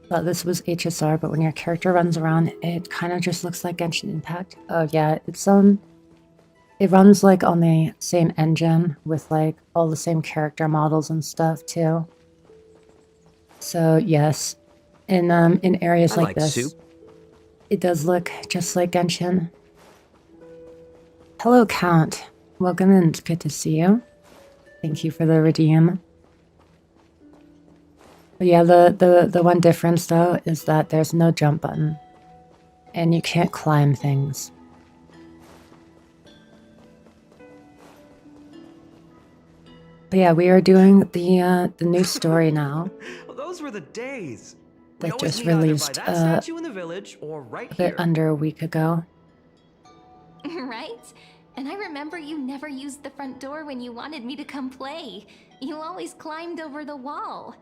[SPEAKER 1] Thought this was HSR, but when your character runs around, it kind of just looks like Genshin Impact. Oh yeah, it's it runs like on the same engine with like all the same character models and stuff too. So yes, in areas like this,
[SPEAKER 16] soup.
[SPEAKER 1] it does look just like Genshin. Hello, Count. Welcome in. It's good to see you. Thank you for the redeem. But yeah, the one difference though is that there's no jump button, and you can't climb things. But yeah, we are doing the new story now.
[SPEAKER 16] Well, those were the days.
[SPEAKER 1] That just released
[SPEAKER 16] statue in the village or right
[SPEAKER 1] a bit under a week ago.
[SPEAKER 2] Right? And I remember you never used the front door when you wanted me to come play. You always climbed over the wall.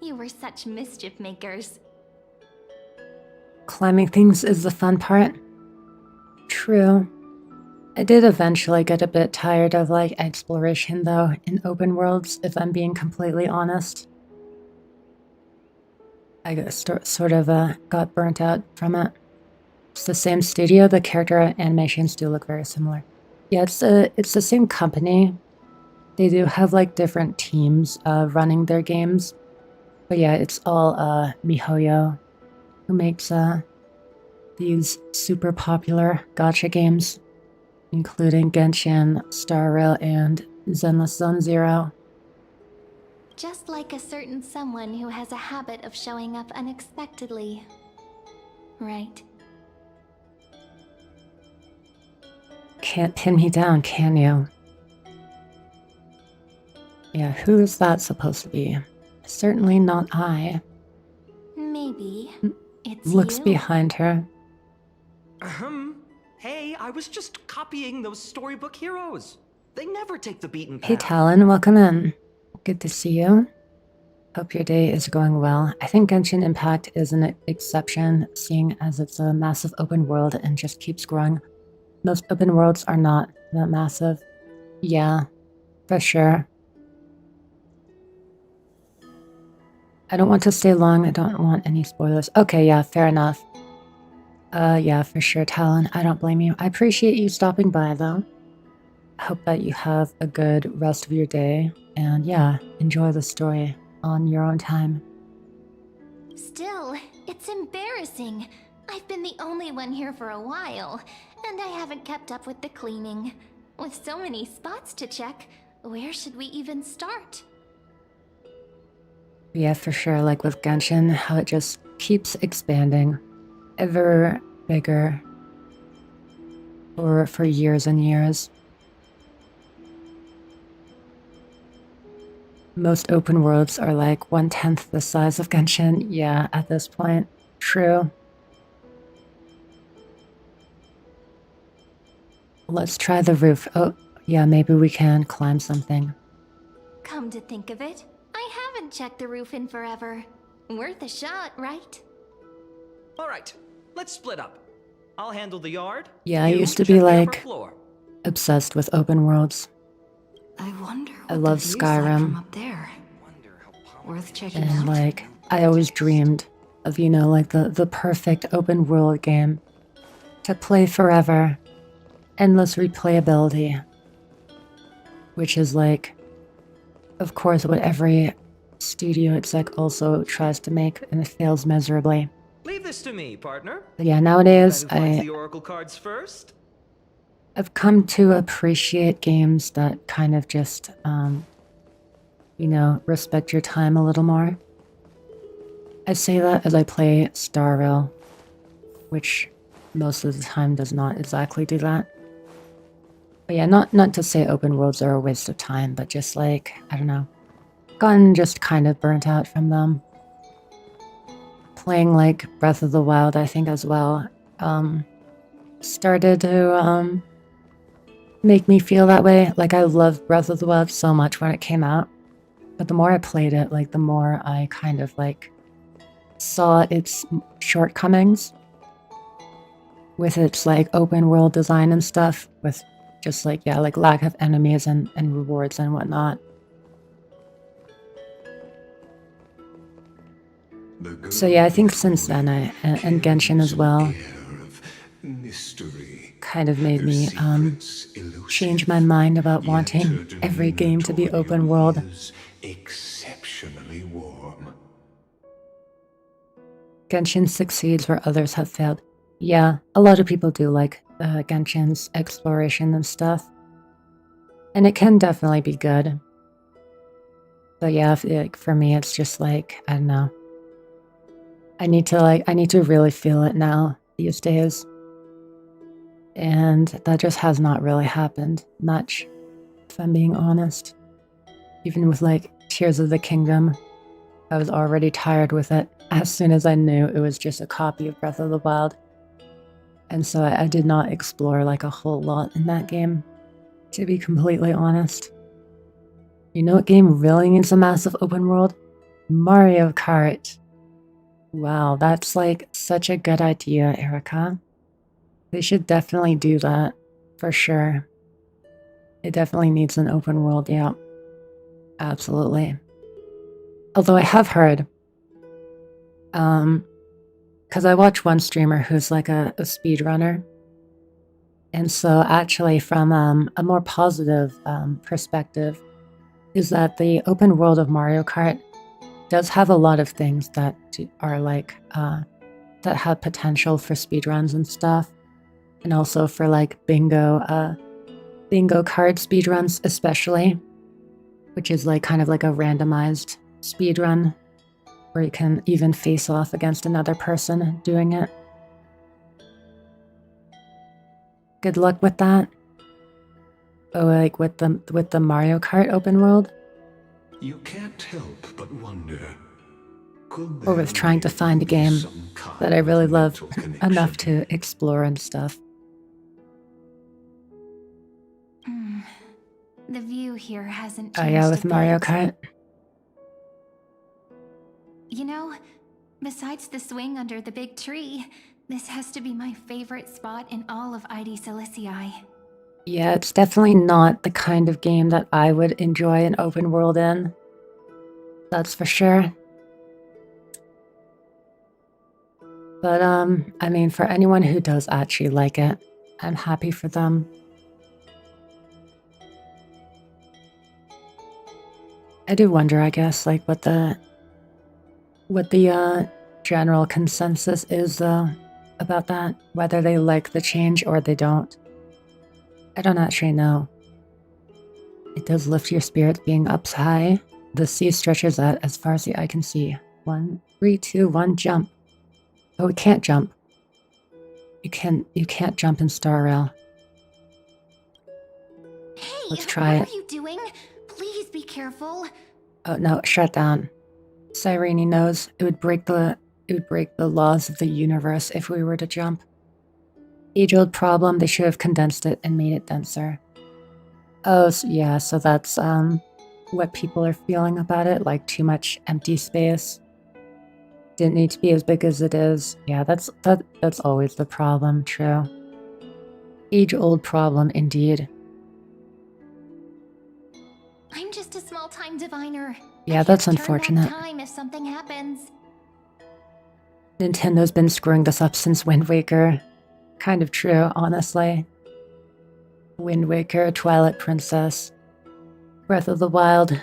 [SPEAKER 2] You were such mischief makers.
[SPEAKER 1] Climbing things is the fun part. True. I did eventually get a bit tired of like exploration though in open worlds, if I'm being completely honest. I got sort of got burnt out from it. It's the same studio, the character animations do look very similar. Yeah, it's the same company. They do have like different teams running their games. But yeah, it's all MiHoYo who makes these super popular gacha games, including Genshin, Star Rail, and Zenless Zone Zero.
[SPEAKER 2] Just like a certain someone who has a habit of showing up unexpectedly. Right?
[SPEAKER 1] Can't pin me down, can you? Yeah, who is that supposed to be? Certainly not I.
[SPEAKER 2] Maybe. It's
[SPEAKER 1] Looks
[SPEAKER 2] you.
[SPEAKER 1] behind her.
[SPEAKER 16] Hey, I was just copying those storybook heroes. They never take the beaten path.
[SPEAKER 1] Hey Talon, welcome in. Good to see you. Hope your day is going well. I think Genshin Impact is an exception, seeing as it's a massive open world and just keeps growing. Most open worlds are not that massive. Yeah, for sure. I don't want to stay long. I don't want any spoilers. Okay, yeah, fair enough. Yeah, for sure, Talon. I don't blame you. I appreciate you stopping by, though. I hope that you have a good rest of your day. And yeah, enjoy the story on your own time.
[SPEAKER 3] Still, it's embarrassing. I've been the only one here for a while, and I haven't kept up with the cleaning. With so many spots to check, where should we even start?
[SPEAKER 1] Yeah, for sure. Like with Genshin, how it just keeps expanding. Ever bigger. For years and years. Most open worlds are like 1/10 the size of Genshin. Yeah, at this point. True. Let's try the roof. Oh, yeah, maybe we can climb something.
[SPEAKER 3] Come to think of it, I haven't checked the roof in forever. Worth a shot, right?
[SPEAKER 16] Alright, let's split up. I'll handle the yard.
[SPEAKER 1] Yeah, I
[SPEAKER 16] You
[SPEAKER 1] used to
[SPEAKER 16] check
[SPEAKER 1] be
[SPEAKER 16] the upper
[SPEAKER 1] like
[SPEAKER 16] floor.
[SPEAKER 1] obsessed with open worlds.
[SPEAKER 4] I wonder what
[SPEAKER 1] I love
[SPEAKER 4] the view's like from
[SPEAKER 1] Skyrim.
[SPEAKER 4] up there. Worth checking
[SPEAKER 1] And
[SPEAKER 4] out.
[SPEAKER 1] like, I always dreamed of, you know, like the perfect open world game to play forever. Endless replayability. Which is like, of course, what every studio exec also tries to make, and it fails miserably.
[SPEAKER 16] Leave this to me, partner.
[SPEAKER 1] But yeah, nowadays,
[SPEAKER 16] Guy who finds the oracle cards first.
[SPEAKER 1] I've come to appreciate games that kind of just, you know, respect your time a little more. I say that as I play Star Rail, which most of the time does not exactly do that. But yeah, not to say open worlds are a waste of time, but just like, I don't know, gotten just kind of burnt out from them. Playing like Breath of the Wild, I think as well, started to, make me feel that way. Like, I loved Breath of the Wild so much when it came out, but the more I played it, like, the more I kind of, like, saw its shortcomings with its, like, open world design and stuff, with just, like, yeah, like, lack of enemies and rewards and whatnot. So yeah, I think since then, and Genshin as well, kind of made me change my mind about wanting every game to be open world.
[SPEAKER 10] Exceptionally warm.
[SPEAKER 1] Genshin succeeds where others have failed. Yeah, a lot of people do like Genshin's exploration and stuff. And it can definitely be good. But yeah, like, for me, it's just like, I don't know. I need to really feel it now these days. And that just has not really happened much, if I'm being honest. Even with like Tears of the Kingdom, I was already tired with it as soon as I knew it was just a copy of Breath of the Wild. And so I did not explore like a whole lot in that game, to be completely honest. You know what game really needs a massive open world? Mario Kart. Wow, that's like such a good idea, Erica. They should definitely do that, for sure. It definitely needs an open world, yeah. Absolutely. Although I have heard, because I watch one streamer who's like a speedrunner. And so actually from a more positive perspective is that the open world of Mario Kart does have a lot of things that are like, that have potential for speedruns and stuff. And also for like bingo card speedruns especially. Which is like kind of like a randomized speedrun. Where you can even face off against another person doing it. Good luck with that. Oh, like with the Mario Kart open world?
[SPEAKER 10] You can't help but wonder.
[SPEAKER 1] Or with trying to find a game that I really love enough to explore and stuff.
[SPEAKER 3] The view here hasn't
[SPEAKER 1] Oh
[SPEAKER 3] changed.
[SPEAKER 1] yeah, with Mario Kart.
[SPEAKER 2] You know, besides the swing under the big tree, this has to be my favorite spot in all of ID Silicii.
[SPEAKER 1] Yeah, it's definitely not the kind of game that I would enjoy an open world in. That's for sure. But, I mean, for anyone who does actually like it, I'm happy for them. I do wonder, I guess, like, what the general consensus is, though, about that. Whether they like the change or they don't. I don't actually know. It does lift your spirits being up high. The sea stretches out as far as the eye can see. 1, 3, 2, 1, jump. Oh, we can't jump. You can't jump in Star Rail.
[SPEAKER 2] Hey,
[SPEAKER 1] Let's try
[SPEAKER 2] what
[SPEAKER 1] it.
[SPEAKER 2] are you doing? Please be careful.
[SPEAKER 1] Oh no, shut down. Cyrene knows it would break the laws of the universe if we were to jump. Age-old problem, they should have condensed it and made it denser. Oh, so yeah, so that's what people are feeling about it, like too much empty space. Didn't need to be as big as it is. Yeah, that's always the problem, true. Age-old problem indeed.
[SPEAKER 2] I'm just a small-time diviner.
[SPEAKER 1] Yeah, that's unfortunate.
[SPEAKER 2] Time if something happens.
[SPEAKER 1] Nintendo's been screwing this up since Wind Waker. Kind of true, honestly. Wind Waker, Twilight Princess, Breath of the Wild,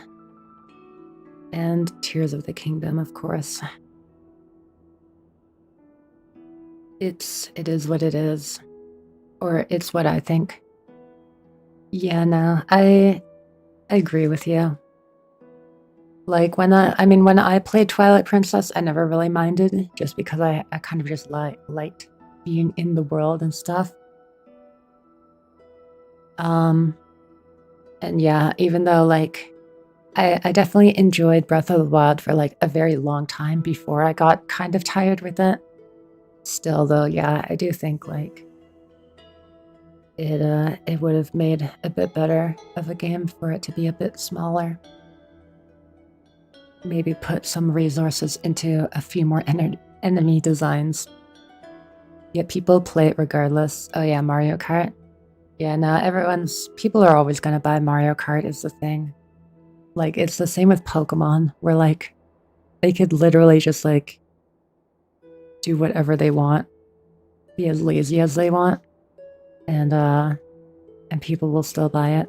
[SPEAKER 1] and Tears of the Kingdom, of course. It is what it is. Or it's what I think. Yeah, no, I agree with you. Like, when I played Twilight Princess, I never really minded, just because I kind of just liked being in the world and stuff. And yeah, even though, like, I definitely enjoyed Breath of the Wild for, like, a very long time before I got kind of tired with it. Still, though, yeah, I do think, like, it would have made a bit better of a game for it to be a bit smaller. Maybe put some resources into a few more enemy designs. Yet people play it regardless. Oh yeah, Mario Kart. Yeah, no, people are always gonna buy Mario Kart is the thing. Like, it's the same with Pokemon, where, like, they could literally just, like, do whatever they want, be as lazy as they want, and people will still buy it.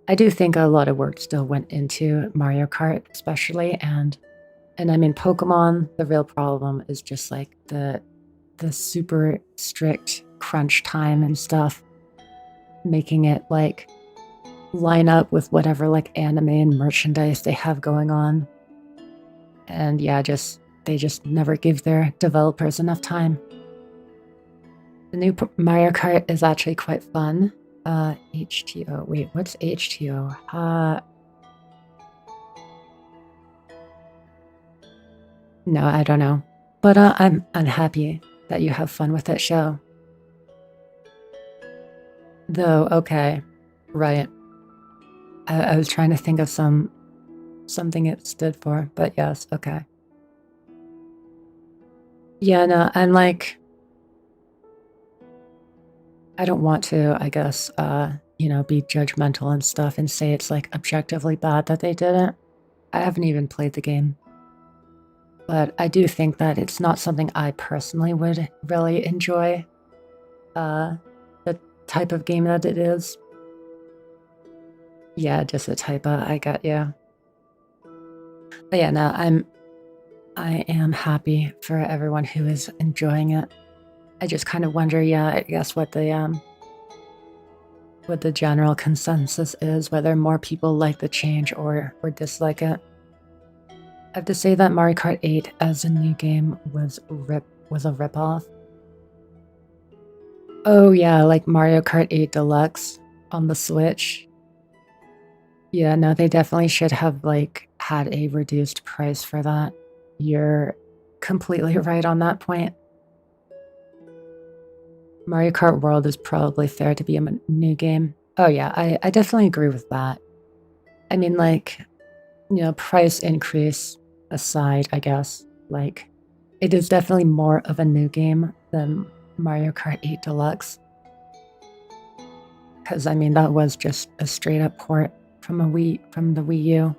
[SPEAKER 1] I do think a lot of work still went into Mario Kart, especially, and I mean, Pokemon, the real problem is just, like, the super strict crunch time and stuff, making it, like, line up with whatever, like, anime and merchandise they have going on. And yeah, they just never give their developers enough time. The new Mario Kart is actually quite fun. HTO. Wait, what's HTO? No, I don't know. But I'm unhappy that you have fun with that show. Though, okay. Right. I was trying to think of something it stood for, but yes, okay. Yeah, no, I'm like, I don't want to, I guess, be judgmental and stuff and say it's, like, objectively bad that they did it. I haven't even played the game. But I do think that it's not something I personally would really enjoy. The type of game that it is. Yeah, just a type of, I got you. But yeah, no, I am happy for everyone who is enjoying it. I just kind of wonder, yeah, I guess what the general consensus is, whether more people like the change or dislike it. I have to say that Mario Kart 8 as a new game was a ripoff. Oh yeah, like Mario Kart 8 Deluxe on the Switch. Yeah, no, they definitely should have, like, had a reduced price for that. You're completely right on that point. Mario Kart World is probably fair to be a new game. Oh yeah, I definitely agree with that. I mean, like, price increase aside, I guess. Like, it is definitely more of a new game than Mario Kart 8 Deluxe. Because, I mean, that was just a straight up port from the Wii U.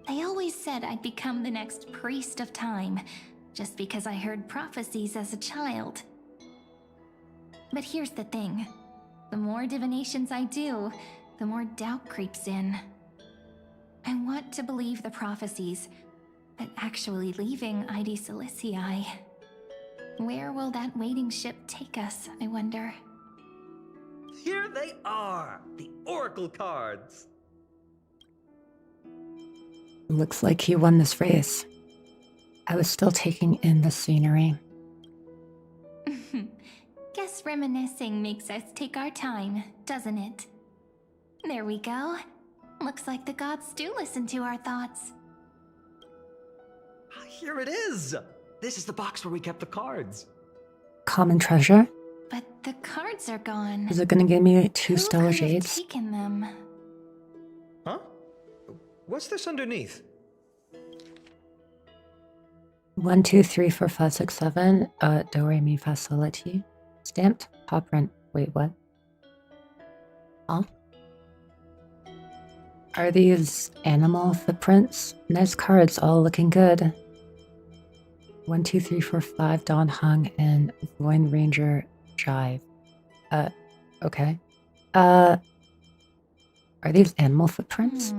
[SPEAKER 2] I always said I'd become the next priest of time, just because I heard prophecies as a child. But here's the thing. The more divinations I do, the more doubt creeps in. I want to believe the prophecies, but actually leaving ID Silicii. Where will that waiting ship take us, I wonder?
[SPEAKER 16] Here they are! The Oracle cards!
[SPEAKER 1] Looks like he won this race. I was still taking in the scenery.
[SPEAKER 2] Guess reminiscing makes us take our time, doesn't it? There we go. Looks like the gods do listen to our thoughts.
[SPEAKER 16] Here it is! This is the box where we kept the cards.
[SPEAKER 1] Common treasure?
[SPEAKER 2] But the cards are gone.
[SPEAKER 1] Is it gonna give me 2 stellar
[SPEAKER 2] Who could have
[SPEAKER 1] jades?
[SPEAKER 2] taken them?
[SPEAKER 16] Huh? What's this underneath?
[SPEAKER 1] 1, 2, 3, 4, 5, 6, 7. Do re mi fa sol la ti. Stamped paw print. Wait, what? Huh? Are these animal footprints? Nice cards, all looking good. 1, 2, 3, 4, 5. Don Hung and Void Ranger Jive. Okay. Are these animal footprints?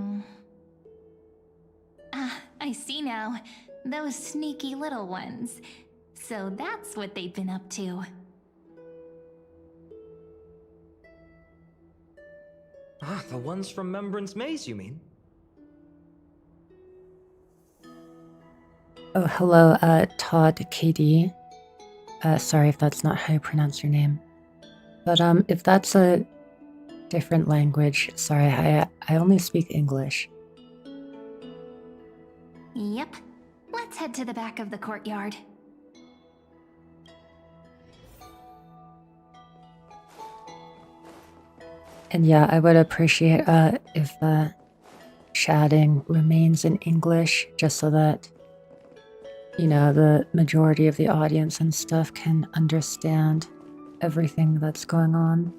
[SPEAKER 2] Ah, I see now. Those sneaky little ones. So that's what they've been up to.
[SPEAKER 16] Ah, the ones from Membrance Maze, you mean?
[SPEAKER 1] Oh, hello, Todd KD. Sorry if that's not how you pronounce your name. But, if that's a different language, sorry, I only speak English.
[SPEAKER 2] Yep. Let's head to the back of the courtyard.
[SPEAKER 1] And yeah, I would appreciate, if, chatting remains in English, just so that, you know, the majority of the audience and stuff can understand everything that's going on.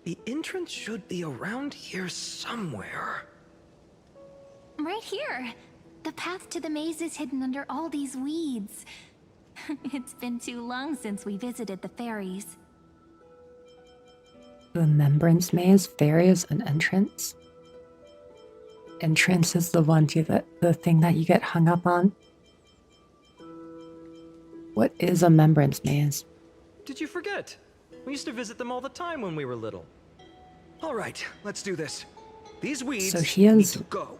[SPEAKER 16] The entrance should be around here somewhere.
[SPEAKER 2] Right here. The path to the maze is hidden under all these weeds. It's been too long since we visited the fairies.
[SPEAKER 1] Remembrance Maze, fairies, and entrance? Entrance is the one the thing that you get hung up on? What is a Remembrance Maze?
[SPEAKER 16] Did you forget? We used to visit them all the time when we were little. All right, let's do this. These weeds
[SPEAKER 1] So he
[SPEAKER 16] need
[SPEAKER 1] is-
[SPEAKER 16] to go.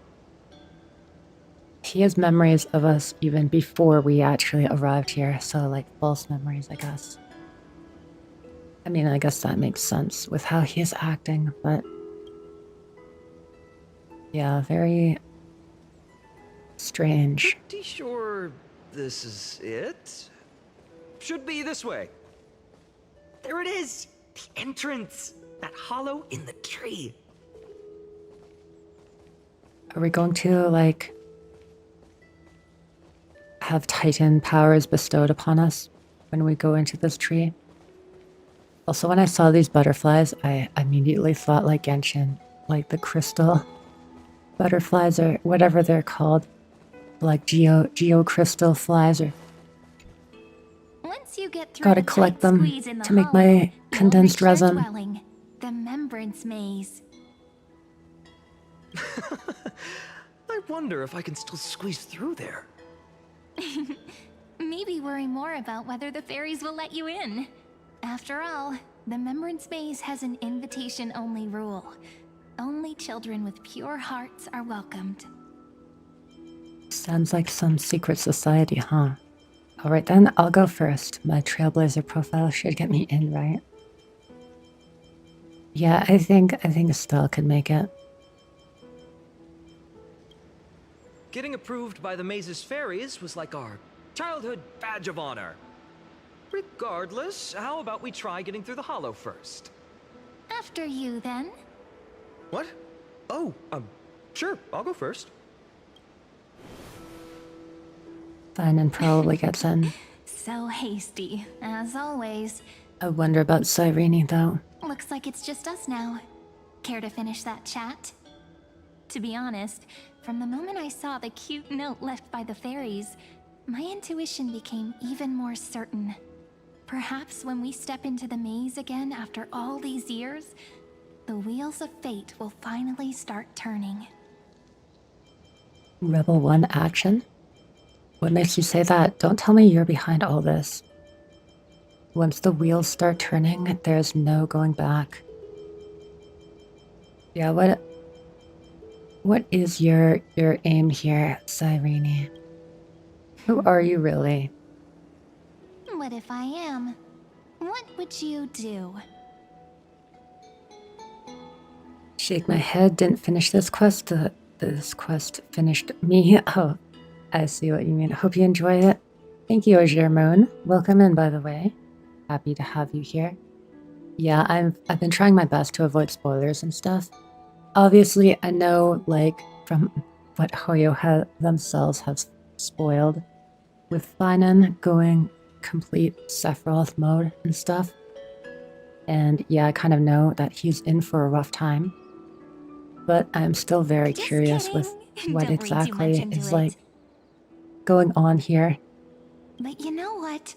[SPEAKER 1] He has memories of us even before we actually arrived here, so like false memories, I guess. I mean, I guess that makes sense with how he is acting, but yeah, very strange.
[SPEAKER 16] Pretty sure this is it? Should be this way. There it is! The entrance! That hollow in the tree.
[SPEAKER 1] Are we going to, like, have Titan powers bestowed upon us when we go into this tree? Also, when I saw these butterflies, I immediately thought like Genshin, like the crystal butterflies or whatever they're called, like geo crystal flies. Or
[SPEAKER 2] Once you get through
[SPEAKER 1] gotta
[SPEAKER 2] the
[SPEAKER 1] collect
[SPEAKER 2] tight
[SPEAKER 1] them
[SPEAKER 2] squeeze in the
[SPEAKER 1] to make
[SPEAKER 2] hollow,
[SPEAKER 1] my
[SPEAKER 2] you'll
[SPEAKER 1] condensed
[SPEAKER 2] reach their
[SPEAKER 1] resin.
[SPEAKER 2] dwelling, the Membrance Maze.
[SPEAKER 16] I wonder if I can still squeeze through there.
[SPEAKER 2] Maybe worry more about whether the fairies will let you in. After all, the Membrance Maze has an invitation-only rule. Only children with pure hearts are welcomed.
[SPEAKER 1] Sounds like some secret society, huh? Alright then, I'll go first. My Trailblazer profile should get me in, right? Yeah, I think Estelle could make it.
[SPEAKER 16] Getting approved by the Maze's fairies was like our childhood badge of honor. Regardless, how about we try getting through the hollow first?
[SPEAKER 2] After you, then.
[SPEAKER 16] What? Oh, sure, I'll go first.
[SPEAKER 1] Phainon probably gets in.
[SPEAKER 2] So hasty, as always.
[SPEAKER 1] I wonder about Cyrene, though.
[SPEAKER 2] Looks like it's just us now. Care to finish that chat? To be honest, from the moment I saw the cute note left by the fairies, my intuition became even more certain. Perhaps when we step into the maze again after all these years, the wheels of fate will finally start turning.
[SPEAKER 1] Rebel 1 action? What makes you say that? Don't tell me you're behind all this. Once the wheels start turning, there's no going back. Yeah, what is your aim here, Cyrene? Who are you really?
[SPEAKER 2] What if I am? What would you do?
[SPEAKER 1] Shake my head, didn't finish this quest. This quest finished me. Oh, I see what you mean. Hope you enjoy it. Thank you, Germone. Welcome in, by the way. Happy to have you here. Yeah, I've been trying my best to avoid spoilers and stuff. Obviously, I know, like, from what Hoyo themselves have spoiled, with Phainon going complete Sephiroth mode and stuff. And yeah, I kind of know that he's in for a rough time. But I'm still very curious with what exactly is, like, going on here.
[SPEAKER 2] But you know what?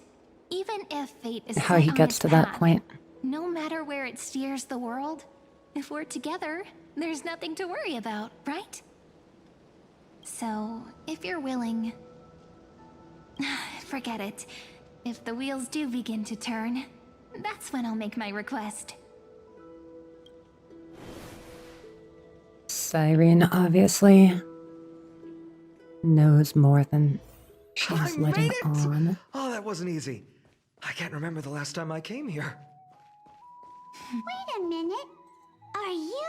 [SPEAKER 2] Even if fate is
[SPEAKER 1] How
[SPEAKER 2] set
[SPEAKER 1] he
[SPEAKER 2] on
[SPEAKER 1] gets
[SPEAKER 2] its
[SPEAKER 1] to that
[SPEAKER 2] path,
[SPEAKER 1] point.
[SPEAKER 2] no matter where it steers the world, if we're together, there's nothing to worry about, right? So, if you're willing... Forget it. If the wheels do begin to turn, that's when I'll make my request.
[SPEAKER 1] Cyrene obviously knows more than she's letting on.
[SPEAKER 16] Oh, that wasn't easy. I can't remember the last time I came here.
[SPEAKER 18] Wait a minute. Are you?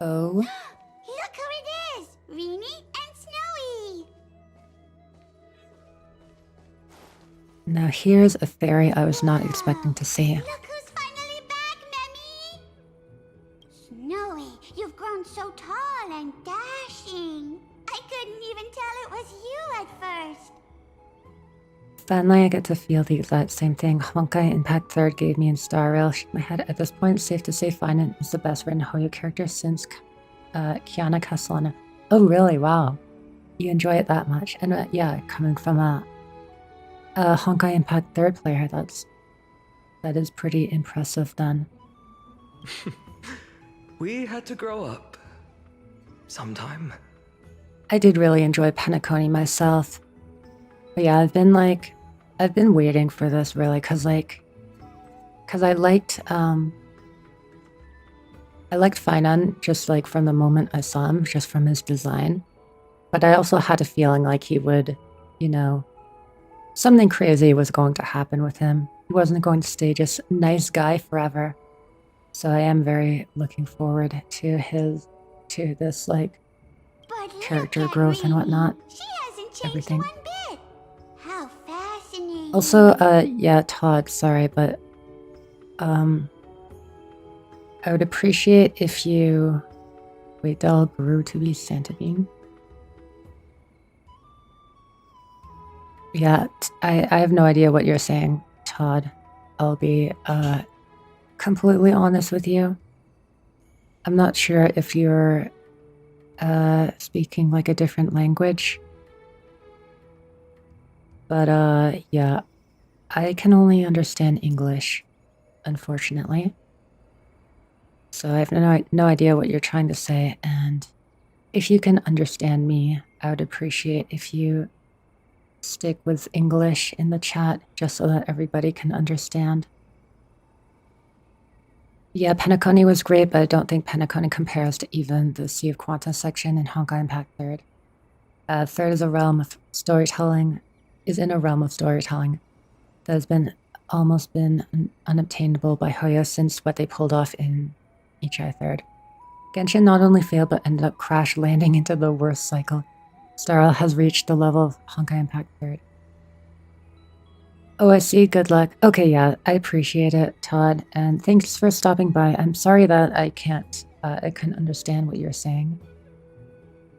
[SPEAKER 1] Oh?
[SPEAKER 18] Look who it is! Rini and Snowy!
[SPEAKER 1] Now here's a fairy I was not expecting to see.
[SPEAKER 18] Look who's finally back, Memmy! Snowy, you've grown so tall and dashing. I couldn't even tell it was you at first.
[SPEAKER 1] Finally, I get to feel the exact same thing Honkai Impact 3rd gave me in Star Rail. Shake my head. At this point, safe to say Phainon is the best written Hoyo character since Kiana Castellana. Oh, really? Wow. You enjoy it that much. And yeah, coming from a Honkai Impact 3rd player, that is pretty impressive then.
[SPEAKER 16] We had to grow up. Sometime.
[SPEAKER 1] I did really enjoy Penacony myself. But yeah, I've been waiting for this really, cause I liked Phainon just like from the moment I saw him, just from his design. But I also had a feeling like he would, you know, something crazy was going to happen with him. He wasn't going to stay just nice guy forever. So I am very looking forward to this like character growth and whatnot.
[SPEAKER 18] She hasn't changed
[SPEAKER 1] Everything.
[SPEAKER 18] one bit. How fascinating.
[SPEAKER 1] Also, yeah, Todd, sorry, but I would appreciate if you wait, Del grew to be Santa Bean. Yeah, I have no idea what you're saying, Todd. I'll be completely honest with you. I'm not sure if you're speaking like a different language. But yeah, I can only understand English, unfortunately. So I have no idea what you're trying to say, and if you can understand me, I would appreciate if you stick with English in the chat, just so that everybody can understand. Yeah, Penacony was great, but I don't think Penacony compares to even the Sea of Quanta section in Honkai Impact 3rd. 3rd is in a realm of storytelling that has almost been unobtainable by Hoyo since what they pulled off in Ichai 3rd. Genshin not only failed, but ended up crash landing into the worst cycle. Star Rail has reached the level of Honkai Impact 3rd. Oh, I see. Good luck. Okay, yeah, I appreciate it, Todd, and thanks for stopping by. I'm sorry that I couldn't understand what you're saying.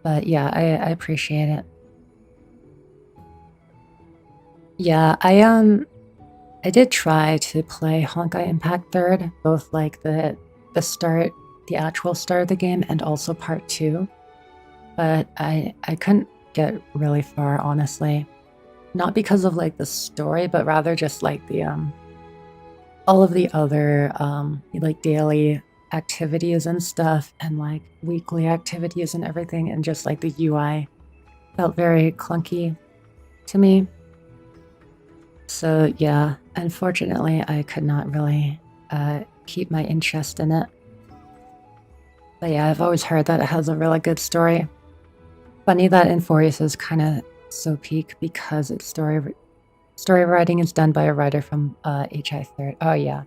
[SPEAKER 1] But yeah, I appreciate it. Yeah, I did try to play Honkai Impact 3rd, both like the actual start of the game and also part 2. But I couldn't get really far, honestly. Not because of like the story, but rather just like the all of the other like daily activities and stuff and like weekly activities and everything, and just like the UI felt very clunky to me. So yeah, unfortunately I could not really keep my interest in it. But yeah, I've always heard that it has a really good story. Funny that Inforius is kind of so peak because its story writing is done by a writer from HI 3rd. Oh yeah,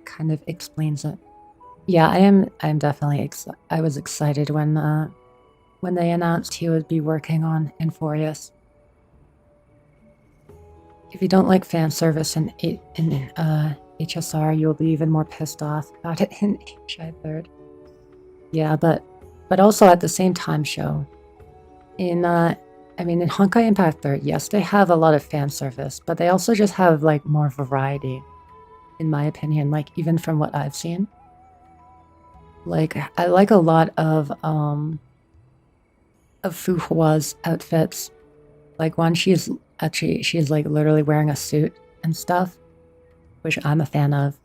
[SPEAKER 1] kind of explains it. Yeah, I'm definitely I was excited when they announced he would be working on Inforius. If you don't like fan service in HSR, you'll be even more pissed off about it in HI 3rd. Yeah, but also at the same time, show in in Honkai Impact 3rd, yes, they have a lot of fan service, but they also just have like more variety, in my opinion. Like even from what I've seen, like I like a lot of Fu Hua's outfits. Like one, she's like literally wearing a suit and stuff, which I'm a fan of.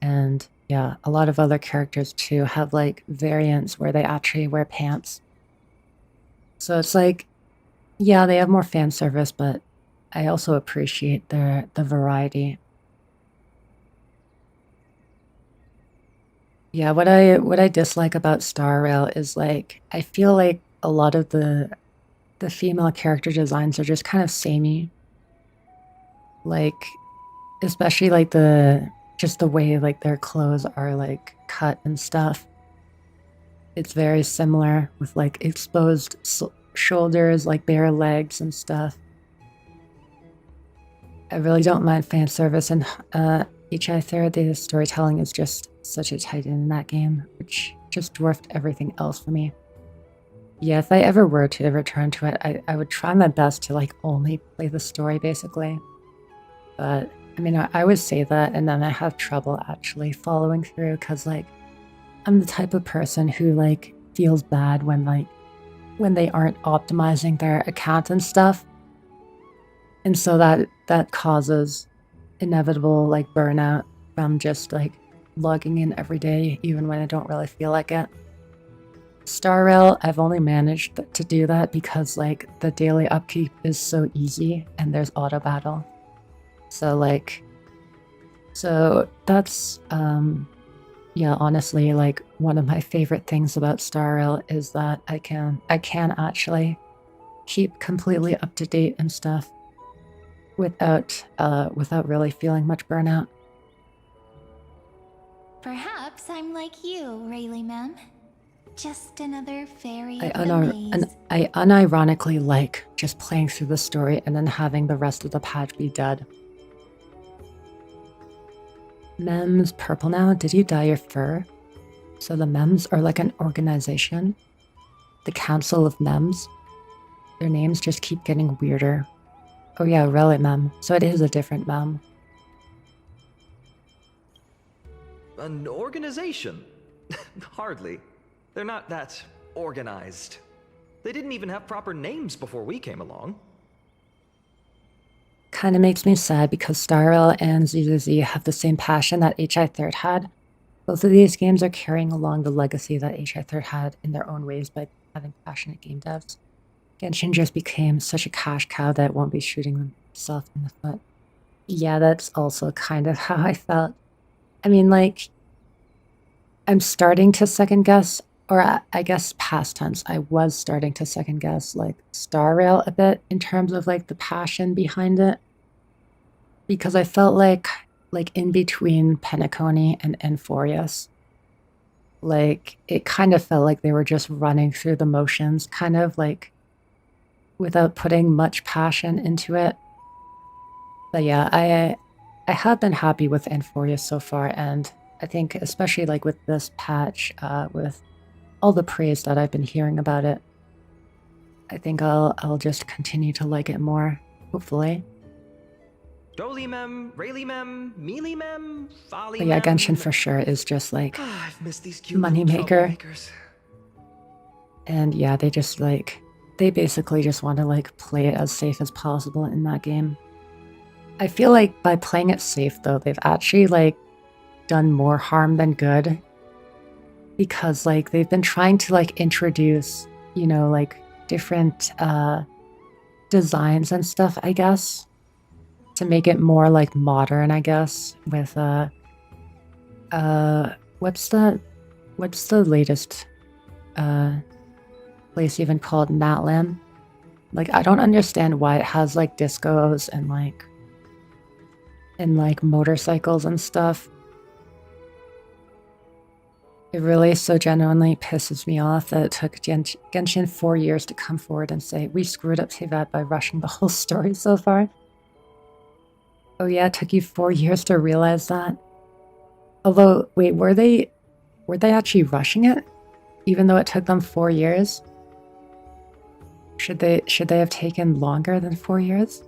[SPEAKER 1] And yeah, a lot of other characters too have like variants where they actually wear pants. So it's like, yeah, they have more fan service, but I also appreciate the variety. Yeah, what I dislike about Star Rail is like I feel like a lot of the female character designs are just kind of samey. Like especially like just the way like their clothes are like cut and stuff. It's very similar with like exposed shoulders, like bare legs and stuff. I really don't mind fan service, and HI 3rd, the storytelling is just such a titan in that game, which just dwarfed everything else for me. Yeah, if I ever were to return to it, I would try my best to like only play the story basically. But I mean, I always say that, and then I have trouble actually following through because like I'm the type of person who like feels bad when they aren't optimizing their account and stuff. And so that causes inevitable like burnout from just like logging in every day, even when I don't really feel like it. Star Rail, I've only managed to do that because like the daily upkeep is so easy and there's auto battle. So that's yeah, honestly, like one of my favorite things about Star Rail is that I can actually keep completely up to date and stuff without really feeling much burnout.
[SPEAKER 2] Perhaps I'm like you, Rayleigh ma'am. Just another fairy
[SPEAKER 1] I
[SPEAKER 2] of the maze.
[SPEAKER 1] unironically like just playing through the story and then having the rest of the patch be dead. Mem's purple now. Did you dye your fur? So the Mems are like an organization. The Council of Mems. Their names just keep getting weirder. Oh yeah, Relic Mem. So it is a different Mem.
[SPEAKER 16] An organization? Hardly. They're not that organized. They didn't even have proper names before we came along.
[SPEAKER 1] Kind of makes me sad because Star Rail and ZZZ have the same passion that HI 3rd had. Both of these games are carrying along the legacy that HI 3rd had in their own ways by having passionate game devs. Genshin just became such a cash cow that it won't be shooting themselves in the foot. Yeah, that's also kind of how I felt. I mean, like, I'm starting to second guess, or I guess past tense, I was starting to second guess, like, Star Rail a bit in terms of, like, the passion behind it. Because I felt like in between Penacony and Enforius, like, it kind of felt like they were just running through the motions, kind of like, without putting much passion into it. But yeah, I have been happy with Euphoria so far, and I think especially like with this patch, with all the praise that I've been hearing about it, I think I'll just continue to like it more, hopefully.
[SPEAKER 16] Dolimem, Raylimem, Mealimem, Folly.
[SPEAKER 1] But yeah, Genshin for sure is just like
[SPEAKER 16] I've missed these cute
[SPEAKER 1] moneymaker.
[SPEAKER 16] troublemakers.
[SPEAKER 1] And yeah, they just like, they basically just want to like play it as safe as possible in that game. I feel like by playing it safe though, they've actually like done more harm than good. Because like they've been trying to like introduce, you know, like different designs and stuff, I guess. To make it more like modern, I guess, with what's the latest place even called Natlan? Like I don't understand why it has like discos and like motorcycles and stuff. It really so genuinely pisses me off that it took Genshin 4 years to come forward and say, we screwed up Tevat by rushing the whole story so far. Oh yeah, it took you 4 years to realize that? Although, wait, were they actually rushing it? Even though it took them 4 years? Should they have taken longer than 4 years?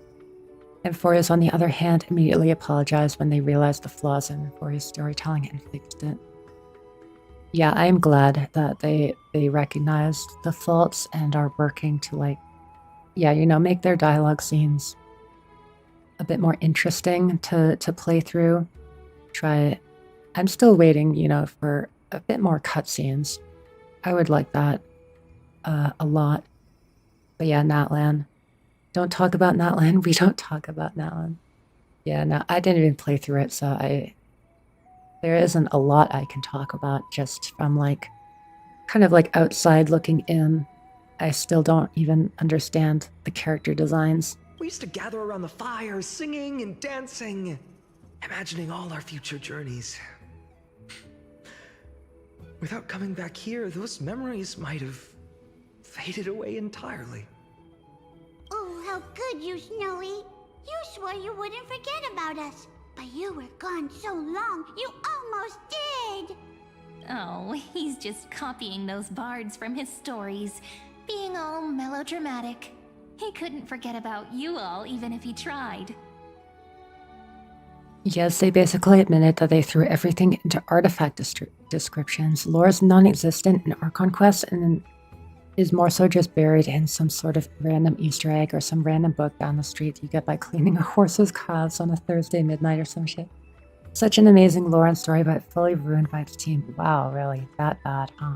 [SPEAKER 1] Euphoria's, on the other hand, immediately apologized when they realized the flaws in Euphoria's storytelling and fixed it. Yeah, I am glad that they recognized the faults and are working to like, yeah, you know, make their dialogue scenes a bit more interesting to play through. I'm still waiting, you know, for a bit more cutscenes. I would like that a lot. But yeah, Natlan. Don't talk about Natlan. We don't talk about Natlan. Yeah, no, I didn't even play through it, so there isn't a lot I can talk about just from like, kind of like outside looking in. I still don't even understand the character designs.
[SPEAKER 16] We used to gather around the fire, singing and dancing, imagining all our future journeys. Without coming back here, those memories might have faded away entirely.
[SPEAKER 18] Oh, how good you, Snowy. You swore you wouldn't forget about us. But you were gone so long, you almost did.
[SPEAKER 2] Oh, he's just copying those bards from his stories, being all melodramatic. He couldn't forget about you all, even if he tried.
[SPEAKER 1] Yes, they basically admitted that they threw everything into artifact descriptions. Lore is non-existent in Archon Quest and is more so just buried in some sort of random Easter egg or some random book down the street you get by cleaning a horse's calves on a Thursday midnight or some shit. Such an amazing lore and story, but fully ruined by its team. Wow, really? That bad, huh?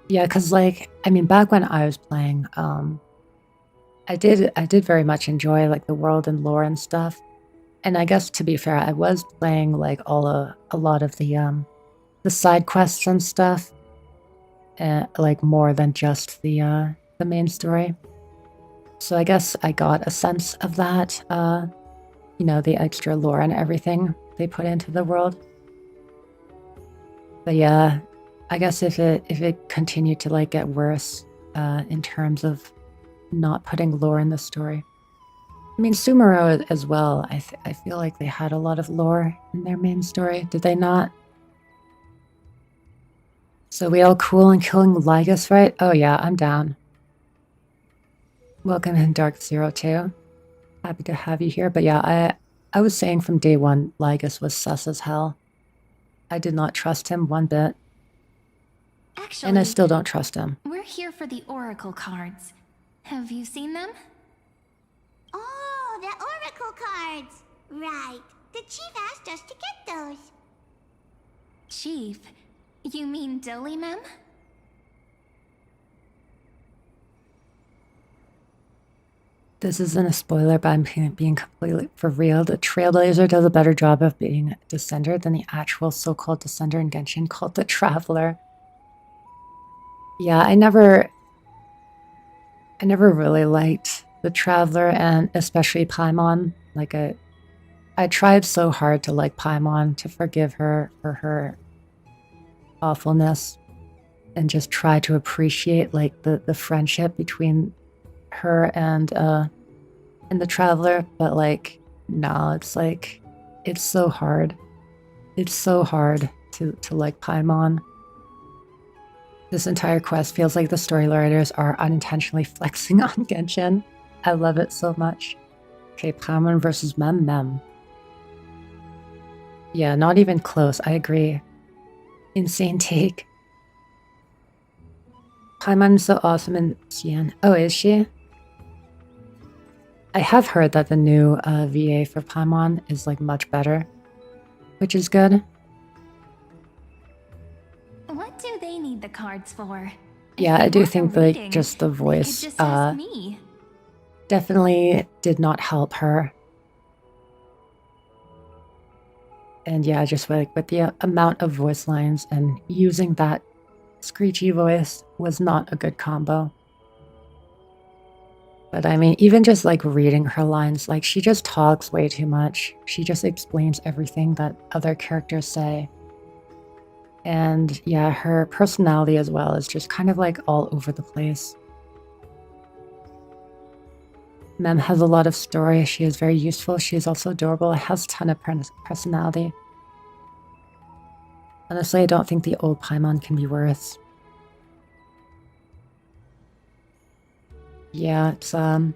[SPEAKER 1] Yeah, because like, I mean, back when I was playing, I did very much enjoy like the world and lore and stuff. And I guess to be fair, I was playing like a lot of the side quests and stuff. Like more than just the main story. So I guess I got a sense of that, you know, the extra lore and everything they put into the world. But yeah, I guess if it continued to like get worse in terms of not putting lore in the story. I mean, Sumeru as well. I feel like they had a lot of lore in their main story. Did they not? So we all cool in killing Lygus, right? Oh yeah, I'm down. Welcome in Dark Zero 2. Happy to have you here. But yeah, I was saying from day one, Lygus was sus as hell. I did not trust him one bit.
[SPEAKER 2] Actually,
[SPEAKER 1] and I still don't trust him.
[SPEAKER 2] We're here for the Oracle cards. Have you seen them?
[SPEAKER 18] Oh, the Oracle cards. Right. The chief asked us to get those.
[SPEAKER 2] Chief? You mean Dolimem?
[SPEAKER 1] This isn't a spoiler, but I'm being completely for real. The Trailblazer does a better job of being a Descender than the actual so-called Descender in Genshin called the Traveler. Yeah, I never really liked the Traveler, and especially Paimon. Like I tried so hard to like Paimon, to forgive her for her awfulness, and just try to appreciate like the friendship between her and in The Traveler, but like, no, it's like, it's so hard. It's so hard to like Paimon. This entire quest feels like the story writers are unintentionally flexing on Genshin. I love it so much. Okay, Paimon versus Mem. Yeah, not even close, I agree. Insane take. Paimon's so awesome in Xian. Oh, is she? I have heard that the new VA for Paimon is like much better, which is good.
[SPEAKER 2] What do they need the cards for?
[SPEAKER 1] Yeah, I do think like just the voice definitely did not help her. And yeah, just like with the amount of voice lines and using that screechy voice was not a good combo. But I mean, even just like reading her lines, like she just talks way too much. She just explains everything that other characters say. And yeah, her personality as well is just kind of like all over the place. Mem has a lot of story. She is very useful. She is also adorable. Has a ton of personality. Honestly, I don't think the old Paimon can be worse. Yeah, it's I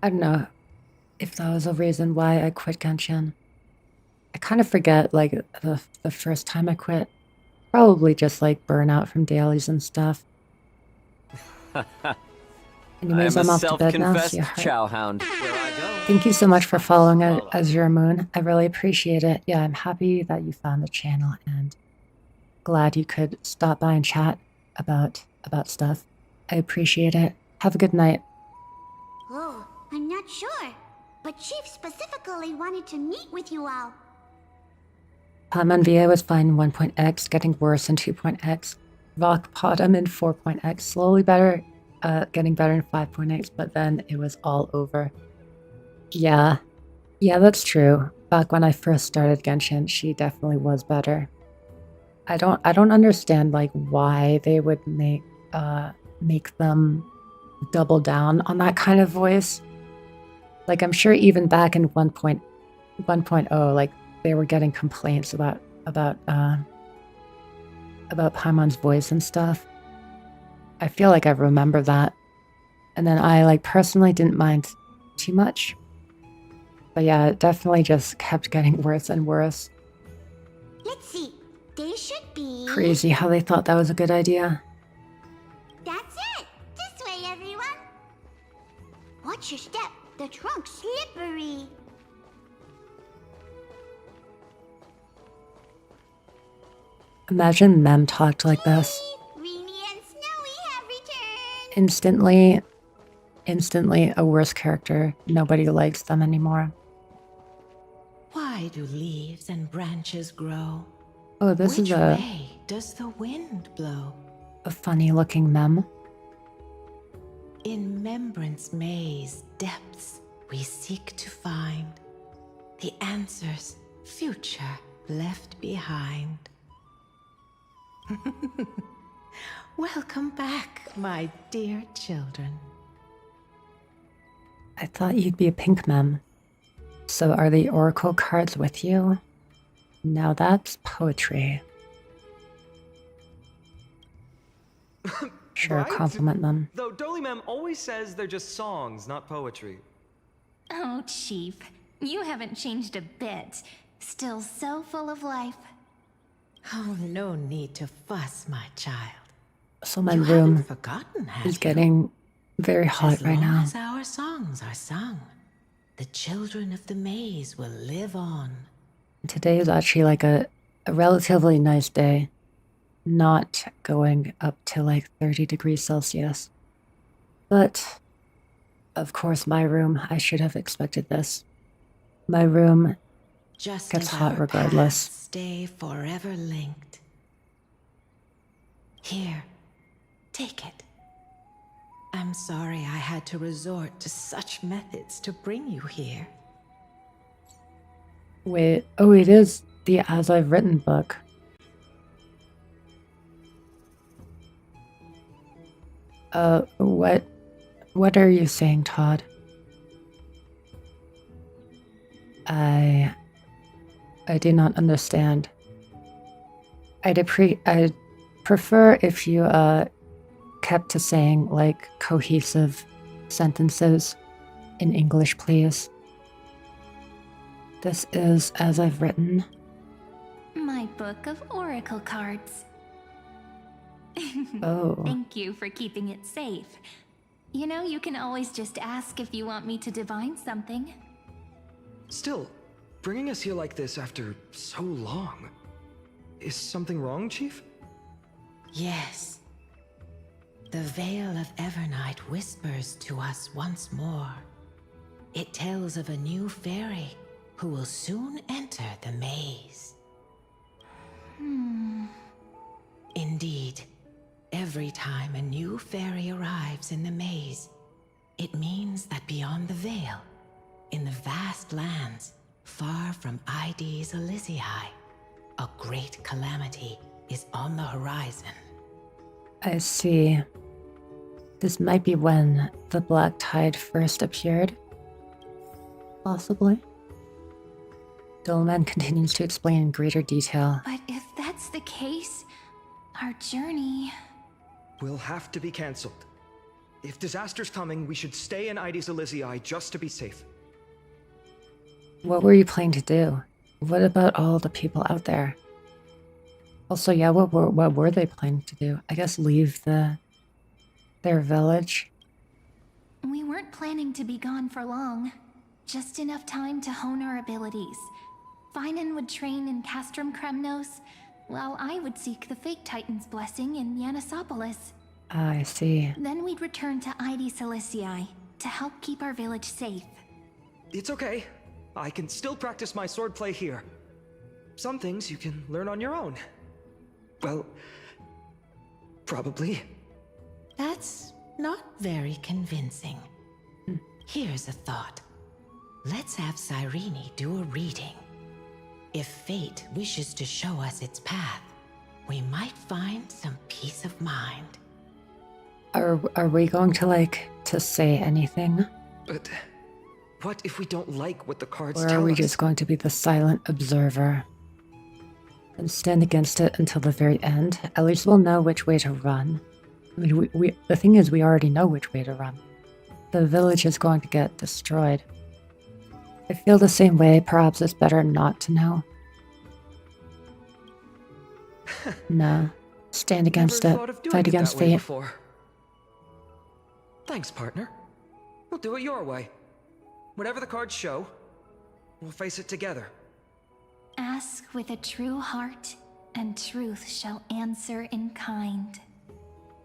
[SPEAKER 1] don't know if that was a reason why I quit Genshin. I kind of forget like the first time I quit. Probably just like burnout from dailies and stuff. Anyways, I'm off to bed now. See you.
[SPEAKER 20] Chowhound.
[SPEAKER 1] Thank you so much for following Azure Moon. I really appreciate it. Yeah, I'm happy that you found the channel and glad you could stop by and chat about stuff. I appreciate it. Have a good night.
[SPEAKER 18] Oh, I'm not sure, but Chief specifically wanted to meet with you all.
[SPEAKER 1] Paimon VA was fine in 1.x, getting worse in 2.x. Rock bottom in 4.x, slowly better, getting better in 5.x, but then it was all over. Yeah, that's true. Back when I first started Genshin, she definitely was better. I don't understand like why they would make them double down on that kind of voice. Like I'm sure even back in 1.0, like they were getting complaints about Paimon's voice and stuff. I feel like I remember that. And then I like personally didn't mind too much. But yeah, it definitely just kept getting worse and worse.
[SPEAKER 18] Let's see. They should be...
[SPEAKER 1] Crazy how they thought that was a good idea.
[SPEAKER 18] That's it! This way, everyone! Watch your step. The trunk's slippery.
[SPEAKER 1] Imagine Mem talked like this.
[SPEAKER 18] Reenie and Snowy have returned.
[SPEAKER 1] Instantly a worse character. Nobody likes them anymore.
[SPEAKER 21] Why do leaves and branches grow?
[SPEAKER 1] Oh, this
[SPEAKER 21] Which
[SPEAKER 1] is
[SPEAKER 21] way does the wind blow?
[SPEAKER 1] a funny looking Mem.
[SPEAKER 21] In Remembrance Maze depths we seek to find the answers future left behind. Welcome back, my dear children.
[SPEAKER 1] I thought you'd be a pink Mem. So are the oracle cards with you? Now that's poetry. Sure,
[SPEAKER 16] Right?
[SPEAKER 1] compliment them.
[SPEAKER 16] Though Dolly-Mem always says they're just songs, not poetry.
[SPEAKER 2] Oh, Chief, you haven't changed a bit. Still so full of life.
[SPEAKER 21] Oh, no need to fuss, my child.
[SPEAKER 1] So my
[SPEAKER 21] You
[SPEAKER 1] room
[SPEAKER 21] haven't forgotten, have
[SPEAKER 1] is
[SPEAKER 21] you?
[SPEAKER 1] getting very hot
[SPEAKER 21] As
[SPEAKER 1] right
[SPEAKER 21] long
[SPEAKER 1] now.
[SPEAKER 21] as our songs are sung, the children of the maze will live on.
[SPEAKER 1] Today is actually like a relatively nice day. Not going up to like 30 degrees Celsius. But, of course, my room, I should have expected this. My room
[SPEAKER 21] Just
[SPEAKER 1] gets
[SPEAKER 21] as
[SPEAKER 1] hot
[SPEAKER 21] our
[SPEAKER 1] regardless.
[SPEAKER 21] paths stay forever linked. Here, take it. I'm sorry I had to resort to such methods to bring you here.
[SPEAKER 1] Wait, oh, it is the As I've Written book. What are you saying, Todd? I do not understand. I'd prefer if you kept to saying like cohesive sentences in English, please. This is as I've written.
[SPEAKER 2] My book of oracle cards.
[SPEAKER 1] Oh.
[SPEAKER 2] Thank you for keeping it safe. You know, you can always just ask if you want me to divine something.
[SPEAKER 20] Still, bringing us here like this after so long. Is something wrong, Chief?
[SPEAKER 21] Yes. The Veil of Evernight whispers to us once more. It tells of a new fairy who will soon enter the maze. Indeed, every time a new fairy arrives in the maze, it means that beyond the veil, in the vast lands far from ID's Elysiae, a great calamity is on the horizon.
[SPEAKER 1] I see. This might be when the Black Tide first appeared. Possibly. Dolman continues to explain in greater detail.
[SPEAKER 2] But if that's the case, our journey...
[SPEAKER 20] Will have to be cancelled. If disaster's coming, we should stay in ID's Elysiae just to be safe.
[SPEAKER 1] What were you planning to do? What about all the people out there? Also, yeah, what were they planning to do? I guess leave their village.
[SPEAKER 2] We weren't planning to be gone for long. Just enough time to hone our abilities. Phainon would train in Castrum Kremnos, while I would seek the Fake Titan's blessing in Yanisopolis.
[SPEAKER 1] I see.
[SPEAKER 2] Then we'd return to ID Ciliciae to help keep our village safe.
[SPEAKER 20] It's okay. I can still practice my swordplay here. Some things you can learn on your own. Well, probably.
[SPEAKER 21] That's not very convincing. Here's a thought. Let's have Cyrene do a reading. If fate wishes to show us its path, we might find some peace of mind.
[SPEAKER 1] Are we going to say anything?
[SPEAKER 20] But what if we don't like what the cards
[SPEAKER 1] Or
[SPEAKER 20] tell
[SPEAKER 1] are we
[SPEAKER 20] us?
[SPEAKER 1] just going to be the silent observer? And stand against it until the very end? At least we'll know which way to run. I mean, the thing is, we already know which way to run. The village is going to get destroyed. I feel the same way. Perhaps it's better not to know. No. Stand against
[SPEAKER 20] Never
[SPEAKER 1] it.
[SPEAKER 20] thought of doing
[SPEAKER 1] Fight
[SPEAKER 20] it
[SPEAKER 1] against
[SPEAKER 20] that way
[SPEAKER 1] fate.
[SPEAKER 20] before. Thanks, partner. We'll do it your way. Whatever the cards show, we'll face it together.
[SPEAKER 2] Ask with a true heart, and truth shall answer in kind.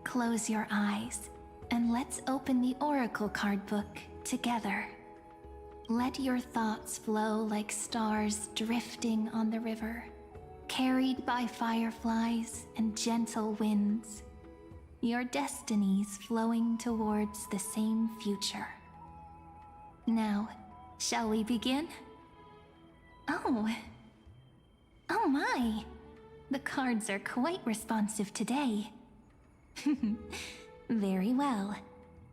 [SPEAKER 2] Close your eyes, and let's open the oracle card book together. Let your thoughts flow like stars drifting on the river, carried by fireflies and gentle winds. Your destinies flowing towards the same future. Now, shall we begin? Oh my! The cards are quite responsive today. Very well.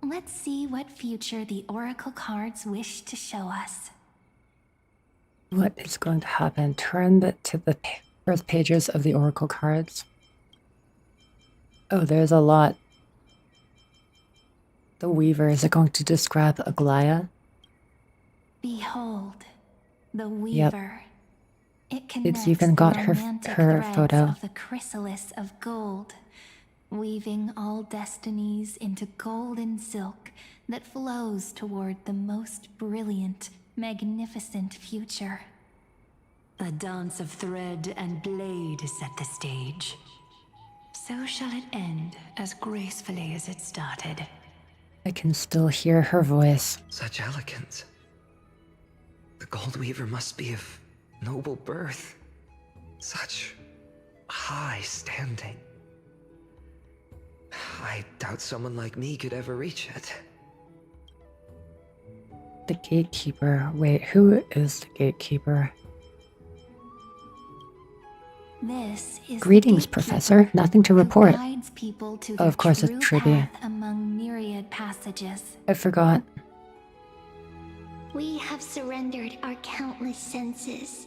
[SPEAKER 2] Let's see what future the oracle cards wish to show us.
[SPEAKER 1] What is going to happen? Turn to the first pages of the oracle cards. Oh, there's a lot. The Weaver, is it going to describe Aglaya?
[SPEAKER 2] Behold, the Weaver. It connects
[SPEAKER 1] It's even got
[SPEAKER 2] the
[SPEAKER 1] her
[SPEAKER 2] romantic threads
[SPEAKER 1] photo.
[SPEAKER 2] of the chrysalis of gold, weaving all destinies into golden silk that flows toward the most brilliant, magnificent future.
[SPEAKER 22] A dance of thread and blade set the stage. So shall it end as gracefully as it started.
[SPEAKER 1] I can still hear her voice.
[SPEAKER 20] Such elegance. The Gold Weaver must be of noble birth. Such high standing. I doubt someone like me could ever reach it.
[SPEAKER 1] The Gatekeeper. Wait, who is the Gatekeeper?
[SPEAKER 2] This is
[SPEAKER 1] Greetings,
[SPEAKER 2] the
[SPEAKER 1] Professor. Nothing to report.
[SPEAKER 2] guides people to
[SPEAKER 1] Oh, of course, it's
[SPEAKER 2] true
[SPEAKER 1] trivia.
[SPEAKER 2] path among myriad passages.
[SPEAKER 1] I forgot.
[SPEAKER 3] We have surrendered our countless senses,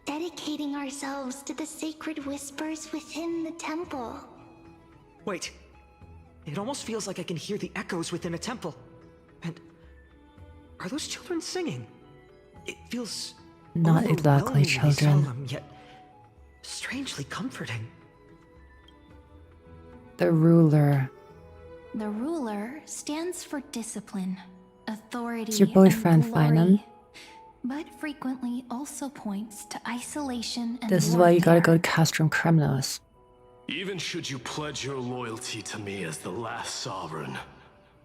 [SPEAKER 3] dedicating ourselves to the sacred whispers within the temple.
[SPEAKER 20] Wait. It almost feels like I can hear the echoes within a temple. And are those children singing? It feels
[SPEAKER 1] Not exactly
[SPEAKER 20] overwhelmingly
[SPEAKER 1] children.
[SPEAKER 20] solemn, yet strangely comforting.
[SPEAKER 1] The ruler.
[SPEAKER 2] The ruler stands for discipline, authority,
[SPEAKER 1] It's your boyfriend,
[SPEAKER 2] and glory,
[SPEAKER 1] Phainon.
[SPEAKER 2] but frequently also points to isolation and
[SPEAKER 1] This is why you gotta
[SPEAKER 2] warfare.
[SPEAKER 1] go to Castrum Kremnos.
[SPEAKER 13] Even should you pledge your loyalty to me as the last sovereign,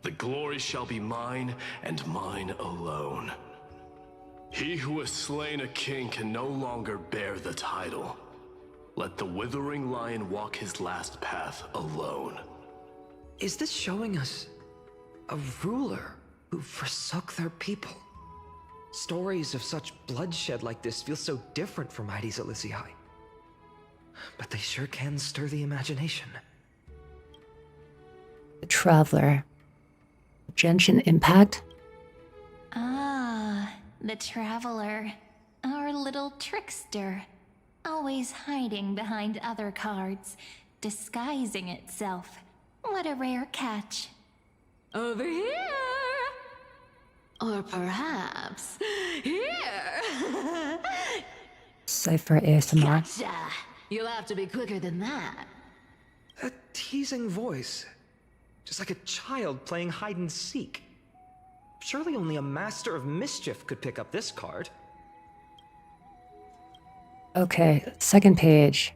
[SPEAKER 13] the glory shall be mine and mine alone. He who has slain a king can no longer bear the title. Let the withering lion walk his last path alone.
[SPEAKER 16] Is this showing us a ruler who forsook their people? Stories of such bloodshed like this feel so different from Heidi's Elysiae. But they sure can stir the imagination.
[SPEAKER 1] The Traveler. Genshin Impact?
[SPEAKER 2] Ah, the traveler, our little trickster, always hiding behind other cards, disguising itself. What a rare catch.
[SPEAKER 11] Over here! Or perhaps here!
[SPEAKER 1] Cypher ASMR.
[SPEAKER 11] Gotcha! You'll have to be quicker than that.
[SPEAKER 16] A teasing voice. Just like a child playing hide and seek. Surely only a master of mischief could pick up this card.
[SPEAKER 1] Okay, second page.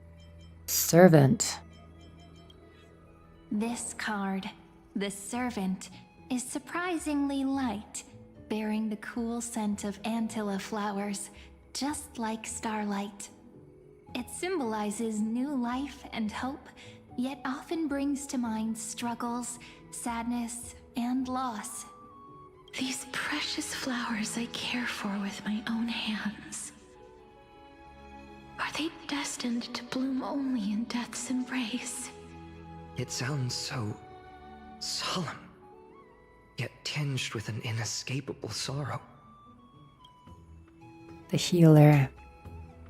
[SPEAKER 1] Servant.
[SPEAKER 2] This card, the servant, is surprisingly light, bearing the cool scent of Antilla flowers, just like starlight. It symbolizes new life and hope, yet often brings to mind struggles, sadness, and loss.
[SPEAKER 9] These precious flowers I care for with my own hands. Are they destined to bloom only in death's embrace?
[SPEAKER 16] It sounds so solemn, yet tinged with an inescapable sorrow.
[SPEAKER 1] The Healer.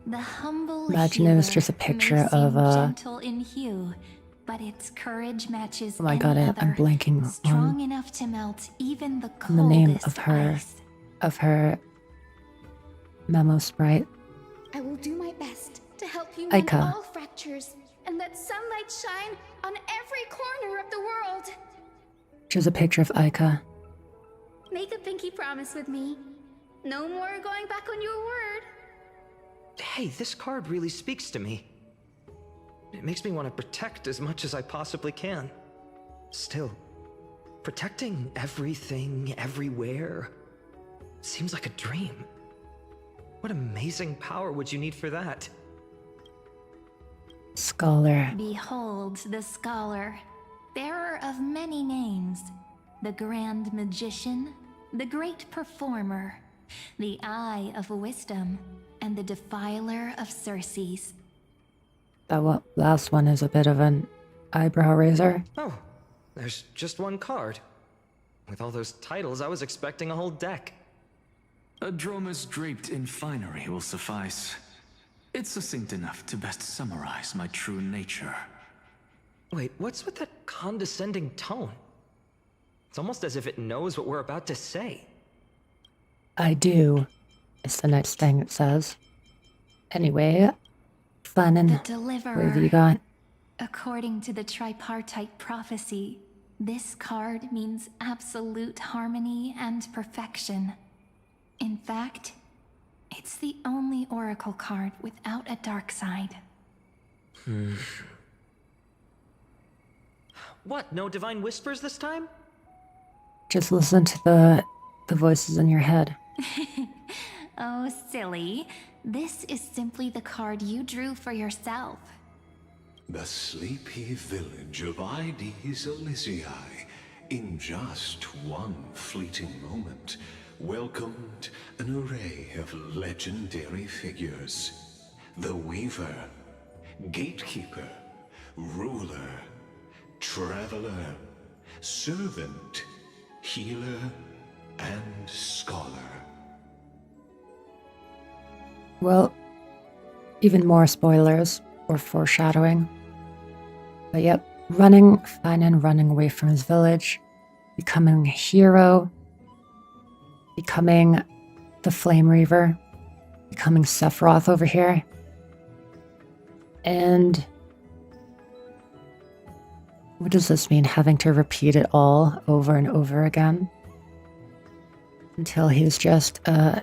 [SPEAKER 2] The humble
[SPEAKER 1] Imagine it was
[SPEAKER 2] healer
[SPEAKER 1] just a picture
[SPEAKER 2] may
[SPEAKER 1] of,
[SPEAKER 2] seem gentle in hue, but its courage matches
[SPEAKER 1] oh my
[SPEAKER 2] any
[SPEAKER 1] god, I'm
[SPEAKER 2] other,
[SPEAKER 1] blanking
[SPEAKER 2] strong
[SPEAKER 1] on
[SPEAKER 2] enough to melt even the
[SPEAKER 1] the name
[SPEAKER 2] coldest
[SPEAKER 1] of her memo sprite.
[SPEAKER 14] I will do my best to help you mend
[SPEAKER 1] Aika.
[SPEAKER 14] all fractures and let sunlight shine on every corner of the world.
[SPEAKER 1] Just a picture of Aika.
[SPEAKER 14] Make a pinky promise with me. No more going back on your word.
[SPEAKER 16] Hey, this card really speaks to me. It makes me want to protect as much as I possibly can. Still, protecting everything, everywhere, seems like a dream. What amazing power would you need for that?
[SPEAKER 1] Scholar.
[SPEAKER 2] Behold the scholar, bearer of many names, the grand magician, the great performer, the eye of wisdom, and the defiler of Circes.
[SPEAKER 1] That last one is a bit of an eyebrow raiser.
[SPEAKER 16] Oh, there's just one card. With all those titles, I was expecting a whole deck.
[SPEAKER 12] A dromus draped in finery will suffice. It's succinct enough to best summarize my true nature.
[SPEAKER 16] Wait, what's with that condescending tone? It's almost as if it knows what we're about to say.
[SPEAKER 1] I do, is the next thing it says. Anyway, Phainon,
[SPEAKER 2] The
[SPEAKER 1] what
[SPEAKER 2] deliverer.
[SPEAKER 1] have you got?
[SPEAKER 2] According to the tripartite prophecy, this card means absolute harmony and perfection. In fact, it's the only oracle card without a dark side.
[SPEAKER 16] What, no divine whispers this time?
[SPEAKER 1] Just listen to the voices in your head.
[SPEAKER 2] Oh, silly. This is simply the card you drew for yourself.
[SPEAKER 10] The sleepy village of Heidi's Elysiae, in just one fleeting moment, welcomed an array of legendary figures. The Weaver, gatekeeper, ruler, traveler, servant, healer, and scholar.
[SPEAKER 1] Well, even more spoilers or foreshadowing. But yep, Phainon running away from his village, becoming a hero, becoming the Flame Reaver, becoming Sephiroth over here. And what does this mean? Having to repeat it all over and over again until he's just a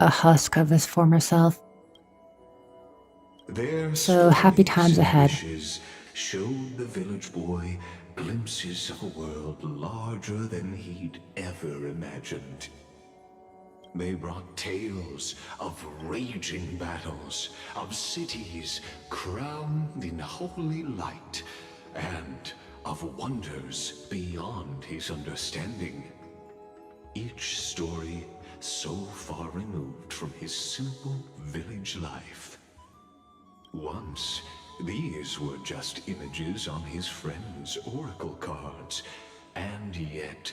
[SPEAKER 1] husk of his former self. So happy times ahead.
[SPEAKER 10] Showed the village boy glimpses of a world larger than he'd ever imagined. They brought tales of raging battles, of cities crowned in holy light, and of wonders beyond his understanding. Each story so far removed from his simple village life. Once, these were just images on his friend's oracle cards, and yet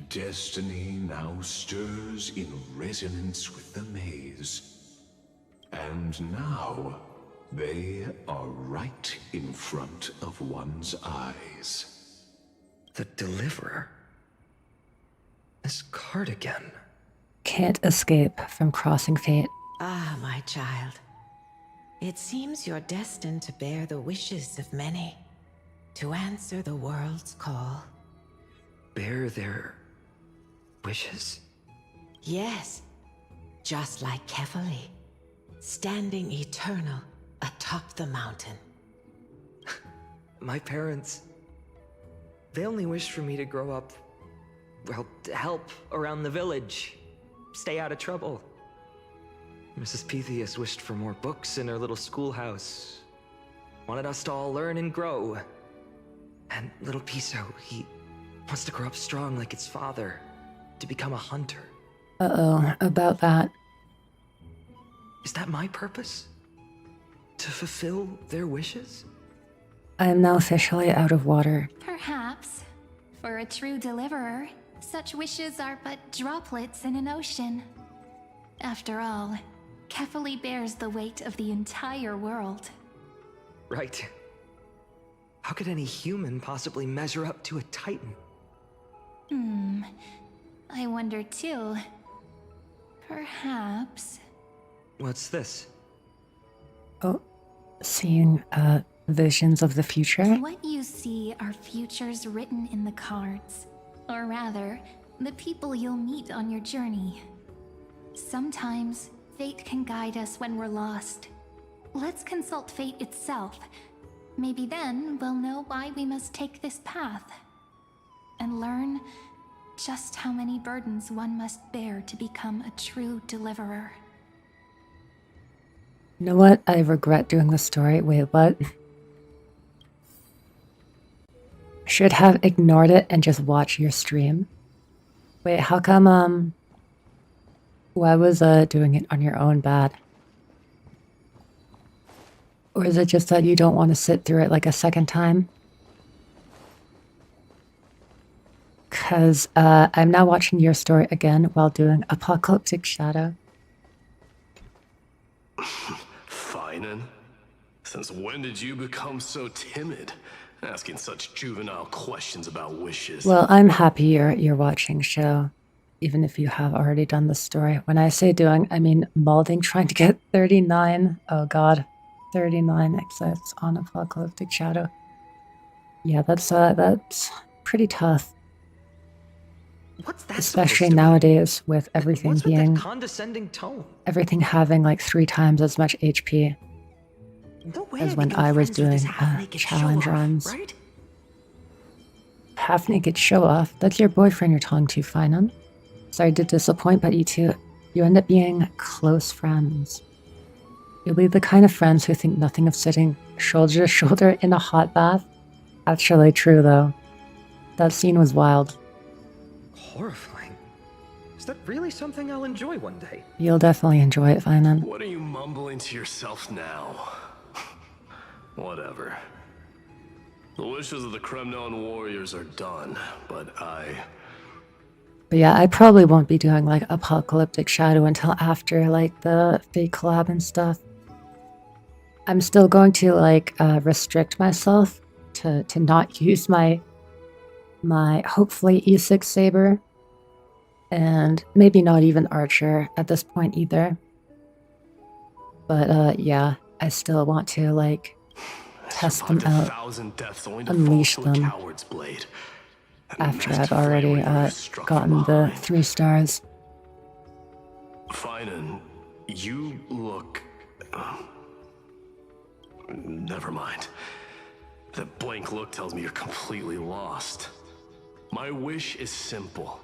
[SPEAKER 10] destiny now stirs in resonance with the maze. And now, they are right in front of one's eyes.
[SPEAKER 16] The Deliverer? This card again.
[SPEAKER 1] Can't escape from crossing fate.
[SPEAKER 21] Ah, my child. It seems you're destined to bear the wishes of many, to answer the world's call.
[SPEAKER 16] Bear their wishes?
[SPEAKER 21] Yes, just like Kefali, standing eternal atop the mountain.
[SPEAKER 16] My parents, they only wished for me to grow up, well, to help around the village, stay out of trouble. Mrs. Pythias wished for more books in her little schoolhouse, wanted us to all learn and grow. And little Piso, he wants to grow up strong like its father, to become a hunter.
[SPEAKER 1] Uh-oh, about that.
[SPEAKER 16] Is that my purpose? To fulfill their wishes?
[SPEAKER 1] I am now officially out of water.
[SPEAKER 2] Perhaps. For a true deliverer, such wishes are but droplets in an ocean. After all, Kefali bears the weight of the entire world.
[SPEAKER 16] Right. How could any human possibly measure up to a Titan?
[SPEAKER 2] I wonder too. Perhaps...
[SPEAKER 16] What's this?
[SPEAKER 1] Oh, seeing, visions of the future?
[SPEAKER 2] What you see are futures written in the cards. Or rather, the people you'll meet on your journey. Sometimes, fate can guide us when we're lost. Let's consult fate itself. Maybe then we'll know why we must take this path. And learn just how many burdens one must bear to become a true deliverer.
[SPEAKER 1] You know what? I regret doing this story. Wait, what? Should have ignored it and just watched your stream. Wait, how come, why was, doing it on your own bad? Or is it just that you don't want to sit through it like a second time? Because, I'm now watching your story again while doing Apocalyptic Shadow.
[SPEAKER 13] Phainon? Since when did you become so timid? Asking such juvenile questions about wishes.
[SPEAKER 1] Well, I'm happy you're watching show, even if you have already done the story. When I say doing, I mean molding, trying to get 39. Oh god, 39 exits on Apocalyptic Shadow. Yeah, that's pretty tough.
[SPEAKER 16] What's that?
[SPEAKER 1] Especially nowadays with everything
[SPEAKER 16] What's with
[SPEAKER 1] being
[SPEAKER 16] that condescending tone?
[SPEAKER 1] everything having like 3 times as much HP
[SPEAKER 16] No way
[SPEAKER 1] as
[SPEAKER 16] I
[SPEAKER 1] when
[SPEAKER 16] became
[SPEAKER 1] I was
[SPEAKER 16] friends with
[SPEAKER 1] doing
[SPEAKER 16] this half-naked
[SPEAKER 1] challenge
[SPEAKER 16] show-off,
[SPEAKER 1] runs.
[SPEAKER 16] right?
[SPEAKER 1] Half-naked show-off? That's your boyfriend you're talking to, Phainon. Sorry to disappoint, but you end up being close friends. You'll be the kind of friends who think nothing of sitting shoulder to shoulder in a hot bath. Actually true, though. That scene was wild.
[SPEAKER 16] Horrifying. Is that really something I'll enjoy one day?
[SPEAKER 1] You'll definitely enjoy it, Phainon.
[SPEAKER 13] What are you mumbling to yourself now? Whatever. The wishes of the Kremnon warriors are done, but
[SPEAKER 1] But yeah, I probably won't be doing like Apocalyptic Shadow until after like the fake collab and stuff. I'm still going to like restrict myself to not use my hopefully E6 saber, and maybe not even archer at this point either. But yeah, I still want to like test them out, unleash them after I've already gotten the 3 stars.
[SPEAKER 13] Phainon, you look... Never mind. That blank look tells me you're completely lost. My wish is simple.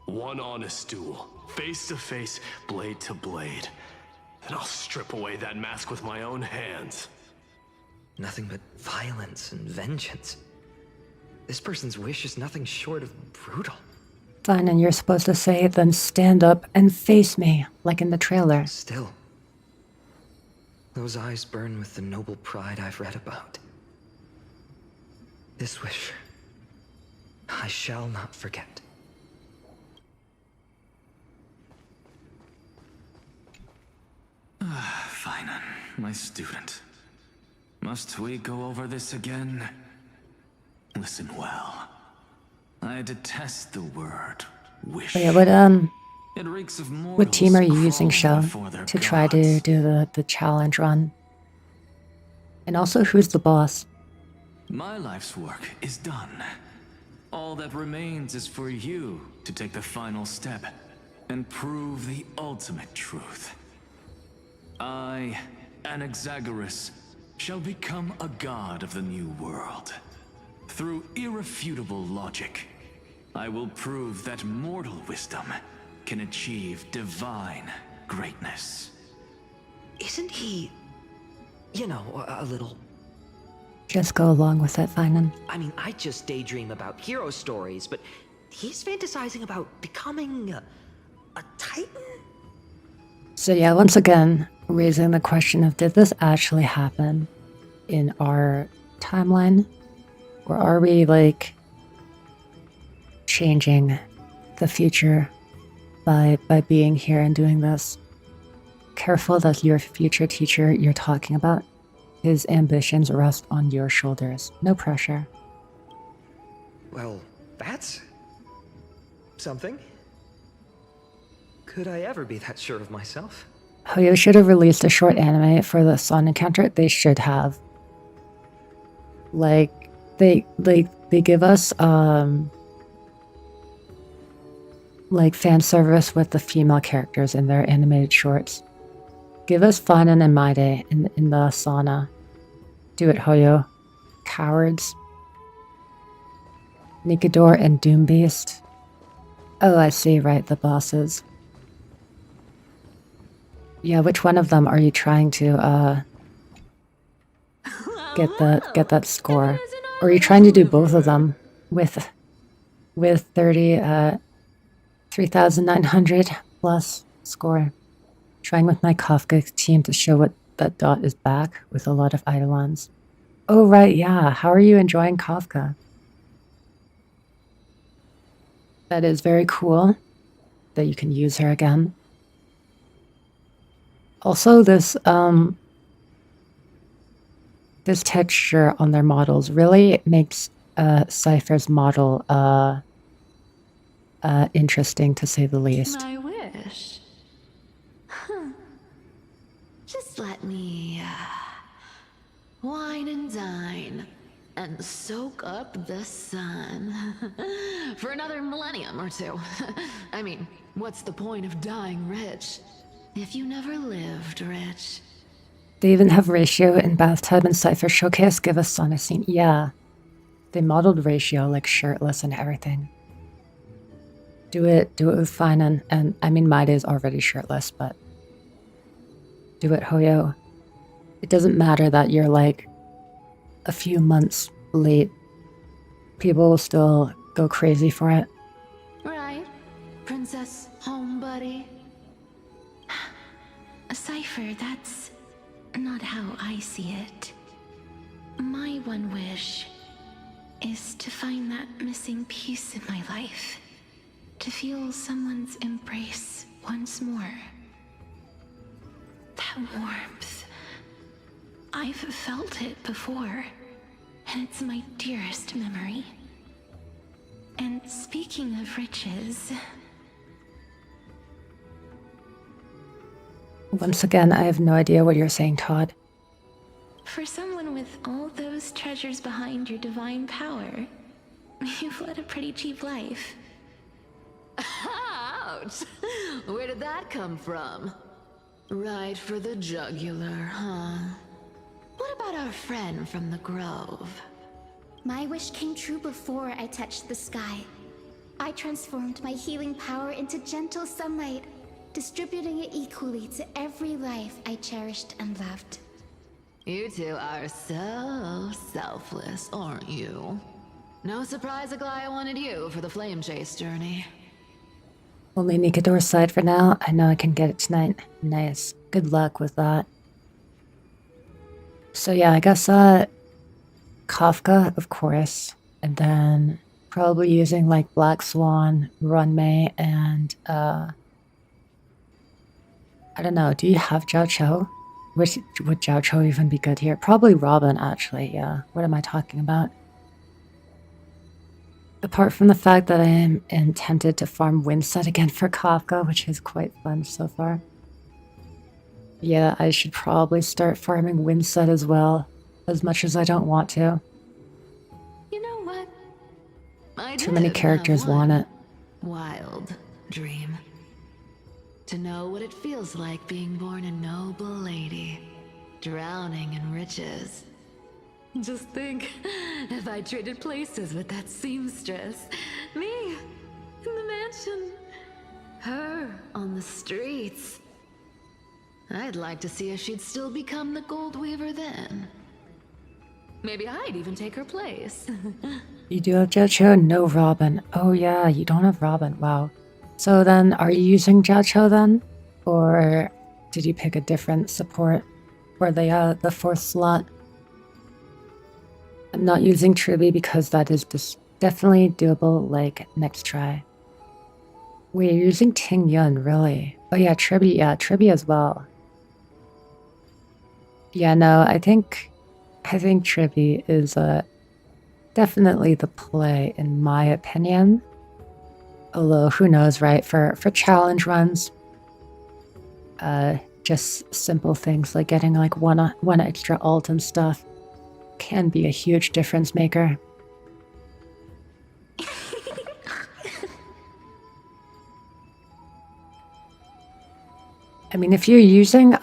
[SPEAKER 13] One honest duel, face to face, blade to blade. Then I'll strip away that mask with my own hands.
[SPEAKER 16] Nothing but violence and vengeance. This person's wish is nothing short of brutal.
[SPEAKER 1] Fine, and you're supposed to say, then stand up and face me, like in the trailer.
[SPEAKER 16] Still, those eyes burn with the noble pride I've read about. This wish, I shall not forget.
[SPEAKER 12] Phainon, my student. Must we go over this again? Listen well. I detest the word wish.
[SPEAKER 1] But yeah, what team are you using, Shell, to try to do the challenge run? And also, who's the boss?
[SPEAKER 12] My life's work is done. All that remains is for you to take the final step and prove the ultimate truth. I, Anaxagoras, shall become a god of the new world. Through irrefutable logic, I will prove that mortal wisdom can achieve divine greatness.
[SPEAKER 16] Isn't he, you know, a little...
[SPEAKER 1] Just go along with it, Phainon.
[SPEAKER 16] I mean, I just daydream about hero stories, but he's fantasizing about becoming a titan?
[SPEAKER 1] So yeah, once again, raising the question of, did this actually happen in our timeline? Or are we, like, changing the future by being here and doing this? Careful that your future teacher you're talking about, his ambitions rest on your shoulders. No pressure.
[SPEAKER 16] Well, that's... something. Could I ever be that sure of myself?
[SPEAKER 1] Oh, you should have released a short anime for the Sun encounter. They should have. Like, they give us, like, fan service with the female characters in their animated shorts. Give us Phainon and Maide in the sauna. Do it, Hoyo. Cowards. Nikador and Doombeast. Oh, I see, right, the bosses. Yeah, which one of them are you trying to, get that score? Or are you trying to do both of them with 3,900 plus score? Trying with my Kafka team to show what that dot is back with a lot of eidolons. Oh right, yeah. How are you enjoying Kafka? That is very cool that you can use her again. Also, this texture on their models really makes Cypher's model interesting, to say the least.
[SPEAKER 11] My wish. Huh. Just let me wine and dine and soak up the sun for another millennium or two. I mean, what's the point of dying rich if you never lived rich?
[SPEAKER 1] They even have Ratio in Bathtub and Cypher Showcase. Give us sauna scene. Yeah. They modeled Ratio like shirtless and everything. Do it with Phainon. And I mean, Maide is already shirtless, but do it, Hoyo. It doesn't matter that you're like a few months late. People will still go crazy for it.
[SPEAKER 11] Right, Princess Home somebody?
[SPEAKER 9] Cypher, that's not how I see it. My one wish is to find that missing piece in my life. To feel someone's embrace once more. That warmth. I've felt it before, and it's my dearest memory. And speaking of riches...
[SPEAKER 1] Once again, I have no idea what you're saying, Todd.
[SPEAKER 9] For someone with all those treasures behind your divine power, you've led a pretty cheap life.
[SPEAKER 11] Ouch! Where did that come from? Right for the jugular, huh? What about our friend from the Grove?
[SPEAKER 3] My wish came true before I touched the sky. I transformed my healing power into gentle sunlight, distributing it equally to every life I cherished and loved.
[SPEAKER 11] You two are so selfless, aren't you? No surprise Aglaya wanted you for the flame chase journey.
[SPEAKER 1] Only Nikador's side for now. I know I can get it tonight. Nice. Good luck with that. So yeah, I guess Kafka, of course. And then probably using like Black Swan, Runmei, and I don't know, do you have Jiao Cho? Would Jiao Cho even be good here? Probably Robin, actually, yeah. What am I talking about? Apart from the fact that I am tempted to farm Windset again for Kafka, which is quite fun so far. Yeah, I should probably start farming Windset as well, as much as I don't want to.
[SPEAKER 11] You know what?
[SPEAKER 1] Too many characters want it.
[SPEAKER 11] Wild dream. To know what it feels like being born a noble lady, drowning in riches. Just think, if I traded places with that seamstress, me in the mansion, her on the streets. I'd like to see if she'd still become the gold weaver then. Maybe I'd even take her place.
[SPEAKER 1] You do have Jiao Cho? No Robin. Oh yeah, you don't have Robin. Wow. So then, are you using Jiao Cho then? Or did you pick a different support for the fourth slot? I'm not using Tribi because that is just definitely doable, like, next try. Wait, you're using Ting Yun, really? Oh yeah, Tribi as well. Yeah, no, I think Tribi is definitely the play in my opinion. Although who knows, right? For challenge runs, just simple things like getting like one extra ult and stuff can be a huge difference maker. I mean, if you're using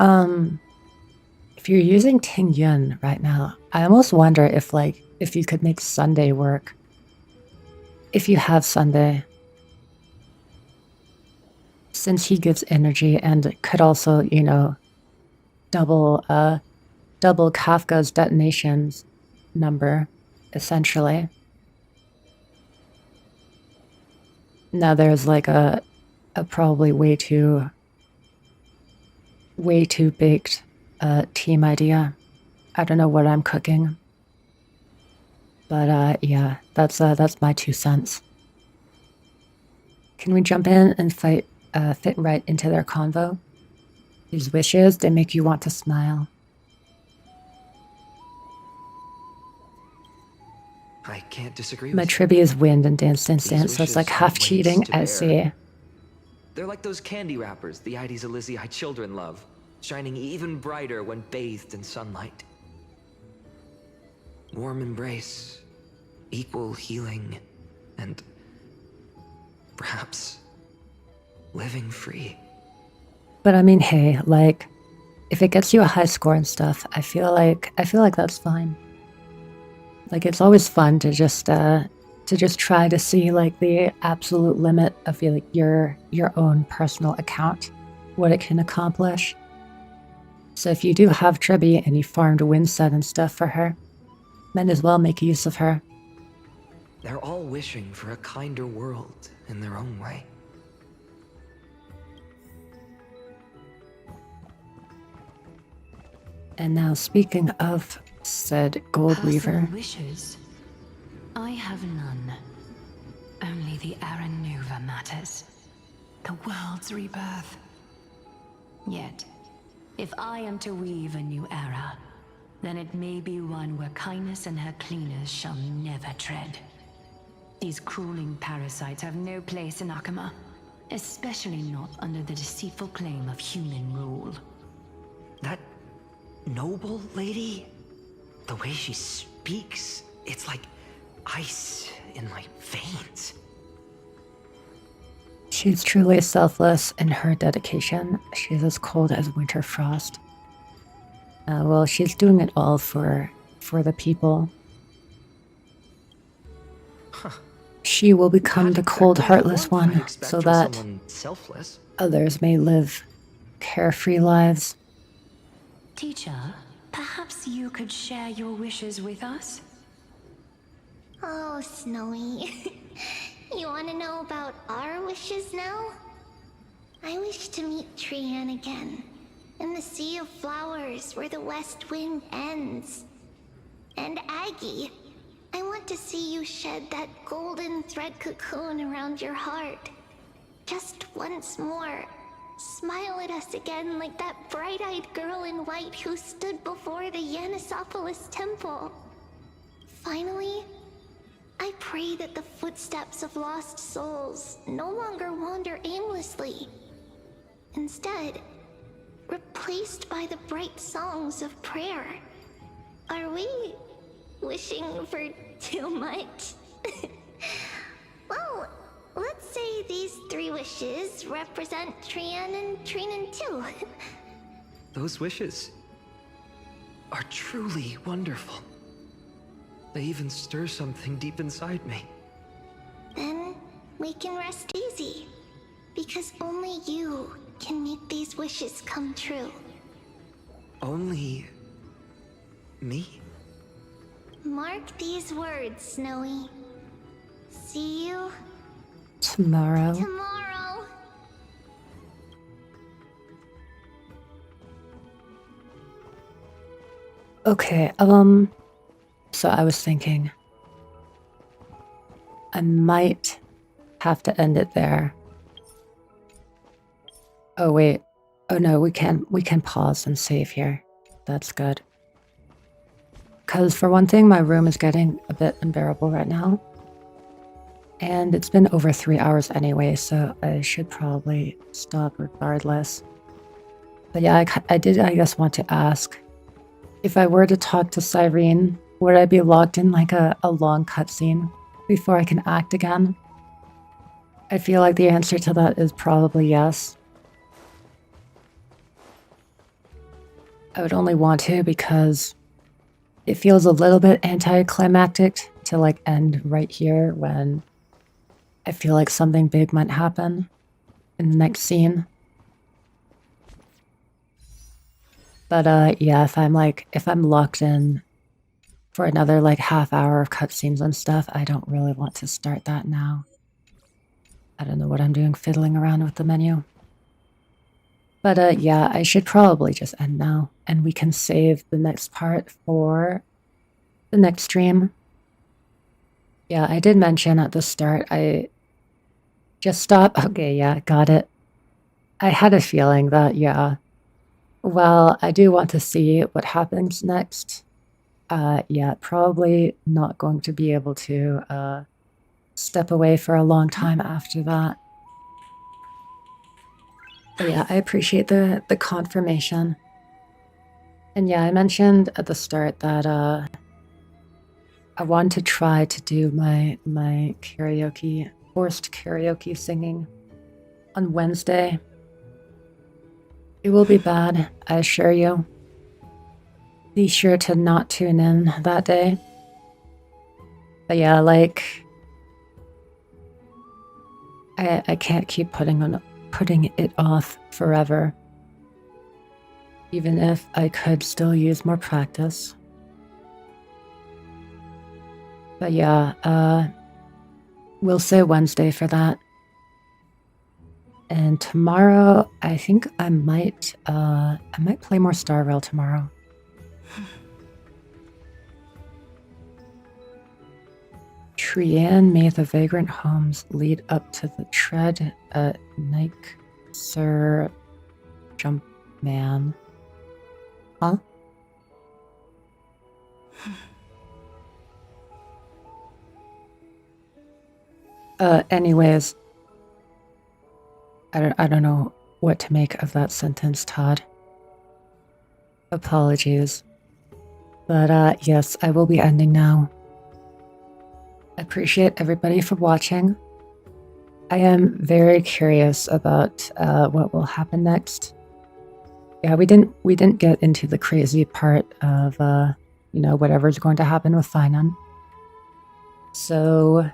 [SPEAKER 1] Ting Yun right now, I almost wonder if you could make Sunday work. If you have Sunday. Since he gives energy and could also, you know, double Kafka's detonations number, essentially. Now there's like a probably way too baked team idea. I don't know what I'm cooking. But yeah, that's my 2 cents. Can we jump in and fit right into their convo? These wishes, they make you want to smile.
[SPEAKER 8] I can't disagree
[SPEAKER 1] My
[SPEAKER 8] with you.
[SPEAKER 1] Tribi is wind and dance, so it's
[SPEAKER 8] wishes
[SPEAKER 1] like
[SPEAKER 8] are
[SPEAKER 1] half
[SPEAKER 8] wings
[SPEAKER 1] cheating.
[SPEAKER 8] to
[SPEAKER 1] I
[SPEAKER 8] bear.
[SPEAKER 1] see.
[SPEAKER 8] They're like those candy wrappers the Ides Elysiae children love, shining even brighter when bathed in sunlight. Warm embrace, equal healing, and perhaps living free.
[SPEAKER 1] But I mean, hey, like, if it gets you a high score and stuff, I feel like that's fine. Like, it's always fun to just try to see like the absolute limit of your own personal account, what it can accomplish. So if you do have Tribi and you farmed Windset and stuff for her, might as well make use of her.
[SPEAKER 8] They're all wishing for a kinder world in their own way.
[SPEAKER 1] And now, speaking of said gold
[SPEAKER 22] Personal
[SPEAKER 1] weaver,
[SPEAKER 22] wishes? I have none. Only the Aranuva matters. The world's rebirth. Yet, if I am to weave a new era, then it may be one where kindness and her cleaners shall never tread. These crawling parasites have no place in Akama, especially not under the deceitful claim of human rule.
[SPEAKER 20] That noble lady? The way she speaks, it's like ice in my veins.
[SPEAKER 1] she's truly selfless in her dedication. She's as cold as winter frost. Well, she's doing it all for the people. She will become the cold, heartless one, so that
[SPEAKER 20] selfless.
[SPEAKER 1] others may live carefree lives.
[SPEAKER 22] Teacher, perhaps you could share your wishes with us?
[SPEAKER 3] Oh, Snowy. You want to know about our wishes now? I wish to meet Trian again, in the Sea of Flowers where the West Wind ends. And Aggie, I want to see you shed that golden thread cocoon around your heart. Just once more. Smile at us again like that bright-eyed girl in white who stood before the Yanisopolis temple. Finally, I pray that the footsteps of lost souls no longer wander aimlessly. Instead, replaced by the bright songs of prayer. Are we wishing for too much? Well, let's say these 3 wishes represent Trian and Trinan too.
[SPEAKER 20] Those wishes are truly wonderful. They even stir something deep inside me.
[SPEAKER 3] Then we can rest easy, because only you can make these wishes come true.
[SPEAKER 20] Only me?
[SPEAKER 3] Mark these words, Snowy. See you
[SPEAKER 1] Tomorrow.
[SPEAKER 3] tomorrow.
[SPEAKER 1] Okay, so I was thinking I might have to end it there. Oh wait. Oh no, we can pause and save here. That's good. Cause for one thing, my room is getting a bit unbearable right now. And it's been over 3 hours anyway, so I should probably stop regardless. But yeah, I did, I guess, want to ask, if I were to talk to Cyrene, would I be locked in like a long cutscene before I can act again? I feel like the answer to that is probably yes. I would only want to because it feels a little bit anticlimactic to like end right here when I feel like something big might happen in the next scene. But yeah, if I'm locked in for another like half hour of cutscenes and stuff, I don't really want to start that now. I don't know what I'm doing fiddling around with the menu. But yeah, I should probably just end now, and we can save the next part for the next stream. Yeah, I did mention at the start, I just stop. Okay, yeah, got it. I had a feeling that, yeah, well, I do want to see what happens next. Yeah, probably not going to be able to step away for a long time after that. But yeah, I appreciate the confirmation. And yeah, I mentioned at the start that I want to try to do my karaoke, forced karaoke singing on Wednesday. It will be bad, I assure you. Be sure to not tune in that day. But yeah, like, I can't keep putting it off forever. Even if I could still use more practice. But yeah, we'll say Wednesday for that. And tomorrow, I think I might play more Star Rail tomorrow. Trian, may the vagrant homes lead up to the tread at Nike, Sir Jumpman. Huh? Anyways, I don't know what to make of that sentence, Todd. Apologies. But yes, I will be ending now. I appreciate everybody for watching. I am very curious about what will happen next. Yeah, we didn't get into the crazy part of you know, whatever's going to happen with Phainon. So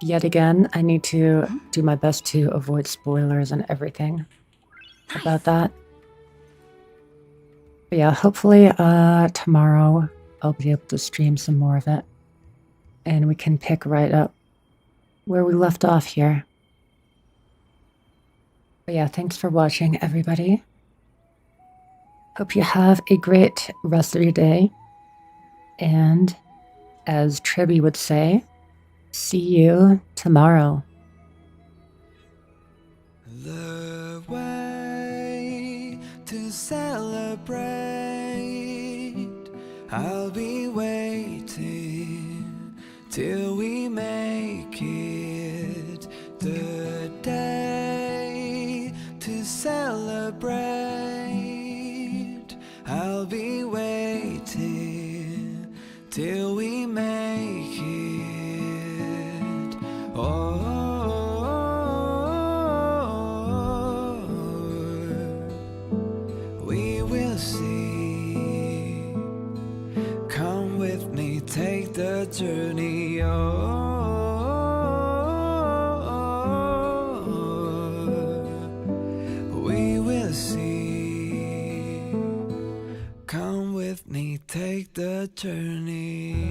[SPEAKER 1] yet again, I need to do my best to avoid spoilers and everything about that. But yeah, hopefully tomorrow I'll be able to stream some more of it. And we can pick right up where we left off here. But yeah, thanks for watching, everybody. Hope you have a great rest of your day. And as Tribby would say, see you tomorrow.
[SPEAKER 5] The way to celebrate, I'll be waiting till we make it. The day to celebrate, I'll be waiting till we make it. We will see. Come with me, take the journey. We will see. Come with me, take the journey.